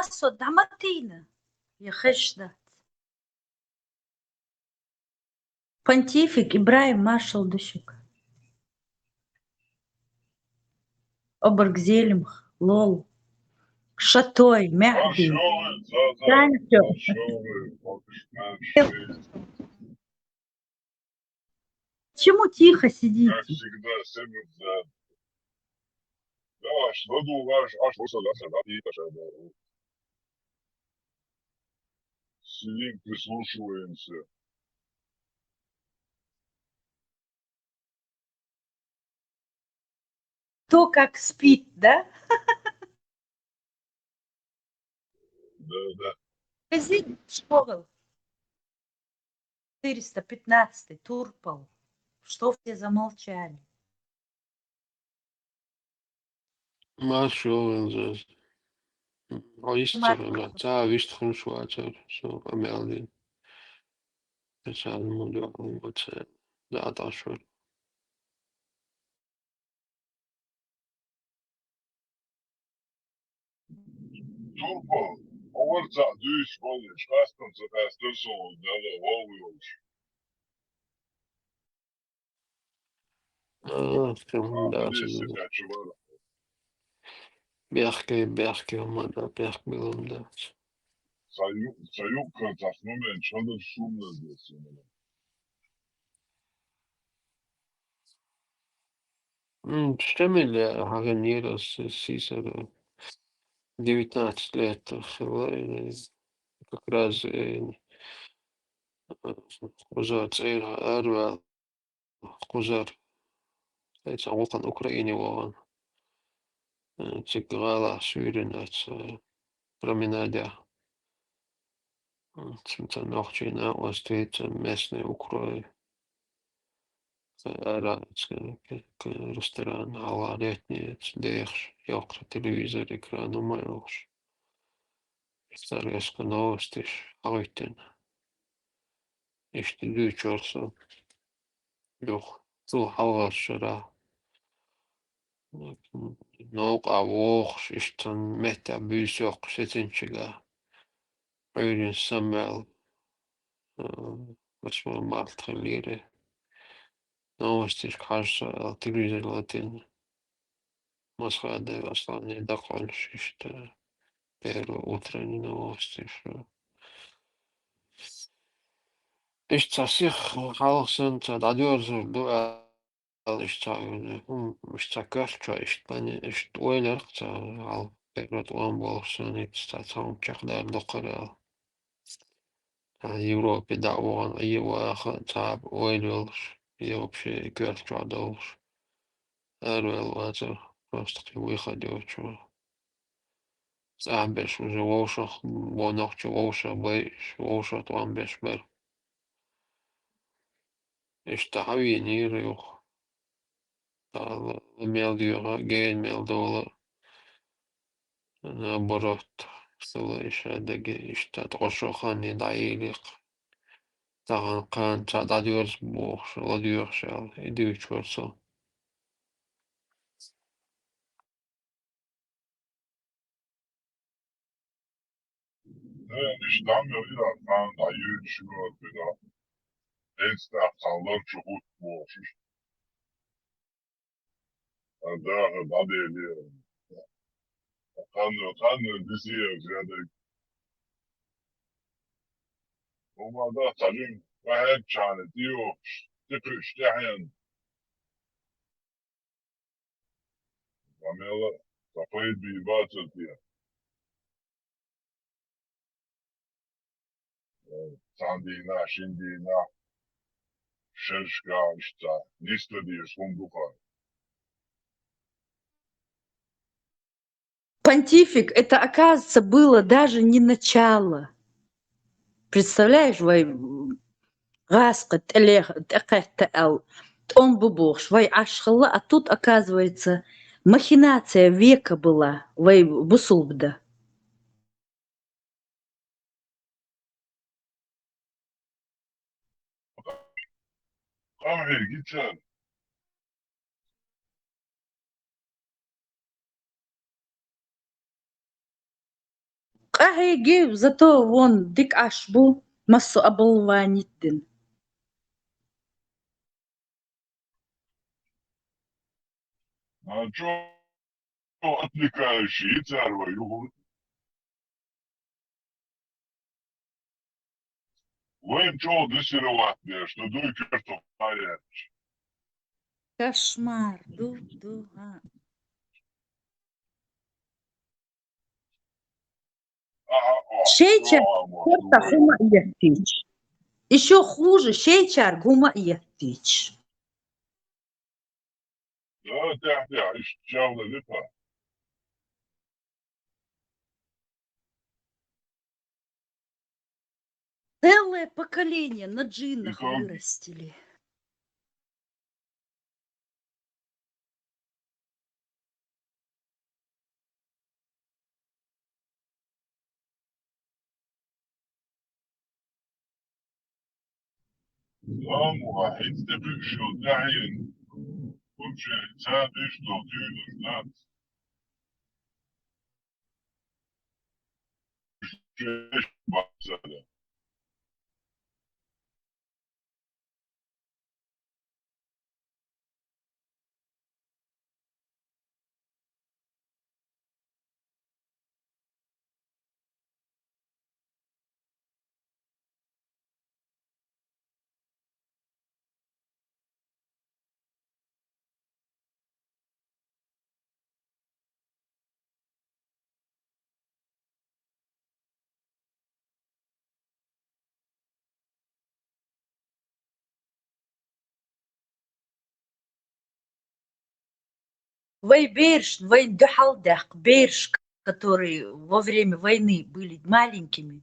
خاصة دعمتينا يا خشدة Понтифик Ибраим маршал Душук. Оборгзелемх, лол, шатой, мягкий. Маршовый, да, Танчо. маршовый, маршовый. Почему тихо Как сидите? всегда, север за... Да, что думаешь, что солдат и пошел. Сидим, прислушиваемся. Кто как спит, да? Да. Магазин школ. 415 Турпал. Что все замолчали? Marshall oyster, tā viss hunšvācer, so ameldin. Es esmu ļoti dātāšu. Turbo, orca düş oluyor. Şahsın sepestör solu, dala oluyor. Надеюсь, kaçı var. Bjarke omada, bjarke bilumdāts. Sayık tasmamen çalır şumla diyorsun. Штемиля Haganīras Сисара 19 лет, как раз uzvārds ir ārvēl, uzvar, teicām, Ulkan Ukraini volan, cik vēlās vīrināts promenādē. Цим нахчина остается местный Украина. Ресторан, ала летниец, деш, якра телевизор, экран умаешь. Старые новости, айтен. Işte duyuyorsa yok. Tu hava şura. Nok avok işte meta büyüsü yok seçinçiga. Öyle samel. Başma maltreleri. Новости кажется телевизор латин. Москва да основные докончишь что первые утренние новости что. İşte sih halkın tadıyoruz bu işte işte görçü işte beni işte oylar al перед он болсын işte tam çaklar dokara Европе да он его tab oylar и вообще görçü olur Эрвел вазер просто выходил чё Амбеш уже волшах вонохчу волша бей волша то амбеш бер işte havi nir yok Мелдиора, гейн мелдола, наоборот, слыша, деги, işte трошохан не даилик, таган кан чададıyoruz bu, şola diyor şal, ediyorsa. Evet, işten böyle ben dayı düşünüyorum böyle. Esnaflar çok boş. Da değil. Kanı diziyor yani. Ama da tabii hep çare diyor. Tıkıştayan. Amela kafayı bir batır diye. Sandina, Şindina, Şerşka işte. Liste diye sunduka. Понтифик, это, оказывается, было даже не начало. Представляешь, Гаскот, он бубуш, ашхала, а тут, оказывается, махинация века была, бусулбда. Kahve gideceksin. هيجي зато вон дик ашбу массу абылваниттин. А что отвлекающий царь воюет? Вен что дрессировать мне, что дуй кертов паря. Кошмар. Ду. Şeyçer korta huma yettiç. Еще хуже, şeyçer гума yettiç. Да, ишь, чавна липа. Целое поколение на джиннах И как? вырастили. Там واحد تبقى شو داعين. ومشي إنسان إيش توطيله جنات. إيش بعد. Вейберш, Вейдюхалдах, Берш, которые во время войны были маленькими,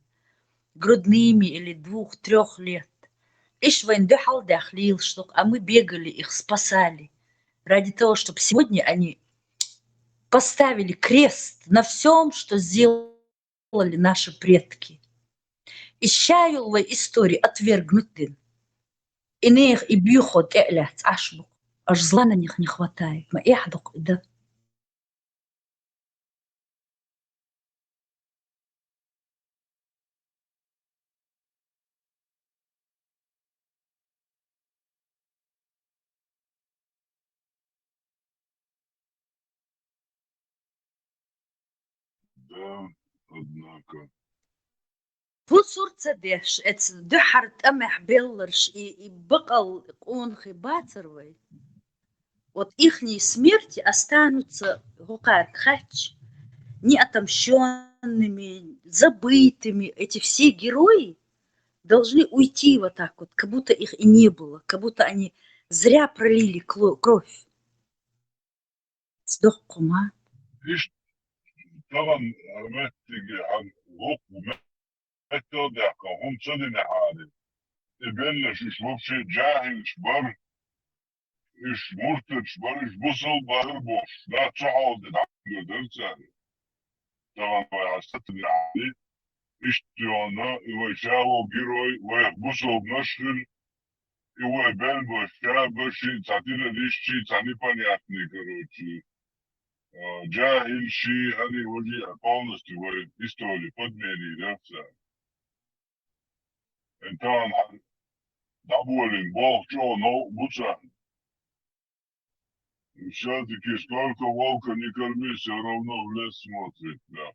грудными или 2-3 лет. Иш Вейдюхалдах лил штук, а мы бегали, их спасали. Ради того, чтобы сегодня они поставили крест на всем, что сделали наши предки. И щаюлвай истории отвергнуты. Иных и бьюхот элят ашбук. Аж зла на них не хватает. Мы яхдук, да. Да, однако. Фусур цадеш, эц дюхарт амех белларш и бакал онхи бацервай. Вот ихние смерти останутся гукат хач, неотомщенными, забытыми. Эти все герои должны уйти вот так вот, как будто их и не было, как будто они зря пролили кровь. Сдох кума. إيش طبعا عملت عن غوق ومتى دعكا هم صدنا حالي. يبلش يشوف شيء جاهل شبر. إيش مرتد شبر إيش بصل باربوش. لا تصعد العقل درساني. طبعا ويعستني عليه. إيش تيوانا ويشاو جيروي ويبصل بنشل. ويبل بشاب شيء تعطينا ليش شيء تعني بانياتني كروتشي. جاهل شيء هذه وجه полностью говорит историю подмени нефтя. Там доволен Бог, что, но буца. Все-таки сколько волка не корми, все равно в лес смотрит. Да,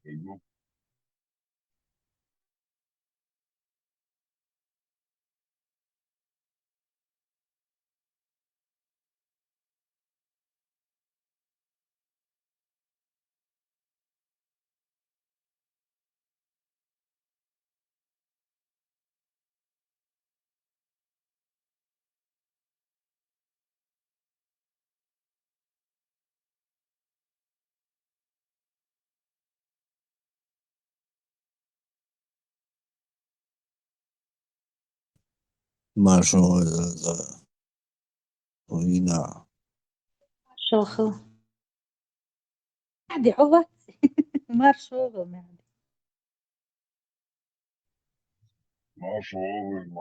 Машу, война. شوخو. عادي عوض. مار شوغل معدي. Маршовый.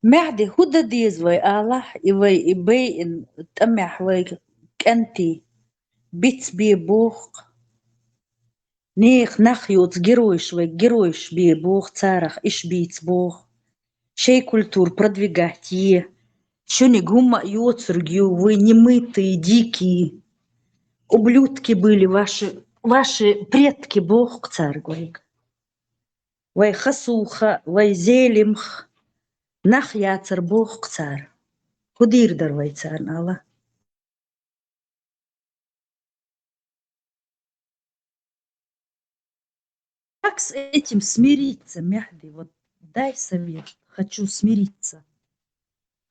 معدي هدى ديز وي آلح وي إبين تأمح وي كنتي بيتس بيبوخ نيخ نخيوت جرويش وي جرويش بيبوخ تارخ إش بيتس بوخ شي культур продвигать шуни гумма йоцургю, вы немытые, дикие, ублюдки были ваши предки, Бог царь, говорит. Вай хасуха, вай зелимх, нах яцар Бог царь. Худирдар вай царь, Аллах. Как с этим смириться, Мехди? Вот дай совет. Хочу смириться.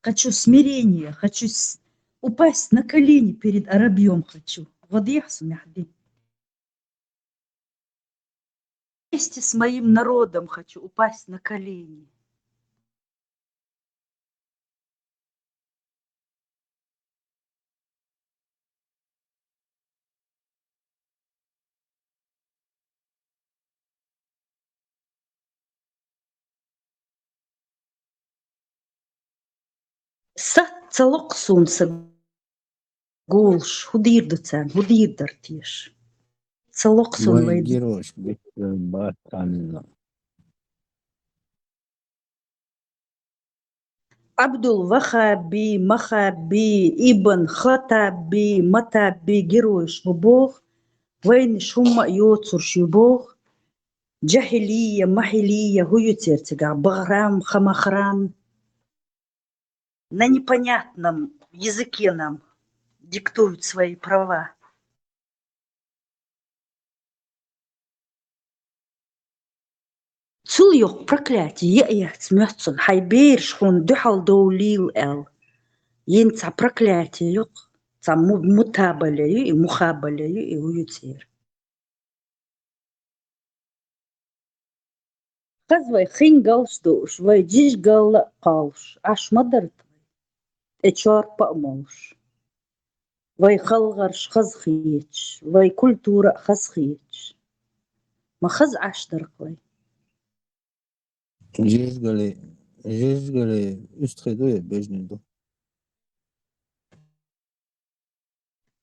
Хочу смирения, хочу упасть на колени перед Арабьем хочу. Вот яхсу, Мехди. Вместе с моим народом хочу упасть на колени. Цалоксунса гулш, худирдуцан, худирдартиш. Цалоксун Вай вайд. герош батанна. Абдул Вахаби, Махаби, Ибн Хатаби, Матаби, героиш бог. Вайн шумма йоцурш бог. Джахилия, Махилия, хуютертига, Баграм, Хамахрам. На непонятном языке нам диктуют свои права. Цул yok проклятие, я смеется, хайбер шхун духал доулил эл. Ца проклятие yok, ца мутабалею и мухабалею и уютер. Хазвай хингал штуш, вай дижгал калш, аш мадарт, эчуар памолш. Вай халгарш хазхич, вай культура хазхич. Ma khaz ashtarqlay. Жезгали üstredoya bejnido.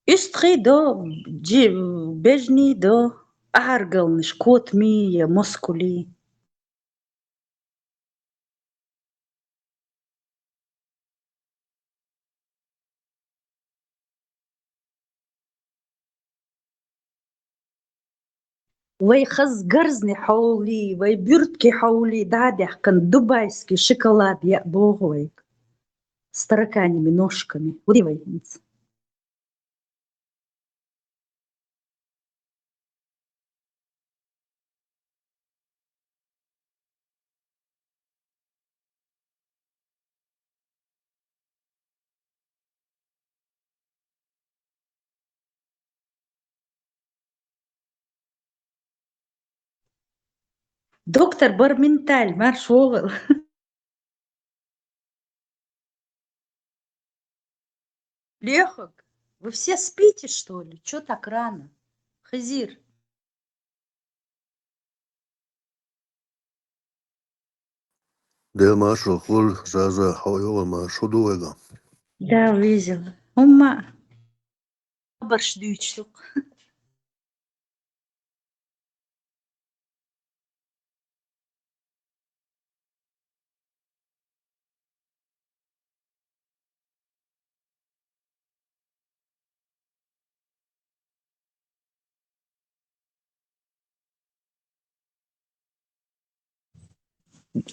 Istri do, bejni do, argalnish kotmi, moskuli. Вай хаз гарзни хаули, вай бюртки хаули, дадях кан дубайский шоколад я богой. С тараканями ножками. Удивительница. Доктор Барменталь, марш угол. Лехок, вы все спите, что ли? Чё так рано? Хазир. Del macho kul zaza hayo macho duega. Да, видела. Ума. Баршдючок.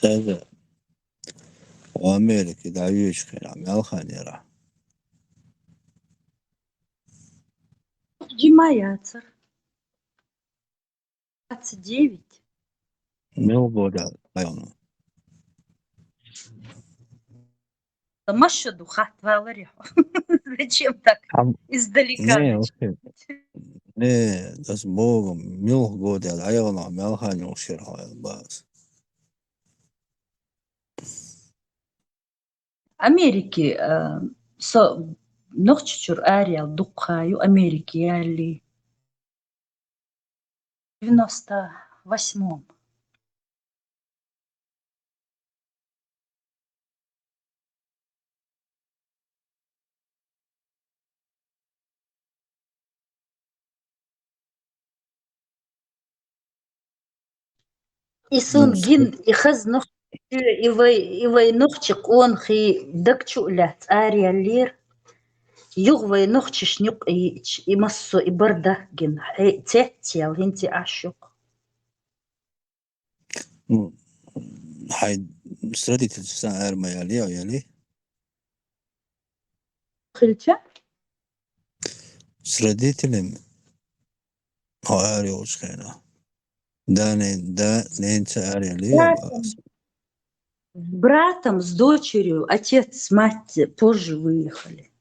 Zaza. O Amerika da yüşkena melhanera. Димаяцер. 29. Melboda ayonu. Маша духа твалариху. Зачем так издалека? Ne okey. Ne das bogum milgoda ayonu melhanyo shirhal bas. Америки нохчучур ариал дукхаю Америки яли. В 98-м. إسون جن يخز نخ إيوي نخشق أون خي دكتشو لات آريا لير يغوي نخشش نيق يمسو إبرده جن تيتيا وهنتي أشوق حيد استراتي تلسان ارما يالي او يالي خلتشا استراتي تلم هو اري وش خينا دا نينتا اري يالي братом, с дочерью, отец, мать тоже выехали.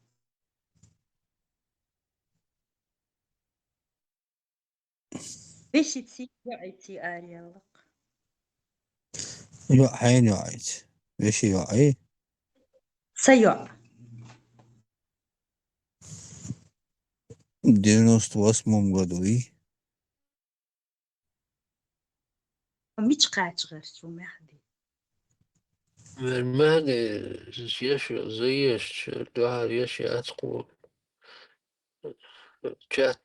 Весит эти ареалы. يو حين يو عيت ويش يو عي Сайо. 98 году и مش قاعد غير شو مهدي. المهدي يشي زيش الواحد يشي أتقول чат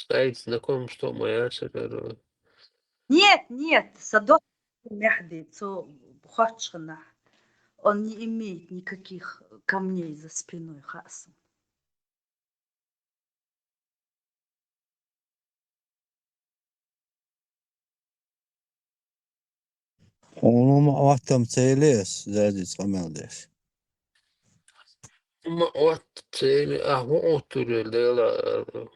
сайт знакомства моя говорю. Нет, Садок Мехди, то Бухачна. Он не имеет никаких камней за спиной Хасан. onu ma vahtam teyles zadi tsameldes ما واتسيلي هو أوتوري ليلا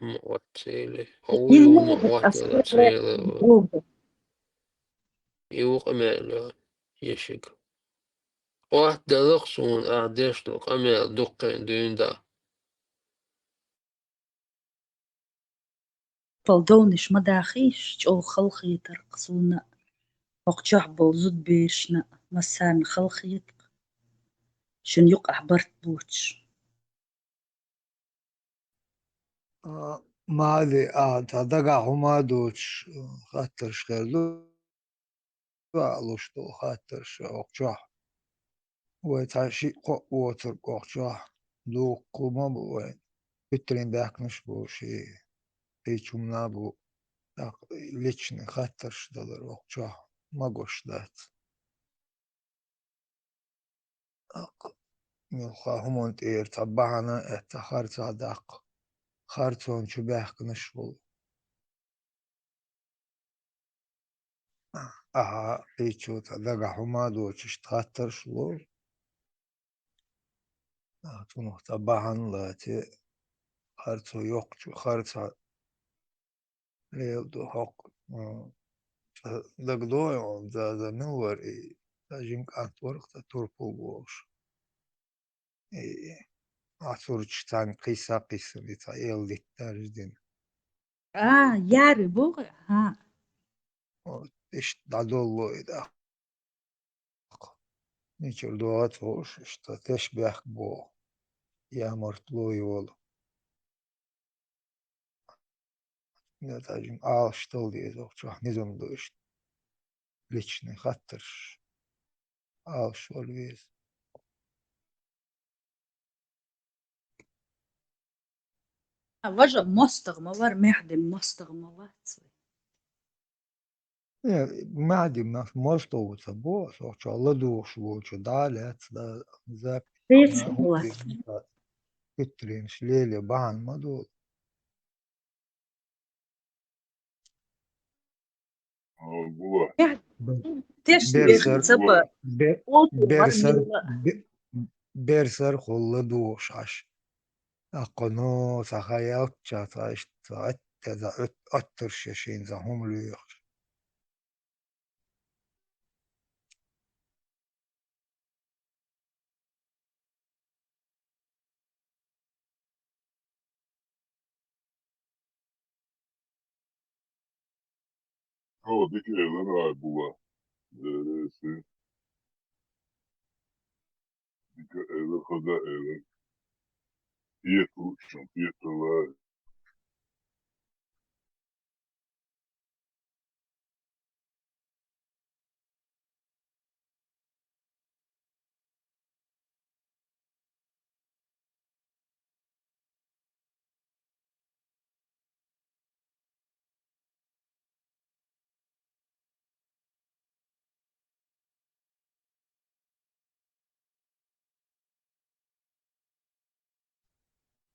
ما واتسيلي هو Не يوم ما может واتلا оставлять سيلا друга. يوق مالا يشيك واحد دلقسون أعديش لق أمال دقين دين دا فالدونش مداخيش أو خلقي ترقصونا وقجح بلزد بيشنا مسان خلقي شن يقع برت بوش مالي تدقع هما دوش خاطرش خيردو علوشتو خاطرش وقجح ويتعشي قو ووتر قجح دو قوما بوين بترين باكنش بوشي بيچوم نابو личный خاطرش دلر وقجح ماغوش دات ملخا همونت اير تبعنا اتخارت عداق خارتون شو باكنش بول بيچو تدقع هما دوش خاطرش لو تونو تبعن لاتي خارتو يوقچو خارتا ليودو حق دقدوي عم زادا نور اي تاجينك انتورق توربو بوش اي عطورش تان قيسا قيسا بيتا يلدي تارجدين ياري بوغي ايش دادولو ايدا نيچر دوات هوش اشتا تشبه بو يا مرتلو يولو تاجين شتول دي زوج نزوم دوش личный خاطرش شول ويز وجب مستغمور مهدي مستغمورات معدي ما مostov bo soča ladoš voča dalec da zap Третий na глаз. hupi kitrin šlėlė ban madu Була. Теж berser цаба. berser berser ladoš aš aqno saxayat çata işte da öttür şeşin za humluyux О, таке вона була. Дересі. Дика евер хода евер. П'єтру, що п'єтрова.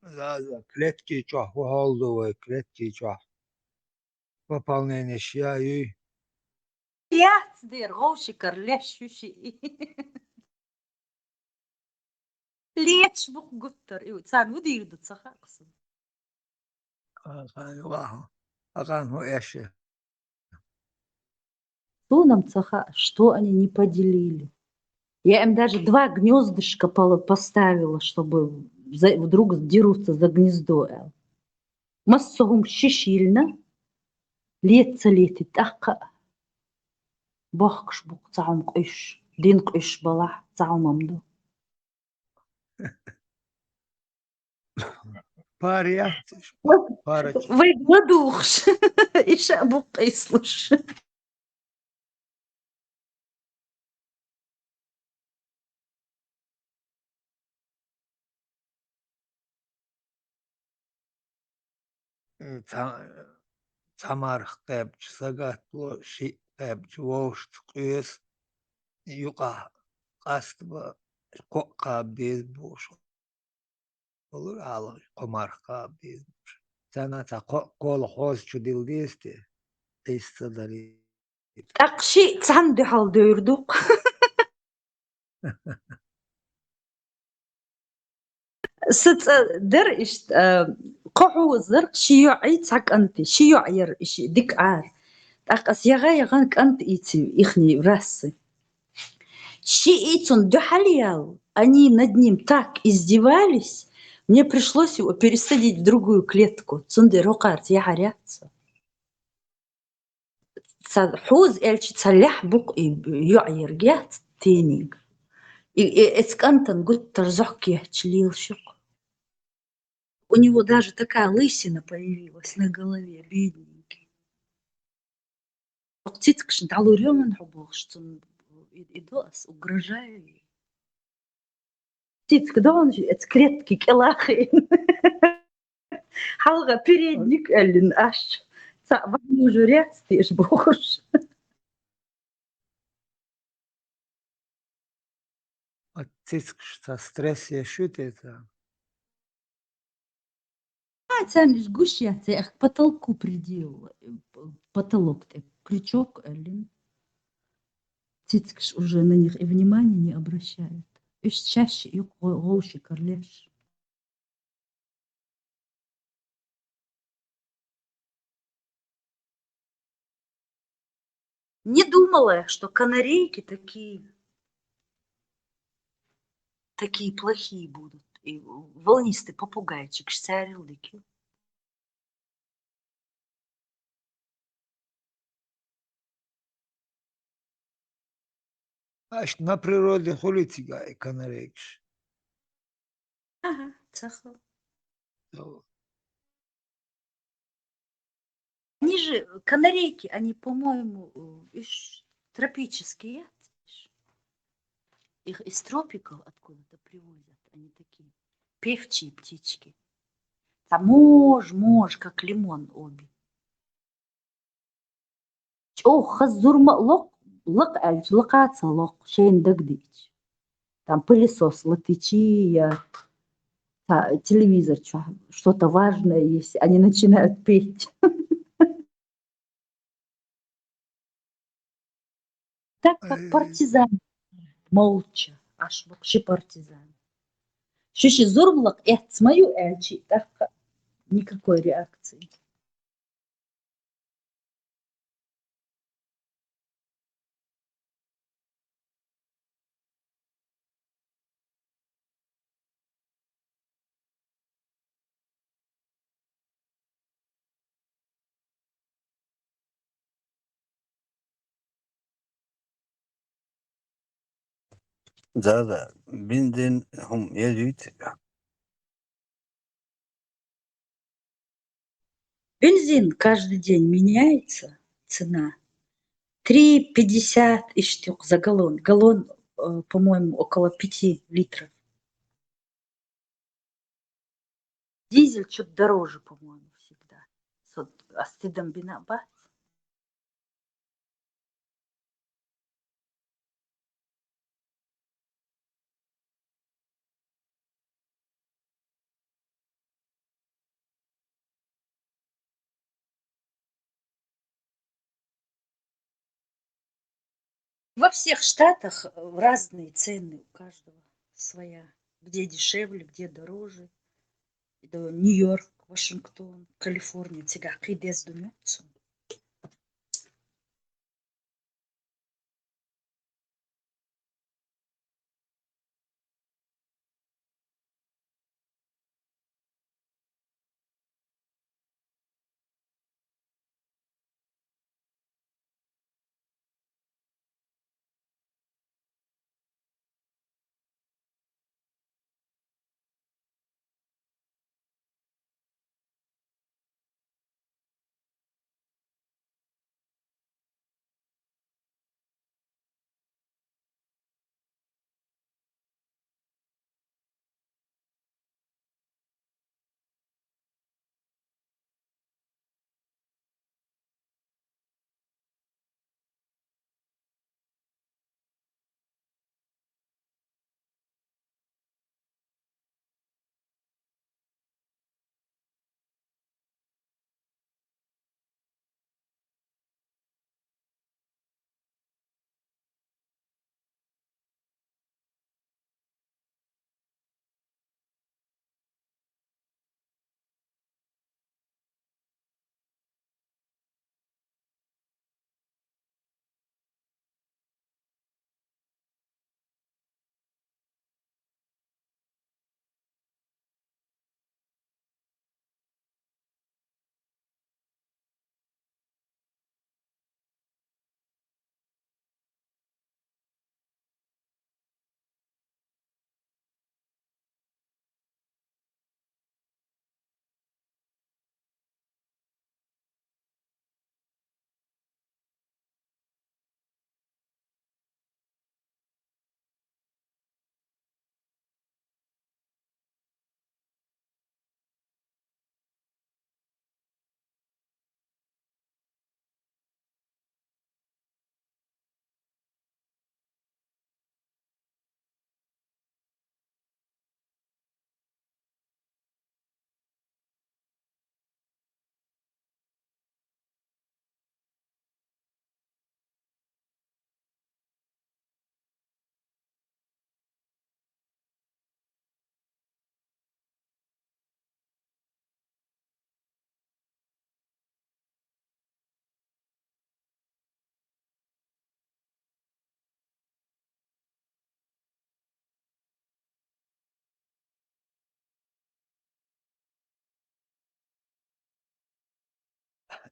за клетки чох выholдовые клетки чох. Пополнение шьяю. Я дыр, гоуши карлешшуши. Лечь бук гуттер. И цан удирдут сахаксын. Аган ху эши. Что нам цаха, что они не поделили? Я им даже 2 гнездышка поставила, чтобы вдруг дерутся за гнездо. Массовым щищильно, летца летит, ахка. Бахкш бук цаум кыш, дин кыш бала цаумамду. Паряттиш. Парач. Вы гладухш, иша бук кыслыш. Цамарх кэбч сагат ло ши кэбч воушт кыс. Юка кастба кока без буш. Olur al komarka biz. Sana ta kol hoz çudildiste. Istadari. Акши цанды халдырдук. ست در إيش قحو زر شيوعي تاك أنت شيوعير إيش ديك عار تاقس يغانك أنت إيتي إخني راسي شي إيتون дюхалиял они над ним так издевались, мне пришлось его пересадить в другую клетку. Цунды рокарт я горятся. Хуз эльчи цалях бук и юайер гят тениг. И эскантан гуд тарзохки члил щук. У него даже такая лысина появилась на голове, бедненький. Птицкшн талурёман хубох, что идос, угрожаю ей. Птицка, да он это клетки келахи. Халга передник эллин аш. Вам уже ряд стишь бухуш. Цискшта стресс yaşıyor это. Цянешь гуща, я к потолку придел. Потолок, крючок, эллин. Цицкш уже на них и внимания не обращает. Ишь чаще юк голши корлеш. Не думала, что канарейки такие плохие будут. И волнистый попугайчик шцарилдыки. Аж на природе хулитига и канарейкш. Ага, цахал. Они же, канарейки, они, по-моему, тропические. Их из тропиков откуда-то привозят. Они такие певчие птички. Там мож, как лимон обе. Ох, хазурма лок альч, локация лок, шейн дагдич. Там пылесос, латычия, телевизор, что-то важное есть. Они начинают петь. Так как партизан. Молча, аж вообще партизан. Шиши зурблак, смою эльчи, так никакой реакции. Да, бензин هم يجيت. Бензин каждый день меняется, цена. 3,50 и штук за галлон. Галлон, по-моему, около 5 литров. Дизель чуть дороже, по-моему, всегда. Астидам бинабат. Во всех штатах разные цены, у каждого своя. Где дешевле, где дороже. Нью-Йорк, Вашингтон, Калифорния. Тига қидес думётсун.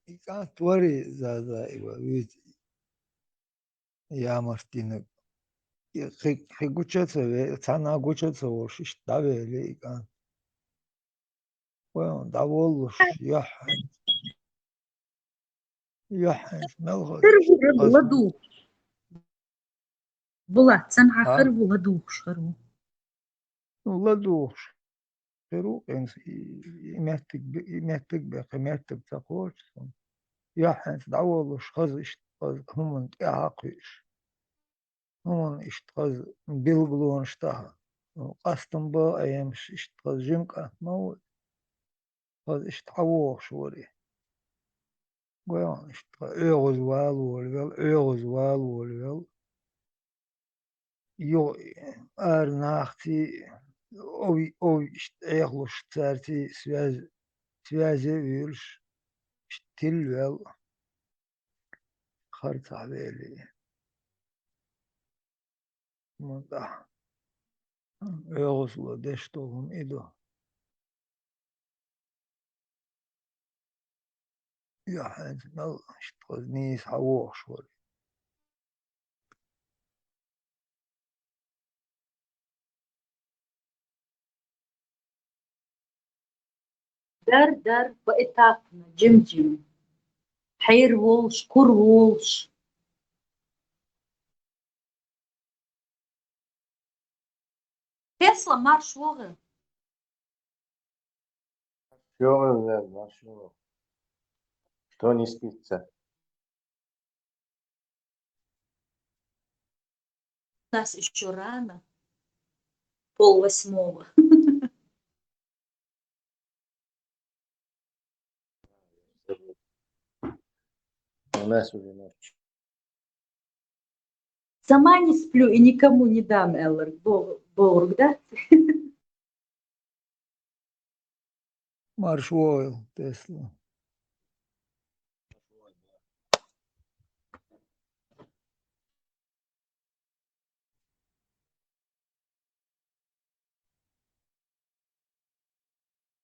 You can't worry that with Yamartin. Хигучэцэ цанагучэцэ ошиш давели икан. Well, даволуш яхан мелхот. خربوا ладу. Була цанга А? خربوا ладу шхару. Ну ладуш. Перу энс имятик бек имятик такоч. Яхан даволуш хазиш هم تعاقش هم اشتغل بيلبلون اشتها قصدم با ايام اشتغل جمكة مو قد اشتعوه شوري قوان اشتغل ايغز والول ايغز والول يو ارناختي اوي ايغلوش تارتي سوازي ويلش تلوال خرطة بيلي من ده ايغز دشتوهم ايدو يا حاج مال اشتغل نيس حووش شوري Dar поэтапно, джим-джим. Хайр волш, кур волш. Тесла марш вога. Что не спится? У нас еще рано. 7:30. У нас уже ночь. Сама не сплю и никому не дам, Эллар. Борг, да? Марш Ойл, Тесла.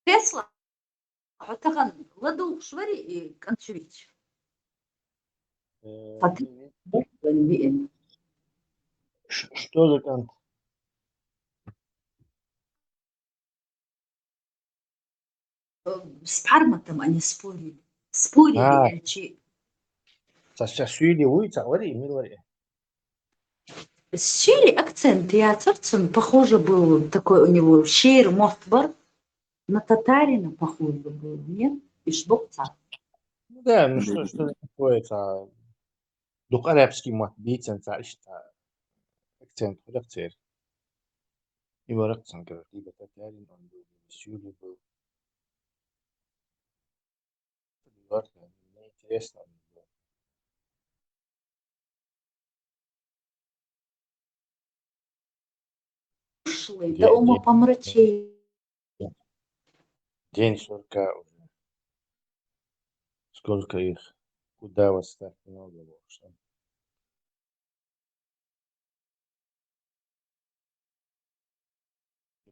Тесла. Атаган, ладу швари кончевич. Фатри. Что за конт? С Парматом они спорили. Спорили, Эльчи. Сашили уйца, вари, милари. С Чили акцент, я царцем, похоже был такой у него шейр Мохтбар. На татарина похоже был, нет? И шбокца. Ну да, ну что такое, дух арабский мат бийцен, акцент, характер. И варакцен, говорит, либо татарин, он был, Сюли был. Мне интересно. Ушлый, до умопомрачения. День сурка уже. Сколько их, куда вас так много было, что?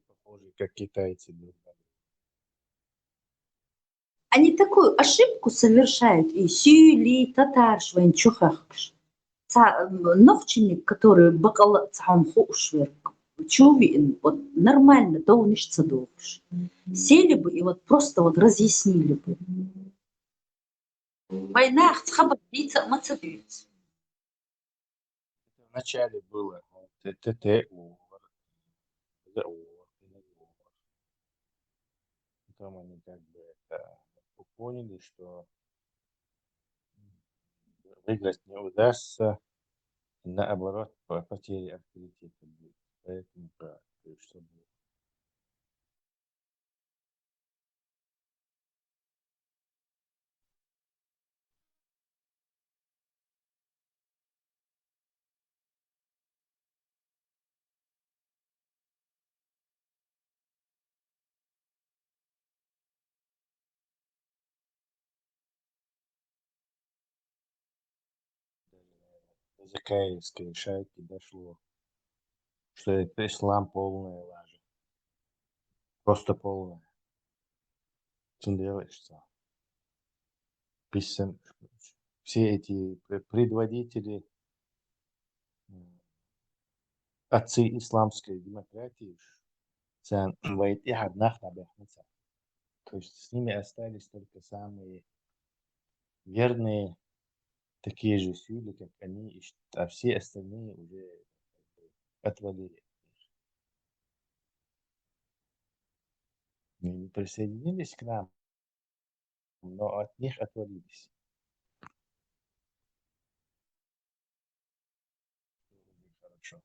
Похожи, как китайцы друг на друга. Они такую ошибку совершают, и сюли, и татар, швейнчухахкш. Новчинник, который бакала цаум хушверк. Чуви, вот нормально, то он ищется долгш. Сели бы и вот просто вот разъяснили бы. Война, хабар, лица, мацабиц. Вначале было ТТ, потом они как бы это поняли, что выиграть не удастся, наоборот, потери авторитета будет. Поэтому как, что было. До Закаевской шайки дошло, что это ислам полная лажа. Просто полная. Что делаешь-то? Все эти предводители, отцы исламской демократии, то есть с ними остались только самые верные, такие же сюли, как они, а все остальные уже отвалили. Не присоединились к нам, но от них отвалились. Хорошо.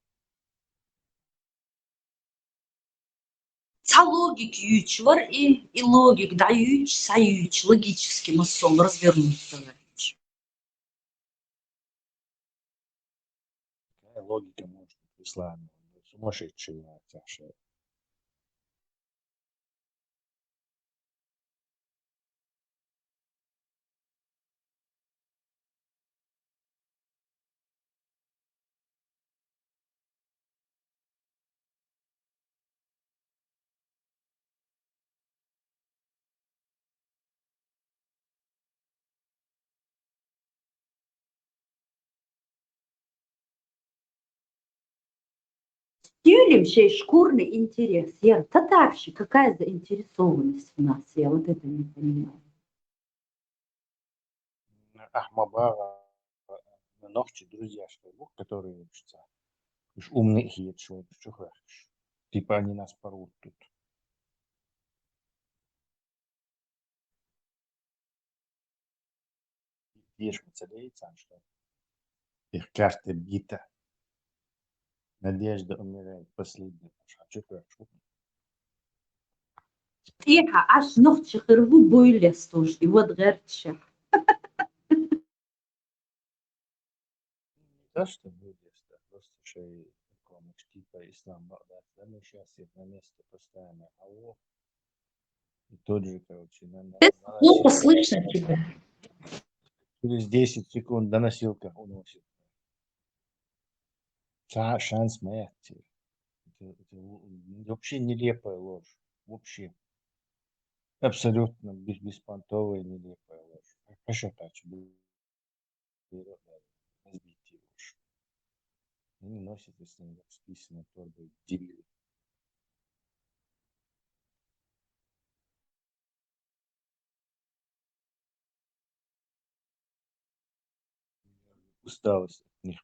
Логик юч var и логик, да юч, саюч, логический масон развернуться. Какая логика может быть в исламе? Сумасшедший, Саша. Стилем чей шкурный интерес. Я татарщи, какая заинтересованность у нас? Я вот это не понимаю. Ахмабара, ногти, друзья, что ли, которые учатся. Уж умные хит, что хочешь. Типа они нас порвут тут. Видишь, мацалейцам, что их карта бита. Надежда умирает последняя. А что хочешь? Тихо, аж ногти хырву бойлес тоже. И вот герча. Не то, что будет, шей комикс типа ислам Багдад, да, мы сейчас на место поставим АО, и тот же, короче, на Плохо носилках. слышно тебя. Через 10 секунд на носилках уносит. Шанс моя. Это вообще нелепая ложь. Вообще. Абсолютно беспонтовая нелепая ложь. Хорошо, так, разбитие ложь. Они носят, если не списано, торбы дебилы. Усталость от них.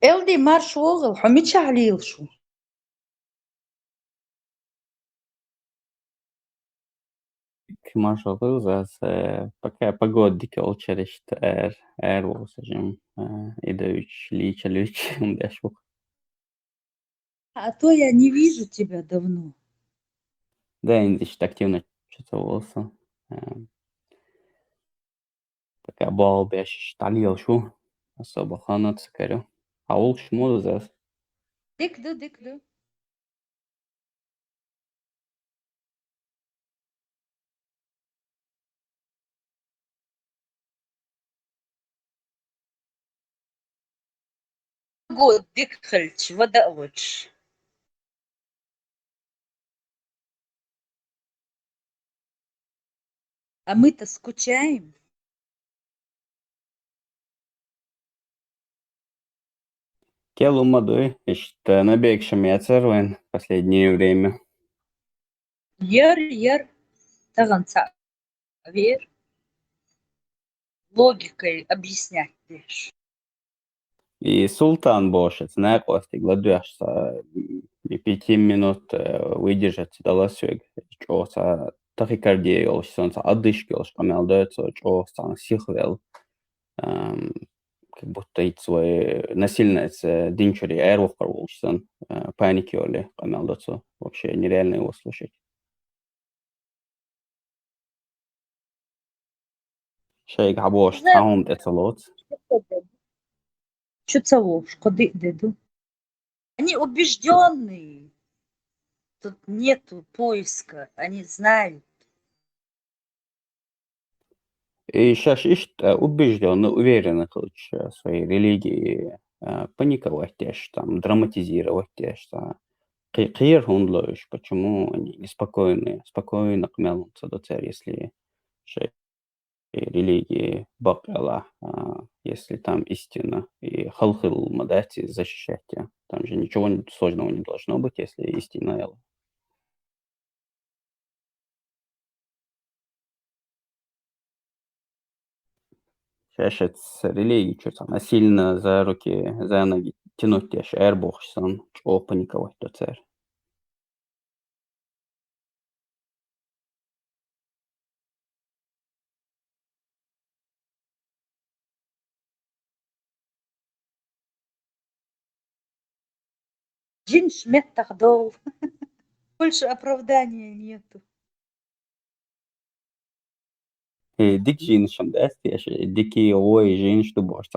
Элди марш оғыл, хомича алил шу. Marshall az pagoddik очередь elvozsam idős личалюч умдяшвух. А то я не вижу тебя давно. Да, индиш активно читался. Пока бал беш талил шу. Особо ханат скарю. А улш музас. Дик-ду. Год дикхальч, вода лучше. А мы-то скучаем. Келу мадой, что набегшим я цервен последнее время. Ер, таганца. Вер. Логикой объяснять будешь. И султан бошет, знаю, костик, гладуешься, и 5 минут выдержать долосуг, чоса тахикардия олшсон, отдышки олшкамел дается, чоса сихвел, как будто и свой насильное динчури аэрофор олшсон, паники оли камел дается, вообще нереально его слушать. Шейк хабош, таум децалот. Что целуешь? Куда иду? Они убежденные. Тут нету поиска. Они знают. И сейчас убежденно, уверенно в своей религии паниковать, там, драматизировать, Кир хундлоиш, почему они неспокойны, спокойно кмелнутся до царь, если религии бакала, если там истина, и халхил мадати защищать. Там же ничего сложного не должно быть, если истина ела. Сейчас религии что-то насильно за руки, за ноги тянуть тебя, эрбохсан, чего паниковать до царь. Джин шмет тахдол. Больше оправдания нету. Дик жиншам дасти, дики ой жинш du bost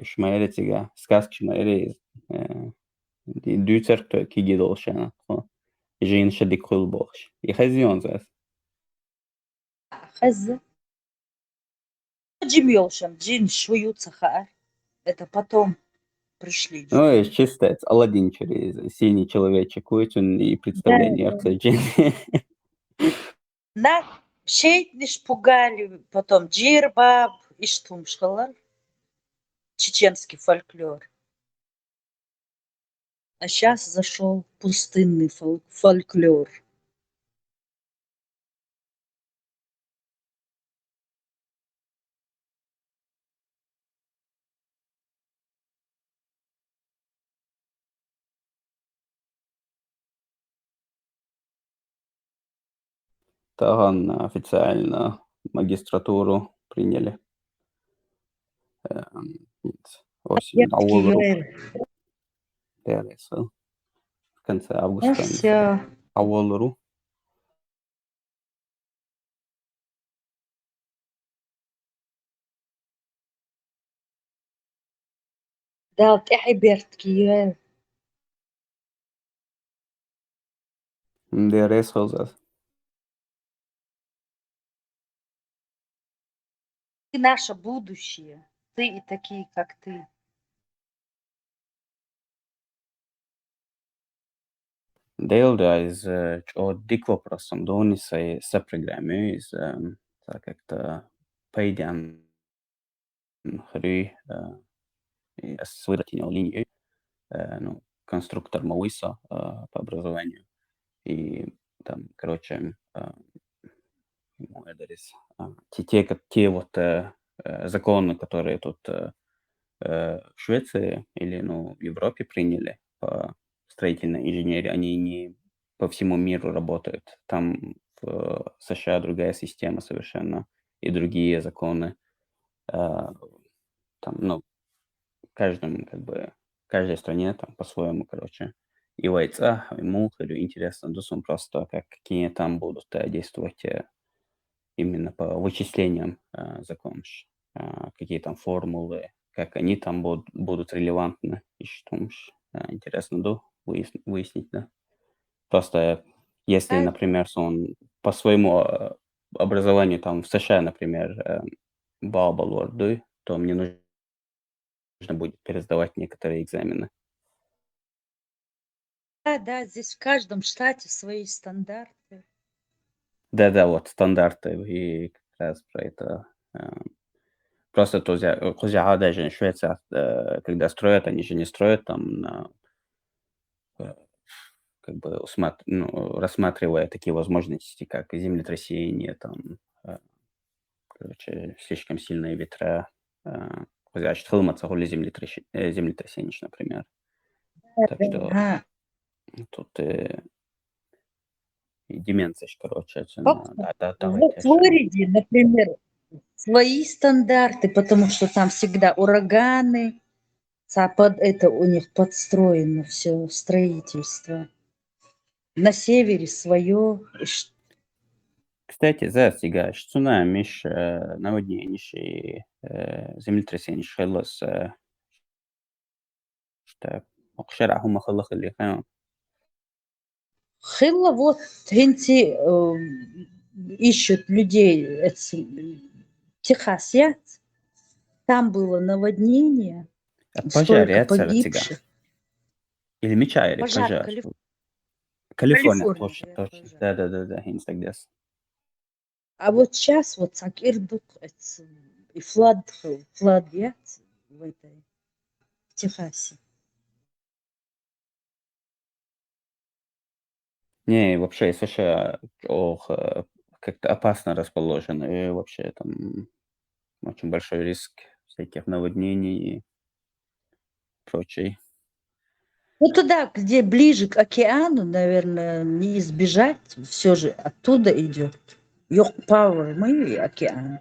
шмаэре тига сказки шмаэре дюцерт киги долшана жинша дикхул бохш и хазион зас Хаза. Джим Йолшам, джин шуются хаар. Это потом пришли. ну и чистец Аладдин через синий человечек он и представление джин На шейтниш пугали, потом джирбаб и штумшхалар. Чеченский фольклор. А сейчас зашел пустынный фольклор. Таган официально магистратуру приняли осенью в конце августа Все. Аволру. Да, ты Бертки. Det resхозас. Ты наше будущее. Ты и такие, как ты. Делда из dik вопросом дони sa программе из так как-то пойдем хри с выдатинил линию ну конструктор Мауиса по образованию и там короче те вот законы, которые тут в Швеции или, ну, в Европе приняли по строительной инженерии, они не по всему миру работают. Там в США другая система совершенно и другие законы. Там, ну, в каждой стране там по-своему, короче. И вайца, и мулхарю интересно, дусом просто, какие там будут действовать именно по вычислениям законов, какие там формулы, как они там будут релевантны. И что интересно, да, выяснить, да. Просто если, например, он по своему образованию там в США, например, балбал, да, то мне нужно будет пересдавать некоторые экзамены. Да, здесь в каждом штате свои стандарты. Да, вот стандарты и как раз про это. Просто Кузя даже Швеция, когда строят, они же не строят там на, как бы рассматривая такие возможности, как землетрясение, там, короче, слишком сильные ветра. Кузя Штхылмаца или землетрясение, например. Так что Ага. тут и деменция, короче, В Флориде, например, свои стандарты, потому что там всегда ураганы, под это у них подстроено все строительство. На севере свое. Кстати, застигаешь цунами, наводнение, землетрясение, шелос, что أخشرع هم خلق اللي كانوا Хилла, вот генти ищут людей, Техас, там было наводнение, пожар, столько погибших. или меча, или Пожар пожар. в Калифорния, Калифорнии. точно. Да, Инстагдес. А вот сейчас вот Ирдук и флад в этой в Техасе. Не, вообще США как-то опасно расположен, и вообще там очень большой риск всяких наводнений и прочей. Ну, туда, где ближе к океану, наверное, не избежать, все же оттуда идет. Йорк-Пауэр, мы и океан.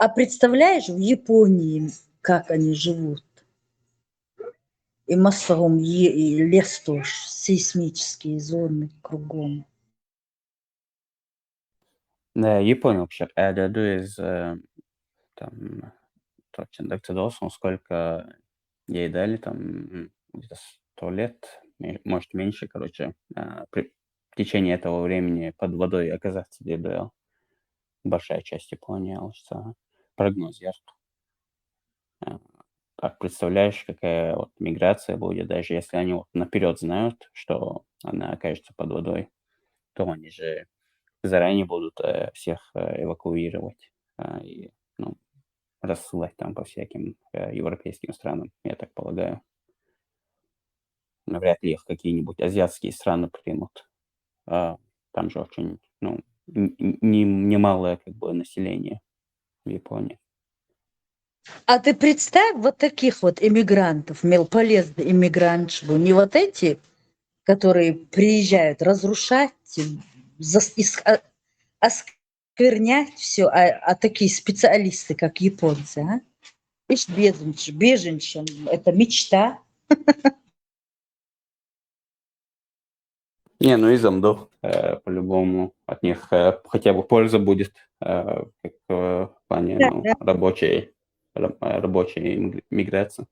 А представляешь, в Японии, как они живут? И мостом, и лес тоже, сейсмические зоны кругом. Да, Япония вообще, из там точно докторов, сколько ей дали, там где-то 100 лет, может меньше, короче, в течение этого времени под водой оказаться, где была большая часть Японии, прогноз ярко. Как представляешь, какая вот миграция будет, даже если они вот наперед знают, что она окажется под водой, то они же заранее будут всех эвакуировать и рассылать там по всяким европейским странам, я так полагаю. Вряд ли их какие-нибудь азиатские страны примут. Там же очень, немалое как бы население в Японии. А ты представь вот таких вот иммигрантов, полезный иммигрант, не вот эти, которые приезжают разрушать, осквернять все, а такие специалисты, как японцы, Ишь, беженщин, это мечта. Не, ну из Амдов по-любому от них хотя бы польза будет, как в плане Да, да. рабочей миграции.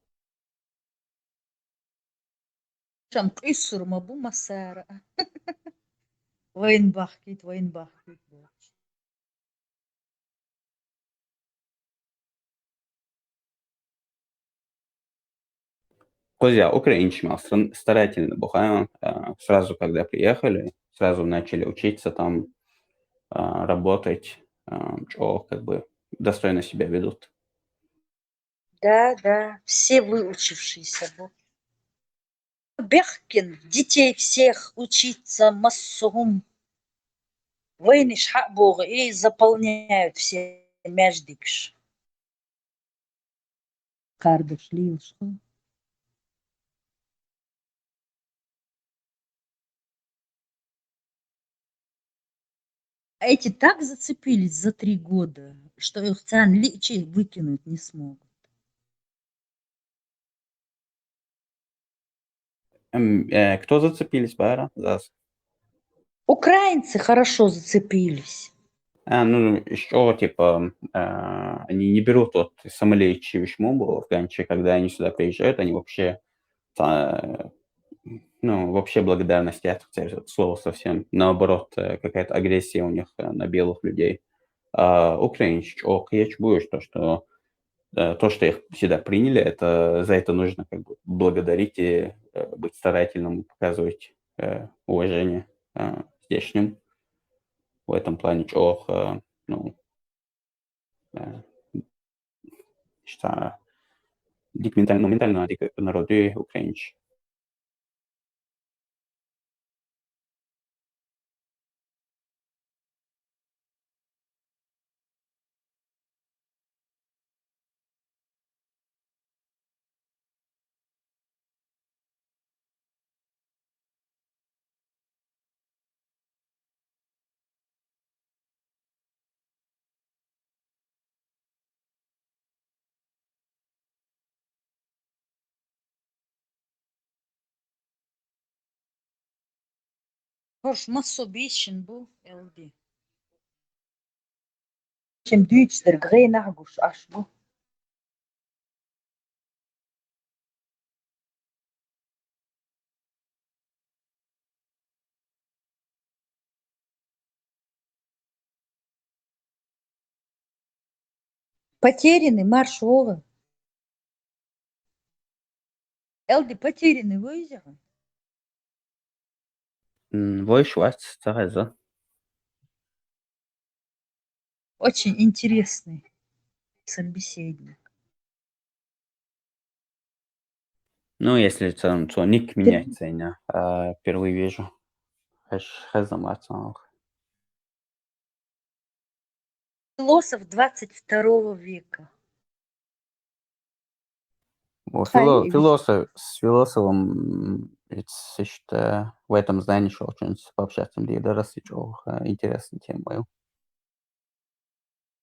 Шам кыссурма бу масара. Вейнбах кит. Козя, украинчим старательно бухаем. Сразу, когда приехали, сразу начали учиться там, работать, что как бы достойно себя ведут. Да, все выучившиеся. Бехкин, детей всех учиться массовым. Вейниш хабога и заполняют все мяждикш. Кардыш лилш. А эти так зацепились за 3 года, что их цан личи выкинуть не смогут. Кто зацепились, Байра? Украинцы хорошо зацепились. Ну, еще, типа, они не берут вот самолечи вишмобу в Ганче, когда они сюда приезжают, они вообще, вообще благодарности от слова совсем. Наоборот, какая-то агрессия у них на белых людей. А украинцы, я чую, что то, что их сюда приняли, за это нужно как бы благодарить и быть старательным, показывать уважение здешним. В этом плане считаю, ментально народы украинцы. Horш масsobischen bu LD. Чем дүйчтер грей нагуш аш bu. Потерянный маршовы. LD потерянный вызов. Войшвац, Цареза. Очень интересный собеседник. Если ник меняется, я впервые вижу. Философ 22 века. С философом в этом здании шел что-нибудь пообщаться, где раз интересная тема.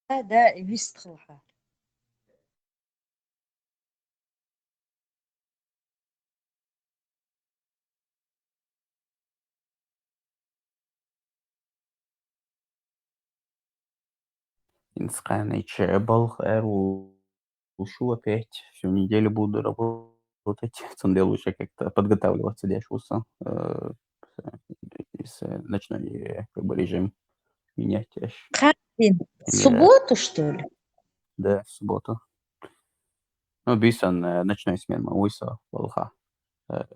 Да, и вистхлха. Инскайный был ушу опять всю неделю буду работать. Цандел уже как-то подготавливаться для шуса. Ночной как бы режим менять. В субботу, что ли? Да, в субботу. Бисан ночной смен уйса волха. Да.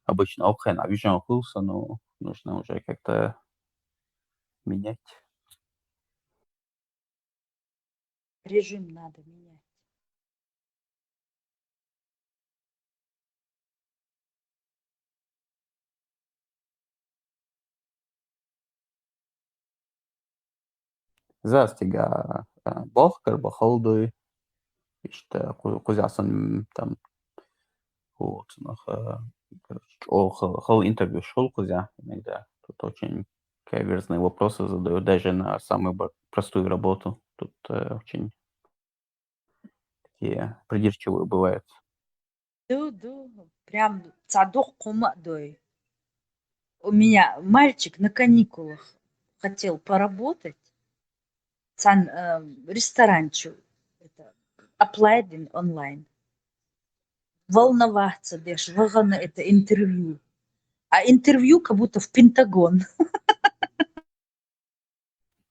Обычно охрен, вижу хулса, но нужно уже как-то менять. Режим надо менять. Застига Бохкар, Бахолдуй, işte Кузясон там вот, хол интервью шел Кузя иногда. Тут очень каверзные вопросы задают, даже на самую простую работу. Тут очень такие придирчивые бывают. Да, прям цадох кумадой. У меня мальчик на каникулах хотел поработать. Цан ресторанчу. Это applied онлайн. Волноваться, деш, вагана это интервью. А интервью как будто в Пентагон.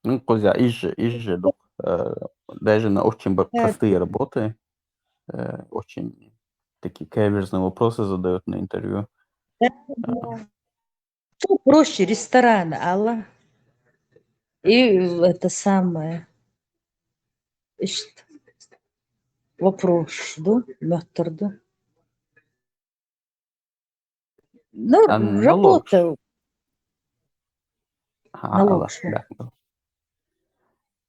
Ну, козя, изже, даже на очень простые работы, очень такие каверзные вопросы задают на интервью. Что проще ресторана, Алла? И это самое. Вопрос, да? Мётр, да? Ну, А налог работа. Налог Алла, что? да.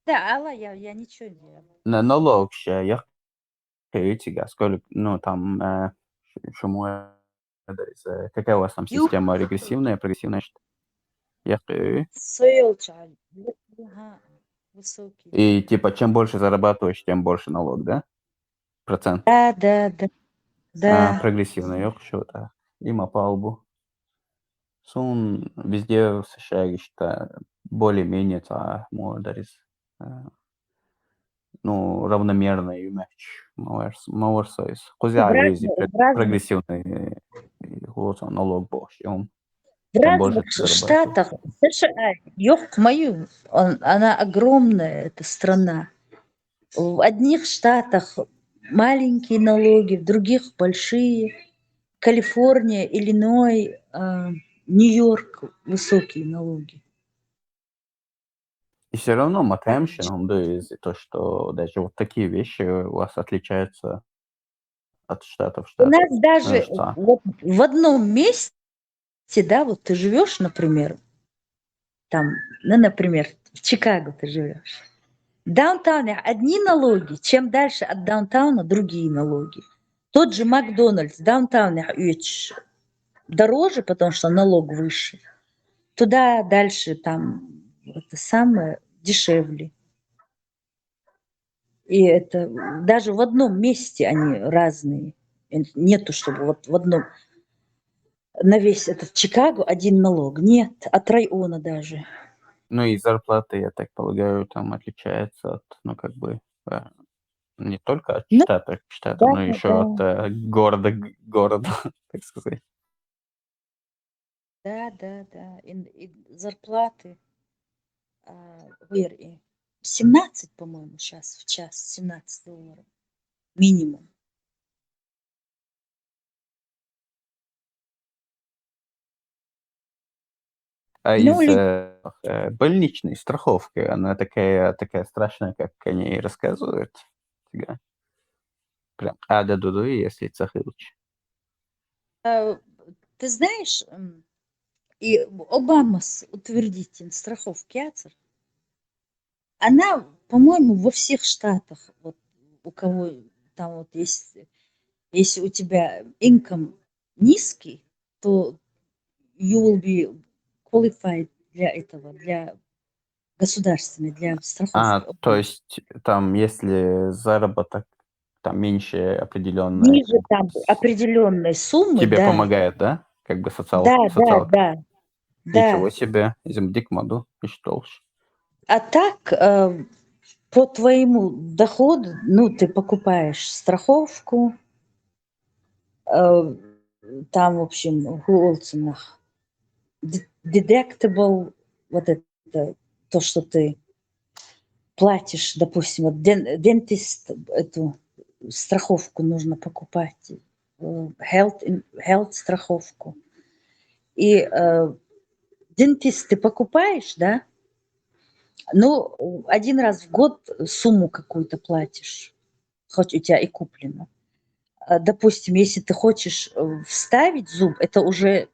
Да, Алла, я ничего не делаю. На налог ще як критика, сколько, ну, там, чему какая у вас там Юх, система регрессивная, прогрессивная? Як, соёлча. Ага, высокий. и типа, чем больше зарабатываешь, тем больше налог, да? Процент. Да. Прогрессивный, yok что-то. Има по лбу. Сун везде в США, я считаю, более-менее дарис. Ну, равномерно и мяч. Мауэрсойс. В Кузя вези разных прогрессивный налог больше. В Тем больше разных ты зарабатываешь. штатах США, ёх мою, она огромная, эта страна. В одних штатах маленькие налоги, в других большие. Калифорния, Иллиной, Нью-Йорк высокие налоги. И все равно матемщином, да, из-за того, что даже вот такие вещи у вас отличаются от штата в У штат. нас Ну, даже что? вот в одном месте, да, вот ты живешь, например, там, ну, например, в Чикаго ты живешь. В даунтауне одни налоги, чем дальше от даунтауна другие налоги. Тот же Макдональдс в даунтауне дороже, потому что налог выше. Туда дальше там это самое дешевле. И это даже в одном месте они разные. Нету, чтобы вот в одном на весь этот Чикаго один налог. Нет, от района даже. Ну и зарплаты, я так полагаю, там отличаются от, ну, как бы, не только от Ну, штата к штату, да, но еще от города к городу, так сказать. да. И зарплаты. Вер, 17, по-моему, сейчас в час, 17 долларов. Минимум. А Ну, из больничной страховки, она такая страшная, как они рассказывают? Тебе? Прям да-ду-ду, если цахилыч. ты знаешь, и Обама утвердитель страховки АЦЕР, она, по-моему, во всех штатах, вот у кого там вот есть, если у тебя income низкий, то you will be qualified для этого, для государственной, для страховки. То есть там, если заработок там меньше определенной, Ниже там определенной суммы, тебе да. помогает, да? Как бы Да. социалка. Ничего себе, изумдик моду, и что ж. А так, по твоему доходу, ну, ты покупаешь страховку, там, в общем, в Голцинах, deductible, вот это, то, что ты платишь, допустим, вот дентист, эту страховку нужно покупать, health страховку. И дентист ты покупаешь, да, ну, один раз в год сумму какую-то платишь, хоть у тебя и куплено. Допустим, если ты хочешь вставить зуб, это уже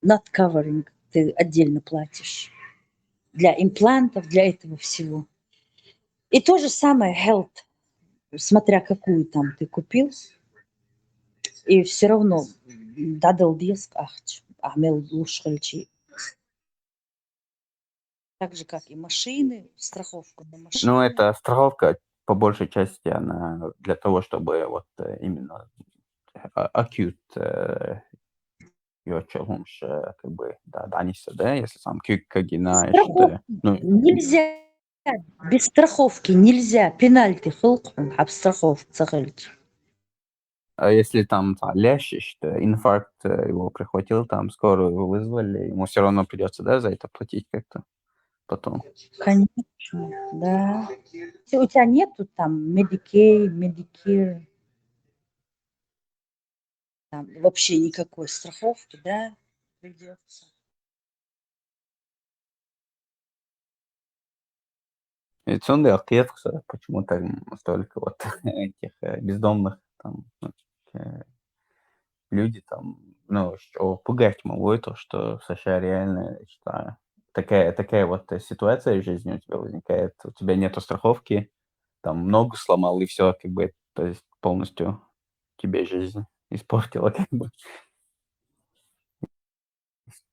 not covering, ты отдельно платишь. Для имплантов, для этого всего. И то же самое health, смотря какую там ты купил. И все равно дадал диск, амел лушхальчи. Так же, как и машины, страховка на машины. Ну, это страховка, по большей части, она для того, чтобы вот именно acute yöçülmüş как бы да данисе, да, если сам кагина işte, Страховки ну, нельзя. Без страховки нельзя. Пенальти хылкын, страховка цагыльч. а если там лящ, işte, инфаркт его прихватил, там скорую его вызвали, ему все равно придется, да, за это платить как-то потом. Конечно, да. Если у тебя нету там Medicaid, Medicare, там вообще никакой страховки, да, придется. Авиационный оркестр, почему там столько вот этих бездомных там люди там, ну, что пугать могу, то, что в США реально, я считаю, такая вот ситуация в жизни у тебя возникает, у тебя нету страховки, там ногу сломал, и все, как бы, то есть полностью тебе жизнь испортила, как бы.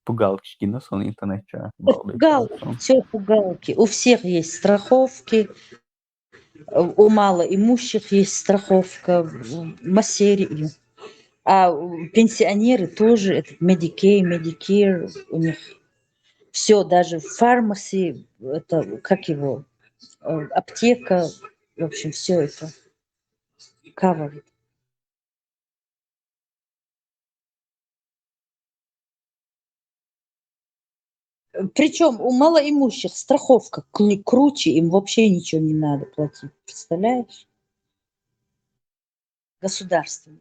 Пугалки кинул на интернет, что, балдеть, Пугалки, все пугалки. У всех есть страховки, у малоимущих есть страховка, массери. А пенсионеры тоже, этот Medicaid, Medicare, у них все, даже в фармаси, это, как его, аптека, в общем, все это covered. Причем у малоимущих страховка круче, им вообще ничего не надо платить, представляешь? Государственная.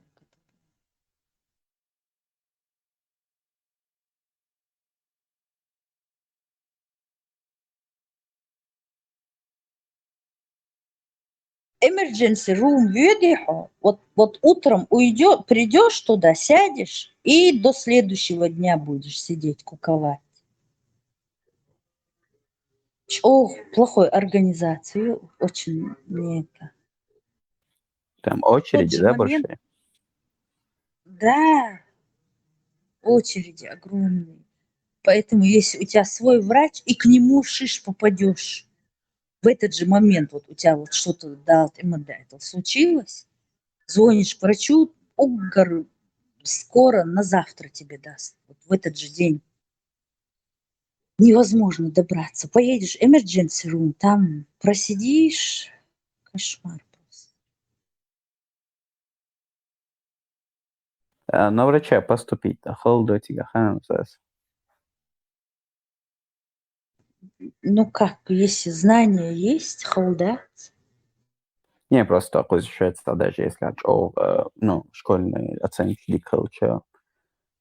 Emergency room выдыху, вот утром придешь туда, сядешь, и до следующего дня будешь сидеть, куковать. Плохой организации, очень не это. Там В тот очереди, же да, момент, большие? да, очереди огромные. Поэтому если у тебя свой врач, и к нему шиш попадешь, в этот же момент вот у тебя вот что-то это случилось, звонишь врачу, угор, скоро на завтра тебе даст. Вот в этот же день. Невозможно добраться. Поедешь emergency room, там просидишь, кошмар просто. На врача поступить, да, холодотига, ханзас. Ну как, если знания есть, холдать. Не, просто такой защищается, даже если ну, школьные оценки диколча,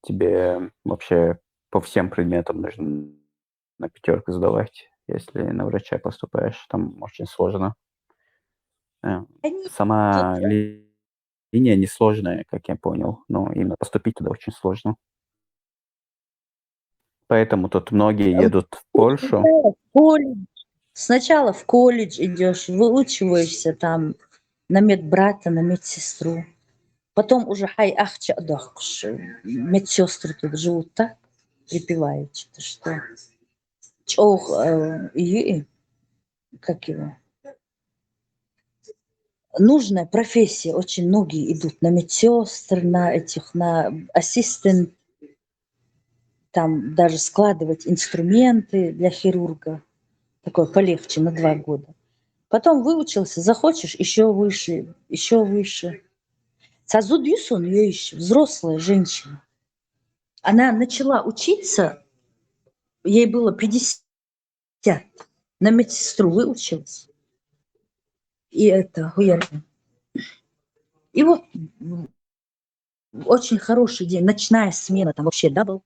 тебе вообще по всем предметам нужно на пятерку сдавать, если на врача поступаешь, там очень сложно. Они Сама тут, линия несложная, как я понял, но именно поступить туда очень сложно. Поэтому тут многие едут в Польшу. Сначала в колледж идешь, выучиваешься там на медбрата, на медсестру. Потом уже медсестры тут живут так, припевают что-то, как его, нужная профессия, очень многие идут на медсестр, на ассистент, там даже складывать инструменты для хирурга, такое полегче, на 2 года. Потом выучился, захочешь, еще выше, еще выше. Сазу Дьюсон, ее еще взрослая женщина, она начала учиться, ей было 50, на медсестру выучилась. И и вот очень хороший день, ночная смена, там вообще дабл.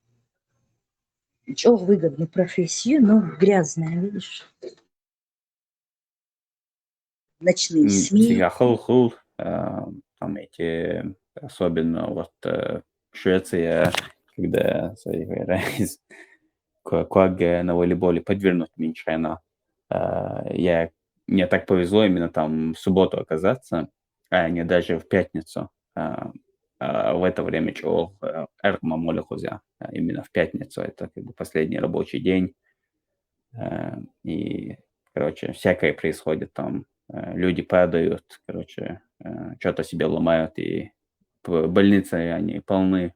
Чего выгодную профессию, но грязная, видишь? Ночные смены. Хул, там эти, особенно вот Швеция, когда как на волейболе подвернуть Минчена. Мне так повезло именно там в субботу оказаться, а не даже в пятницу. В это время чего Эркма Молехузя, именно в пятницу, это как бы последний рабочий день. И, короче, всякое происходит там. Люди падают, короче, что-то себе ломают, и больницы, они полны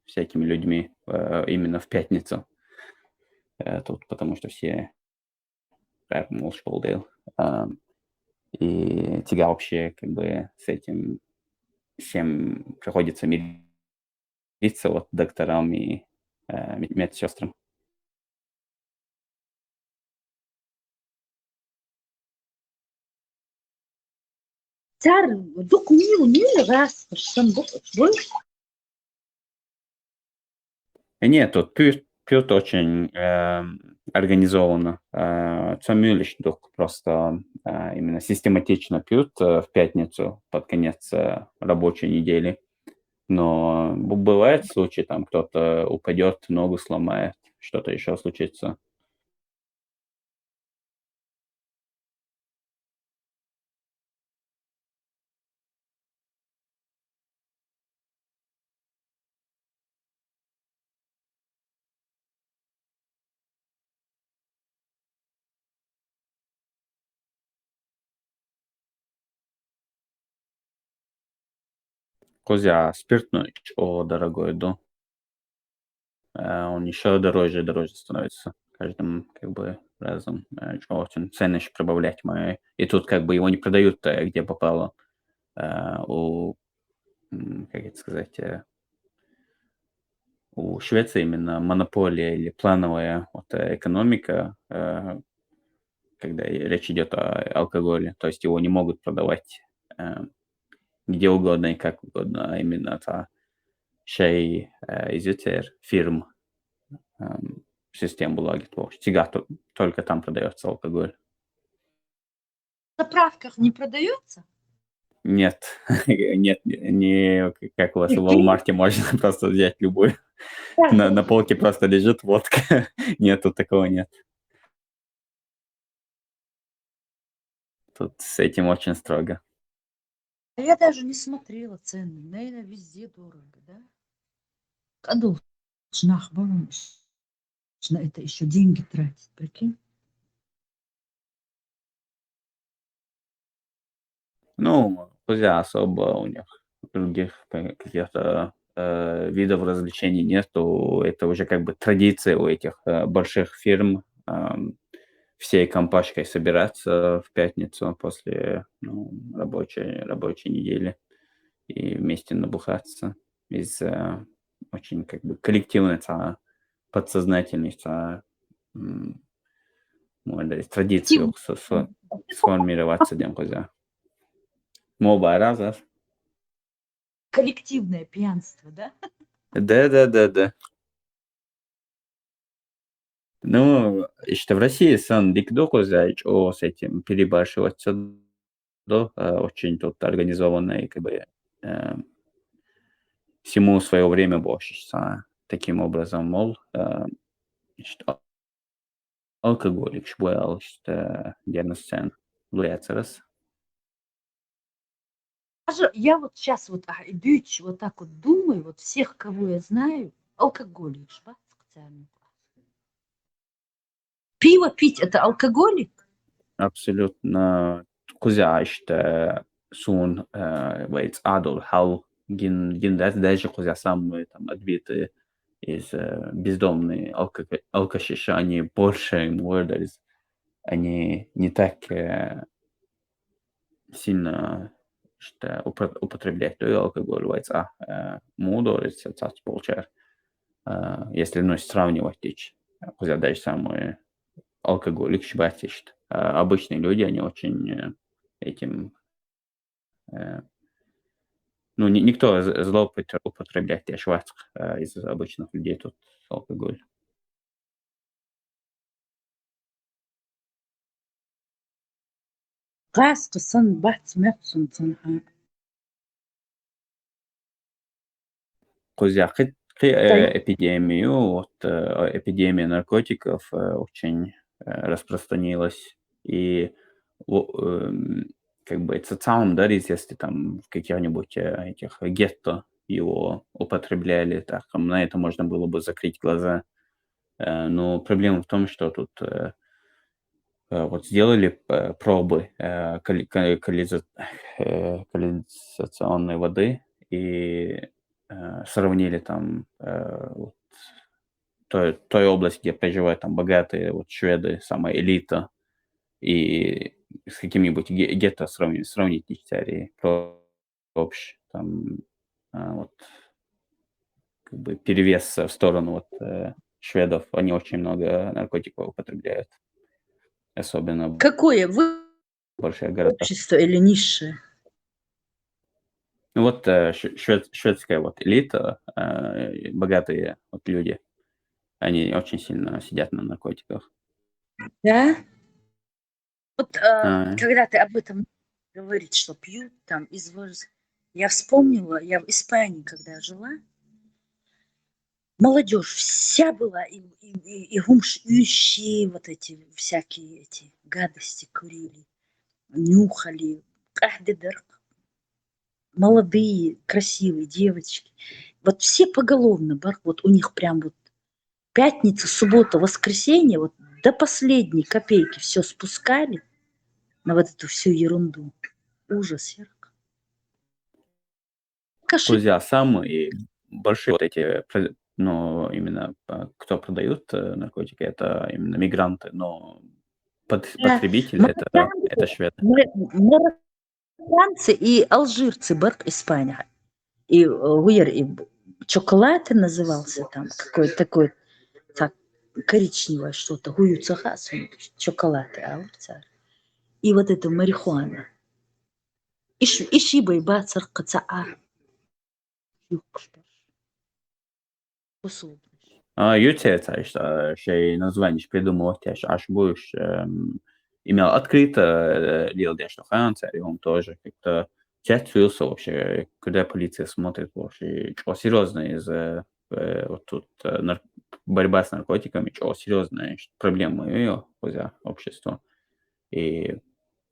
всякими людьми именно в пятницу. Тут, потому что все молча полдел. И тебя вообще как бы с этим всем приходится мириться, вот докторам и медсестрам. Цар, дук мил раз, сандук, Нет, тут пьют очень организованно. Цомюлич дук просто именно систематично пьют в пятницу под конец рабочей недели. Но бывает случай, там кто-то упадет, ногу сломает, что-то еще случится. Козя, спиртной, о, дорогой, да. Он еще дороже и дороже становится каждым как бы разом. Очень цены еще прибавлять мои. И тут как бы его не продают где попало. Как это сказать, у Швеции именно монополия или плановая вот, экономика, когда речь идет о алкоголе. То есть его не могут продавать где угодно и как угодно, а именно та шей изютер фирм Systembolaget. Всегда только там продается алкоголь. В заправках не продается? Нет, нет, не как у вас в Walmart можно просто взять любую. На полке просто лежит водка. Нет, тут такого нет. Тут с этим очень строго. Я даже не смотрела цены. Наверное, везде дорого, да? Кадул, шнах, на это еще деньги тратить, прикинь? Ну, друзья, особо у них других каких-то видов развлечений нету. Это уже как бы традиция у этих больших фирм всей компашкой собираться в пятницу после рабочей недели и вместе набухаться из очень как бы коллективной подсознательной традицию сформироваться дем коза. Моба раза. Коллективное пьянство, да? Да. Ну, işte в России сан дикдо козаич с этим перебарщиваться до очень тут организованно и как бы всему свое время больше таким образом, мол, işte, алкоголик шбуял, işte, дернесцен, луяцерас. Даже я вот сейчас вот идучи, вот так вот думаю, вот всех, кого я знаю, алкоголик, специально. Пиво пить – это алкоголик? Абсолютно. Кузя, işte, sun вейц адол хал гиндес даже кузя самые там отбитые из бездомные алкаши, они больше мордались, они не так сильно что употребляют алкоголь, вейц мудорец, получается, если сравнивать эти, кузя даже самые алкоголик шбатишь. Обычные люди, они очень этим... никто злоупотребляет шватск из обычных людей тут алкоголь. Газ, сон, бац, мёцун, цанха. Кузя, эпидемия наркотиков очень распространилась. И как бы это сам дарит, если там в каких-нибудь этих гетто его употребляли, так, на это можно было бы закрыть глаза. Но проблема в том, что тут вот сделали пробы канализационной воды, и сравнили там вот той области, где проживают там богатые вот шведы, самая элита, и с каким-нибудь гетто сравнить Швейцарии проще. Там вот как бы перевес в сторону вот шведов, они очень много наркотиков употребляют, особенно в Какое больших городах. общество или низшее? Ну вот шведская вот элита, богатые вот люди, они очень сильно сидят на наркотиках. Да? Вот А, когда ты об этом говоришь, что пьют там из я вспомнила, я в Испании, когда жила, молодежь вся была, и гумшющие вот эти всякие эти гадости курили, нюхали, молодые, красивые девочки. Вот все поголовно, вот у них прям вот пятница, суббота, воскресенье, вот до последней копейки все спускали на вот эту всю ерунду. Ужас, Ярко. друзья, самые большие вот эти, ну, именно кто продают наркотики, это именно мигранты, но потребители это шведы. Марокканцы и алжирцы, Барк, Испания. И Уир, и Чоколаты назывался там, какой-то такой, так, коричневое что-то, Гую Цахас, Чоколаты, алжирцы. И вот это марихуана. И шибай бацар кацаа. Jūties, šai nazvaņš придумывать, аж будешь имел открыто делать, что Франция, и он тоже как-то часть вился вообще, когда полиция смотрит вообще, что серьезно из вот тут борьба с наркотиками, что серьезная проблема ее общества. И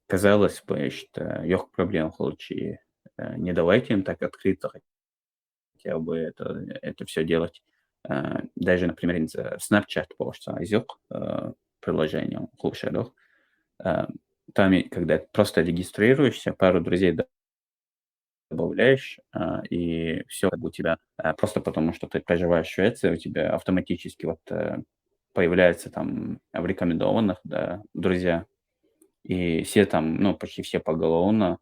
казалось бы, что их проблем в случае не давайте им так открыто хотя бы это все делать. Даже, например, Snapchat получится изюк приложение лучше, там, когда просто регистрируешься, пару друзей добавляешь, и все у тебя просто потому, что ты проживаешь в Швеции, у тебя автоматически вот появляется там в рекомендованных, да, друзья, и все там, ну, почти все поголовно,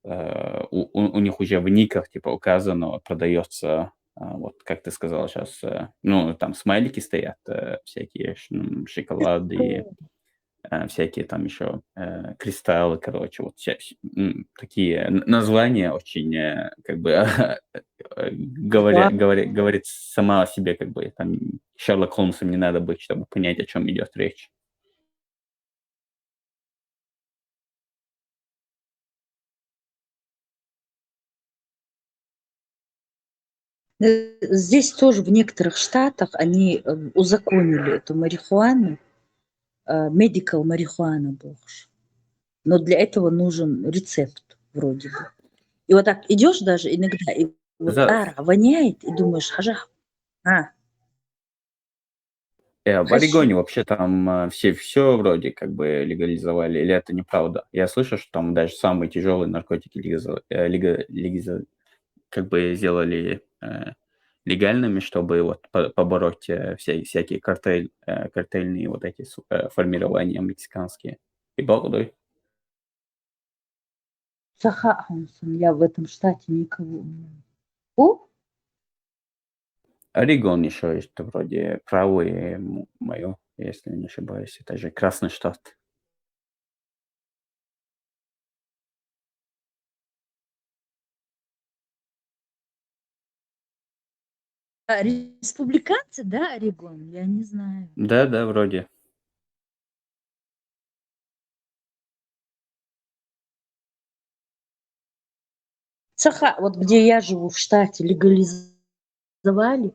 у них уже в никах типа указано, продается, вот как ты сказал сейчас, ну, там смайлики стоят, всякие шоколады, всякие там еще кристаллы, короче, вот такие названия очень, как бы, говорит сама о себе, как бы, там, Шерлок Холмсом не надо быть, чтобы понять, о чем идет речь. Здесь тоже в некоторых штатах они узаконили эту марихуану, medical марихуана больше. Но для этого нужен рецепт вроде бы. И вот так идешь даже иногда, и вот воняет, и думаешь, хажах. В Орегоне вообще там все вроде как бы легализовали, или это неправда? Я слышу, что там даже самые тяжелые наркотики как бы сделали легальными, чтобы вот побороть всякие картельные вот эти формирования мексиканские. И балдой. Саха Хонсон, я в этом штате никого не... Орегон еще есть вроде правое мое, если не ошибаюсь. Это же Красный штат. Республиканцы, да, Орегон? Я не знаю. Да, вроде. Саха, вот где я живу в штате, легализовали.